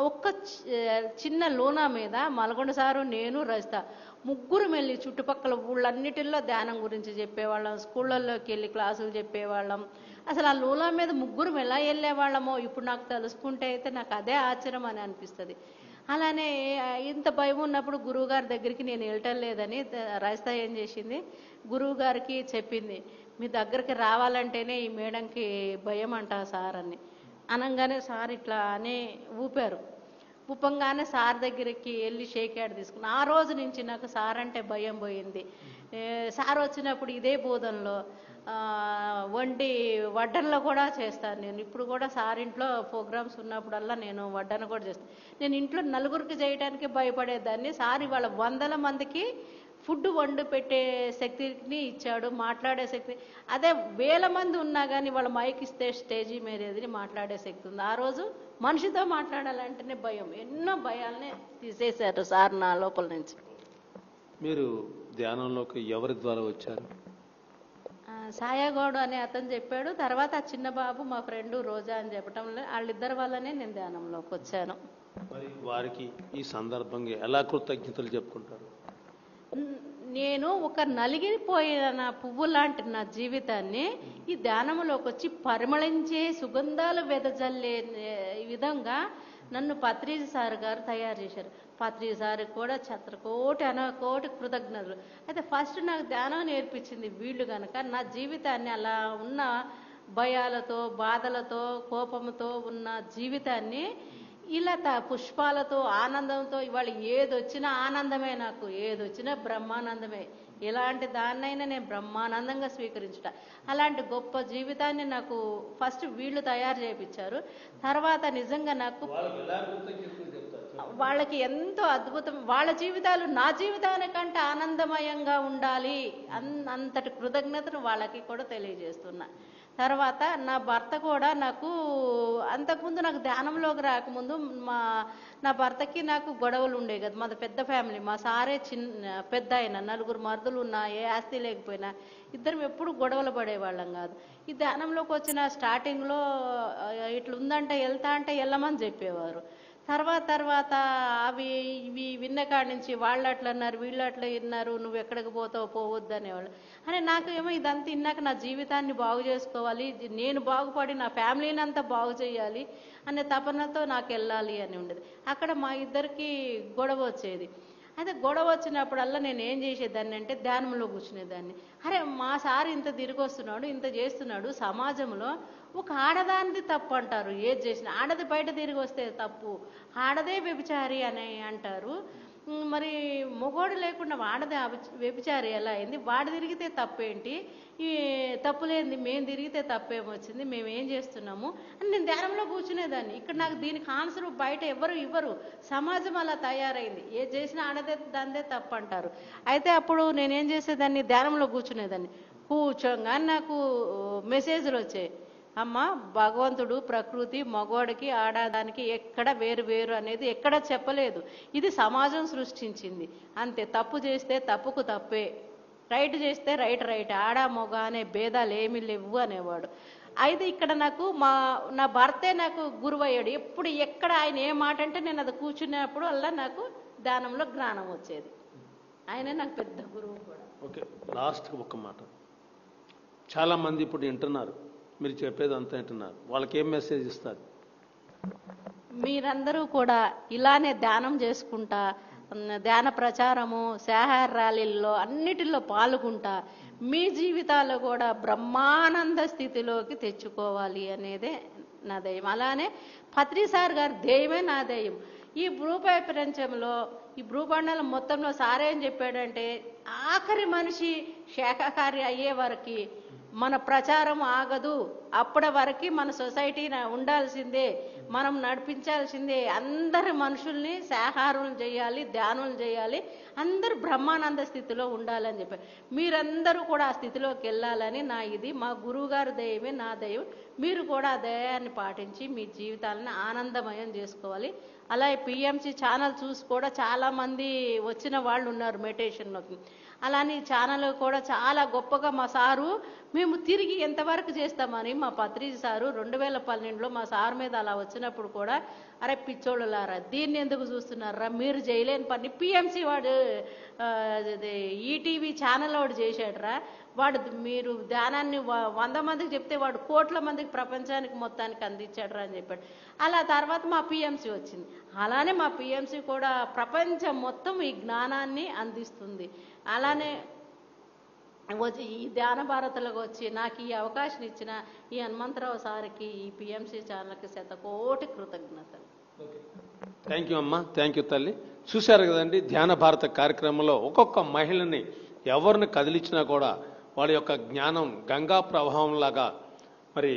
ఒక్క చిన్న లూనా మీద మలగొండ సారు, నేను, రజిత ముగ్గురు వెళ్ళి చుట్టుపక్కల ఊళ్ళన్నిటిల్లో ధ్యానం గురించి చెప్పేవాళ్ళం. స్కూళ్ళల్లోకి వెళ్ళి క్లాసులు చెప్పేవాళ్ళం. అసలు ఆ లూనా మీద ముగ్గురు ఎలా వెళ్ళేవాళ్ళమో ఇప్పుడు నాకు తెలుసుకుంటే అయితే నాకు అదే ఆశ్చర్యం అని అనిపిస్తుంది. అలానే ఇంత భయం ఉన్నప్పుడు గురువుగారి దగ్గరికి నేను వెళ్ళటం లేదని రజిత ఏం చేసింది, గురువుగారికి చెప్పింది, మీ దగ్గరికి రావాలంటేనే ఈ మేడంకి భయం అంట సార్ అని. అనగానే సార్ ఇట్లా అని ఊపారు. ఊపంగానే సార్ దగ్గరికి వెళ్ళి షేక్ హ్యాండ్ తీసుకున్నా. ఆ రోజు నుంచి నాకు సార్ అంటే భయం పోయింది. సార్ వచ్చినప్పుడు ఇదే బోధనలో వడ్డనలో కూడా చేస్తాను నేను. ఇప్పుడు కూడా సార్ ఇంట్లో ప్రోగ్రామ్స్ ఉన్నప్పుడల్లా నేను వడ్డన కూడా చేస్తాను. నేను ఇంట్లో నలుగురికి చేయడానికి భయపడేదాన్ని. సార్ ఇవాళ 100 మందికి ఫుడ్ వండి పెట్టే శక్తిని ఇచ్చాడు, మాట్లాడే శక్తి. అదే 1000 మంది ఉన్నా కానీ వాళ్ళ మైక్ ఇస్తే స్టేజీ మీద ఎదిరి మాట్లాడే శక్తి ఉంది. ఆ రోజు మనిషితో మాట్లాడాలంటేనే భయం. ఎన్నో భయాలనే తీసేశారు సార్ నా లోపల నుంచి. మీరు ధ్యానంలోకి ఎవరి ద్వారా వచ్చారు? సాయగౌడ్ అనే అతను చెప్పాడు. తర్వాత ఆ చిన్న బాబు మా ఫ్రెండు రోజా అని చెప్పటం వాళ్ళిద్దరి వల్లనే నేను ధ్యానంలోకి వచ్చాను. మరి వారికి ఈ సందర్భంగా ఎలా కృతజ్ఞతలు చెప్పుకుంటారు? నేను ఒక నలిగిపోయిన పువ్వు లాంటి నా జీవితాన్ని ఈ ధ్యానంలోకి వచ్చి పరిమళించే సుగంధాలు వెదజల్లే విధంగా నన్ను పత్రిజీ సార్ గారు తయారు చేశారు. పత్రిజీ సార్ కూడా కోటి కృతజ్ఞతలు. అయితే ఫస్ట్ నాకు ధ్యానం నేర్పించింది వీళ్ళు కనుక నా జీవితాన్ని, అలా ఉన్న భయాలతో, బాధలతో, కోపంతో ఉన్న జీవితాన్ని ఇలా పుష్పాలతో, ఆనందంతో, ఇవాళ ఏదొచ్చినా ఆనందమే, నాకు ఏదొచ్చినా బ్రహ్మానందమే. ఎలాంటి దాన్నైనా నేను బ్రహ్మానందంగా స్వీకరించుట. అలాంటి గొప్ప జీవితాన్ని నాకు ఫస్ట్ వీళ్ళు తయారు చేయించారు. తర్వాత నిజంగా నాకు వాళ్ళకి ఎంతో అద్భుతం, వాళ్ళ జీవితాలు నా జీవితానికంటే ఆనందమయంగా ఉండాలి అంతటి కృతజ్ఞతను వాళ్ళకి కూడా తెలియజేస్తున్నా. తర్వాత నా భర్త కూడా నాకు అంతకుముందు, నాకు ధ్యానంలోకి రాకముందు నా భర్తకి నాకు గొడవలు ఉండేవి కదా. మాది పెద్ద ఫ్యామిలీ. మా సారే పెద్ద ఆయన, 4 మరుదులు ఉన్నా, ఏ ఆస్తి లేకపోయినా ఇద్దరం ఎప్పుడు గొడవలు పడేవాళ్ళం కాదు. ఈ ధ్యానంలోకి వచ్చిన స్టార్టింగ్లో ఇట్లా ఉందంటే వెళ్తా అంటే వెళ్ళమని చెప్పేవారు. తర్వాత ఇవి విన్న కాడి నుంచి వాళ్ళు అట్లా అన్నారు, వీళ్ళు అట్లా విన్నారు, నువ్వు ఎక్కడికి పోతావు, పోవద్దు అనేవాళ్ళు. అని నాకేమో ఇదంతా విన్నాక నా జీవితాన్ని బాగు చేసుకోవాలి, నేను బాగుపడి నా ఫ్యామిలీని అంతా బాగు చేయాలి అనే తపనతో నాకు వెళ్ళాలి అని ఉండేది. అక్కడ మా ఇద్దరికి గొడవ వచ్చేది. అయితే గొడవ వచ్చినప్పుడల్లా నేను ఏం చేసేదాన్ని అంటే ధ్యానంలో కూర్చునేదాన్ని. అరే మా సార్ ఇంత తిరిగి వస్తున్నాడు, ఇంత చేస్తున్నాడు, సమాజంలో ఒక ఆడదానిది తప్పు అంటారు. ఏది చేసినా ఆడది బయట తిరిగి వస్తే తప్పు, ఆడదే వ్యభిచారి అని అంటారు. మరి మొగోడు లేకుండా ఆడదే వ్యభిచారి ఎలా అయింది, వాడు తిరిగితే తప్పేంటి, ఈ తప్పులేంది, మేము తిరిగితే తప్పేమొచ్చింది, మేము ఏం చేస్తున్నాము అని నేను ధ్యానంలో కూర్చునేదాన్ని. ఇక్కడ నాకు దీనికి ఆన్సర్ బయట ఎవరు ఇవ్వరు. సమాజం అలా తయారైంది, ఏది చేసినా ఆడదే దాందే తప్పు అంటారు. అయితే అప్పుడు నేనేం చేసేదాన్ని, ధ్యానంలో కూర్చునేదాన్ని. కూర్చోగానే నాకు మెసేజ్లు వచ్చాయి. అమ్మ, భగవంతుడు ప్రకృతి మగవాడికి ఆడదానికి ఎక్కడ వేరు వేరు అనేది ఎక్కడ చెప్పలేదు. ఇది సమాజం సృష్టించింది అంతే. తప్పు చేస్తే తప్పుకు తప్పే, రైట్ చేస్తే రైట్ ఆడ మగ అనే భేదాలు ఏమీ లేవు అనేవాడు. అయితే ఇక్కడ నాకు నా భర్తే నాకు గురువు అయ్యాడు. ఎప్పుడు ఎక్కడ ఆయన ఏ మాట అంటే నేను అది కూర్చున్నప్పుడు అలా నాకు ధ్యానంలో జ్ఞానం వచ్చేది. ఆయనే నాకు పెద్ద గురువు కూడా. ఓకే, లాస్ట్కి ఒక్క మాట. చాలామంది ఇప్పుడు వింటున్నారు, మీరు చెప్పేది అంతా వింటున్నారు, వాళ్ళకి ఏం మెసేజ్ ఇస్తారు? మీరందరూ కూడా ఇలానే ధ్యానం చేసుకుంటా, ధ్యాన ప్రచారము, శాహార ర్యాలీల్లో అన్నిటిలో పాల్గొంటా మీ జీవితాలు కూడా బ్రహ్మానంద స్థితిలోకి తెచ్చుకోవాలి అనేదే నా ధ్యేయం. అలానే పత్రి సార్ గారి ధ్యేయమే నా ధ్యేయం. ఈ భూప్రపంచంలో, ఈ భూమండలం మొత్తంలో సార్ ఏం చెప్పాడంటే, ఆఖరి మనిషి శాఖాహారి అయ్యే వరకు మన ప్రచారం ఆగదు. అప్పటి వరకు మన సొసైటీ ఉండాల్సిందే, మనం నడిపించాల్సిందే. అందరి మనుషుల్ని శాఖాహారులు చేయాలి, ధ్యానులు చేయాలి, అందరూ బ్రహ్మానంద స్థితిలో ఉండాలని చెప్పారు. మీరందరూ కూడా ఆ స్థితిలోకి వెళ్ళాలని నా ఇది. మా గురువుగారి దయమే నా దయం. మీరు కూడా ఆ దయాన్ని పాటించి మీ జీవితాలను ఆనందమయం చేసుకోవాలి. అలాగే పిఎంసి ఛానల్ చూసి కూడా చాలామంది వచ్చిన వాళ్ళు ఉన్నారు మెడిటేషన్లోకి. అలానే ఛానల్ కూడా చాలా గొప్పగా మా సారు మేము తిరిగి ఎంతవరకు చేస్తామని మా పత్రిజీ సారు 2012లో మా సారు మీద అలా వచ్చినప్పుడు కూడా, అరే పిచ్చోళ్ళలారా దీన్ని ఎందుకు చూస్తున్నారా, మీరు చేయలేని పని పిఎంసి వాడు ఈటీవీ ఛానల్ వాడు చేశాడురా, వాడు మీరు ధ్యానాన్ని 100 మందికి చెప్తే వాడు కోట్ల మందికి ప్రపంచానికి మొత్తానికి అందించాడురా అని చెప్పాడు. అలా తర్వాత మా పిఎంసి వచ్చింది. అలానే మా పిఎంసి కూడా ప్రపంచం మొత్తం ఈ జ్ఞానాన్ని అందిస్తుంది. అలానే వచ్చి ఈ ధ్యాన భారత్లోకి వచ్చి నాకు ఈ అవకాశం ఇచ్చిన ఈ హనుమంతరావు సార్కి, ఈ పిఎంసి ఛానల్కి శతకోటి కృతజ్ఞతలు. థ్యాంక్ యూ అమ్మా, థ్యాంక్ యూ తల్లి. చూశారు కదండి, ధ్యాన భారత కార్యక్రమంలో ఒక్కొక్క మహిళని ఎవరిని కదిలించినా కూడా వాళ్ళ యొక్క జ్ఞానం గంగా ప్రవాహంలాగా మరి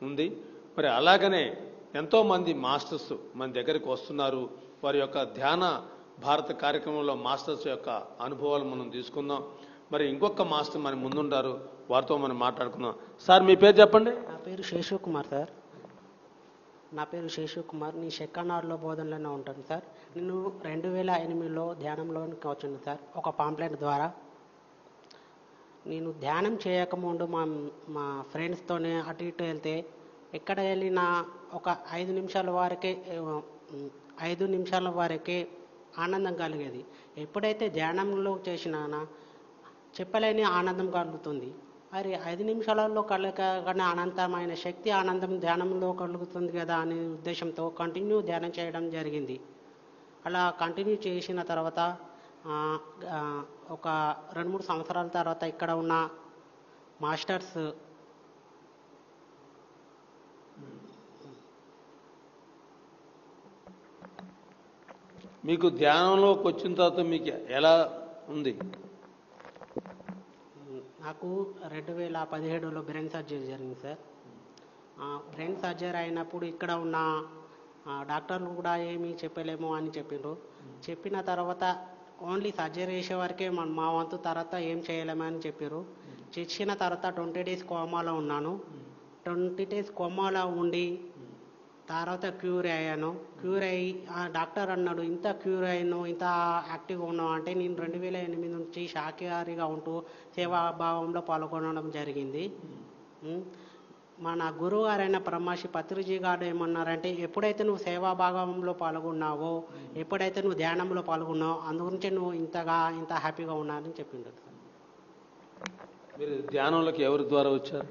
ఉంది. మరి అలాగనే ఎంతోమంది మాస్టర్స్ మన దగ్గరికి వస్తున్నారు. వారి యొక్క ధ్యాన భారత కార్యక్రమంలో మాస్టర్స్ యొక్క అనుభవాలు మనం తీసుకుందాం. మరి ఇంకొక మాస్టర్ మన ముందుంటారు, వారితో మనం మాట్లాడుకుందాం. సార్ మీ పేరు చెప్పండి. నా పేరు శేషకుమార్ సార్. నా పేరు శేషకుమార్. నేను షెక్కనార్లో బోధనలోనే ఉంటాను సార్. నేను 2008లో ధ్యానంలోకి వచ్చాను సార్, ఒక పాంప్లెట్ ద్వారా. నేను ధ్యానం చేయకముందు మా ఫ్రెండ్స్తోనే అటు ఇటు వెళ్తే ఎక్కడ వెళ్ళినా ఒక 5 నిమిషాల వరకే ఆనందం కలిగేది. ఎప్పుడైతే ధ్యానంలో చేసినానా చెప్పలేని ఆనందం కలుగుతుంది. మరి 5 నిమిషాలలో కలగని అనంతమైన శక్తి ఆనందం ధ్యానంలో కలుగుతుంది కదా అనే ఉద్దేశంతో కంటిన్యూ ధ్యానం చేయడం జరిగింది. అలా కంటిన్యూ చేసిన తర్వాత ఒక 2-3 సంవత్సరాల తర్వాత ఇక్కడ ఉన్న మాస్టర్స్ మీకు ధ్యానంలోకి వచ్చిన తర్వాత మీకు ఎలా ఉంది? నాకు 2017లో బ్రెయిన్ సర్జరీ జరిగింది సార్. బ్రెయిన్ సర్జరీ అయినప్పుడు ఇక్కడ ఉన్న డాక్టర్లు కూడా ఏమీ చెప్పలేము అని చెప్పిండ్రు. చెప్పిన తర్వాత ఓన్లీ సర్జరీ చేసే వరకే మా వంతు, తర్వాత ఏం చేయలేమని చెప్పారు. చేసిన తర్వాత 20 డేస్ కోమాలో ఉన్నాను. 20 డేస్ కోమాలో ఉండి తర్వాత క్యూర్ అయ్యాను. క్యూర్ అయ్యి డాక్టర్ అన్నాడు, ఇంత క్యూర్ అయ్యాను, ఇంత యాక్టివ్గా ఉన్నావు అంటే నేను 2008 నుంచి శాఖాహారిగా ఉంటూ సేవాభావంలో పాల్గొనడం జరిగింది. మన గురువు గారైన బ్రహ్మర్షి పత్రిజీ గారు ఏమన్నారంటే, ఎప్పుడైతే నువ్వు సేవాభాగంలో పాల్గొన్నావో, ఎప్పుడైతే నువ్వు ధ్యానంలో పాల్గొన్నావో అందుగురించి నువ్వు ఇంత హ్యాపీగా ఉన్నారని చెప్పిండు. మీరు ధ్యానంలోకి ఎవరి ద్వారా వచ్చారు?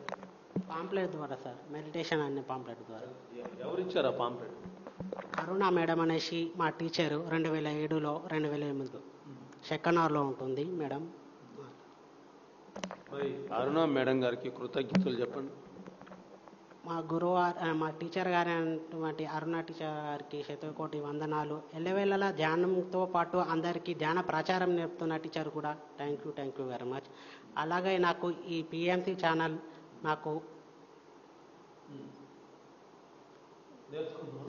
పాంప్లెట్ ద్వారా సార్, మెడిటేషన్ అనే పాంప్లెట్ ద్వారా. ఎవరు ఇచ్చారు ఆ పాంప్లెట్? కరుణ మేడం అనేసి మా టీచరు 2007లో 2008 షెక్కనార్లో ఉంటుంది మేడం. మరి అరుణ మేడం గారికి కృతజ్ఞతలు చెప్పండి. మా టీచర్ గారి అయినటువంటి అరుణ టీచర్ గారికి శతకోటి వందనాలు. ఎల్లవేళలా ధ్యానంతో పాటు అందరికీ ధ్యాన ప్రచారం నేర్పుతున్న టీచర్ కూడా థ్యాంక్ యూ వెరీ మచ్. అలాగే నాకు ఈ పిఎంసి ఛానల్ నాకు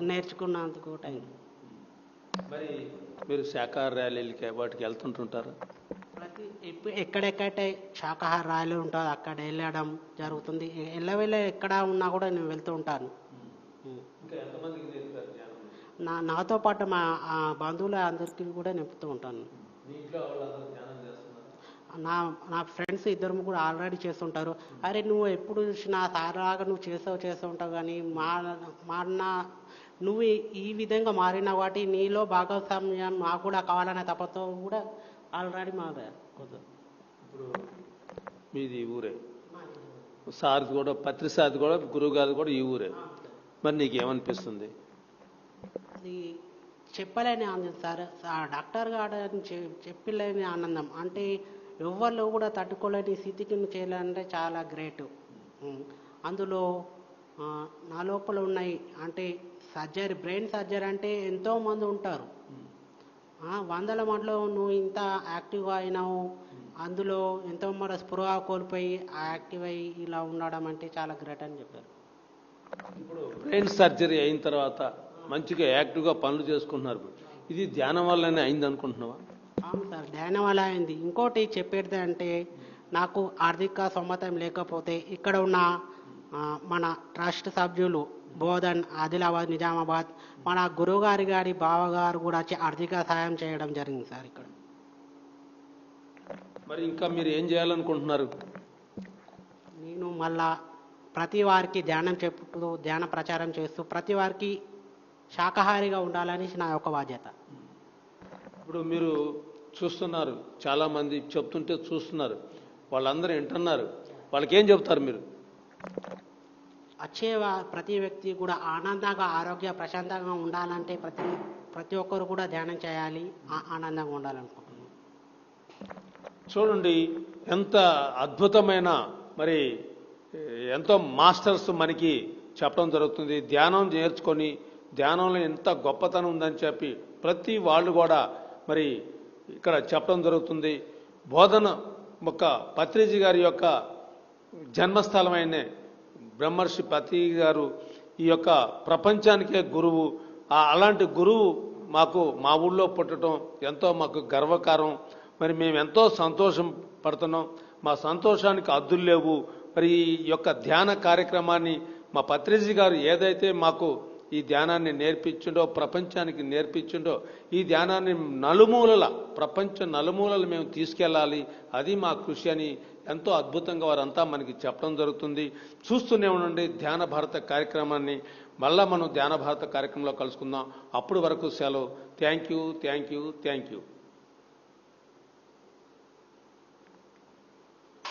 నేర్చుకున్నందుకు థ్యాంక్ యూ. మరి మీరు శాఖాహార ర్యాలీలకి వాటికి వెళ్తుంటుంటారా? ఎక్కడెక్కడైతే శాఖాహార ర్యాలీ ఉంటుందో అక్కడ వెళ్ళడం జరుగుతుంది. ఎల్లవేళ ఎక్కడ ఉన్నా కూడా నేను వెళ్తూ ఉంటాను. నాతో పాటు మా బంధువుల అందరికీ కూడా నింపుతూ ఉంటాను. నా ఫ్రెండ్స్ ఇద్దరు కూడా ఆల్రెడీ చేస్తుంటారు. అరే నువ్వు ఎప్పుడు చూసినా సార్లాగా నువ్వు చేస్తూ ఉంటావు, కానీ మారిన నువ్వు ఈ విధంగా మారిన వాటి నీలో భాగస్వామ్యం మాకు కూడా కావాలనే తపతో కూడా ఆల్రెడీ మారారు. మీది ఊరే, సార్ది కూడా పత్రిసాది కూడా గురువు గారిది కూడా ఈ ఊరే. మరి నీకేమనిపిస్తుంది? అది చెప్పలేని ఆనందం సార్. డాక్టర్ గారు చెప్పలేని ఆనందం అంటే ఎవరు కూడా తట్టుకోలేని స్థితికి నువ్వు చేయాలంటే చాలా గ్రేట్. అందులో నా లోపల ఉన్నాయి అంటే సర్జరీ, బ్రెయిన్ సర్జరీ అంటే ఎంతోమంది ఉంటారు. వందల మందిలో నువ్వు ఇంత యాక్టివ్గా అయినావు, అందులో ఎంతోమంది స్పృహ కోల్పోయి యాక్టివ్ అయ్యి ఇలా ఉండడం అంటే చాలా గ్రేట్ అని చెప్పారు. ఇప్పుడు బ్రెయిన్ సర్జరీ అయిన తర్వాత మంచిగా యాక్టివ్గా పనులు చేసుకుంటున్నారు. ఇది ధ్యానం వల్లనే అయింది అనుకుంటున్నావా? అవును సార్, ధ్యానం వల్ల అయింది. ఇంకోటి చెప్పేది అంటే నాకు ఆర్థిక సమ్మతం లేకపోతే ఇక్కడ ఉన్న మన ట్రస్ట్ సభ్యులు బోధన్, ఆదిలాబాద్, నిజామాబాద్ మన గురువుగారి బావగారు కూడా ఆర్థిక సహాయం చేయడం జరిగింది సార్ ఇక్కడ. మరి ఇంకా మీరు ఏం చేయాలనుకుంటున్నారు? నేను మళ్ళా ప్రతి వారికి ధ్యానం చెప్తూ ధ్యాన ప్రచారం చేస్తూ ప్రతి వారికి శాకాహారిగా ఉండాలని నా యొక్క బాధ్యత. ఇప్పుడు మీరు చూస్తున్నారు, చాలామంది చెప్తుంటే చూస్తున్నారు, వాళ్ళందరూ వింటున్నారు, వాళ్ళకి ఏం చెప్తారు మీరు? వచ్చే ప్రతి వ్యక్తి కూడా ఆనందంగా ఆరోగ్య ప్రశాంతంగా ఉండాలంటే ప్రతి ఒక్కరు కూడా ధ్యానం చేయాలి, ఆనందంగా ఉండాలనుకుంటున్నాను. చూడండి ఎంత అద్భుతమైన మరి ఎంతో మాస్టర్స్ మనకి చెప్పడం జరుగుతుంది. ధ్యానం నేర్చుకొని ధ్యానంలో ఎంత గొప్పతనం ఉందని చెప్పి ప్రతి వాళ్ళు కూడా మరి ఇక్కడ చెప్పడం జరుగుతుంది. బోధన ఒక పత్రిజీ గారి యొక్క జన్మస్థలమైన బ్రహ్మర్షి పత్రి గారు ఈ యొక్క ప్రపంచానికే గురువు. అలాంటి గురువు మాకు మా ఊళ్ళో పుట్టడం ఎంతో మాకు గర్వకారం. మరి మేము ఎంతో సంతోషం పడుతున్నాం. మా సంతోషానికి అద్దులు లేవు. మరి ఈ యొక్క ధ్యాన కార్యక్రమాన్ని మా పత్రిజీ గారు ఏదైతే మాకు ఈ ధ్యానాన్ని నేర్పించిండో, ప్రపంచానికి నేర్పించిండో, ఈ ధ్యానాన్ని నలుమూలల ప్రపంచ నలుమూలలు మేము తీసుకెళ్ళాలి, అది మా కృషి అని ఎంతో అద్భుతంగా వారంతా మనకి చెప్పడం జరుగుతుంది. చూస్తూనే ఉండండి ధ్యాన భారత కార్యక్రమాన్ని. మళ్ళా మనం ధ్యాన భారత కార్యక్రమంలో కలుసుకుందాం. అప్పుడు వరకు సెలవు. Thank you.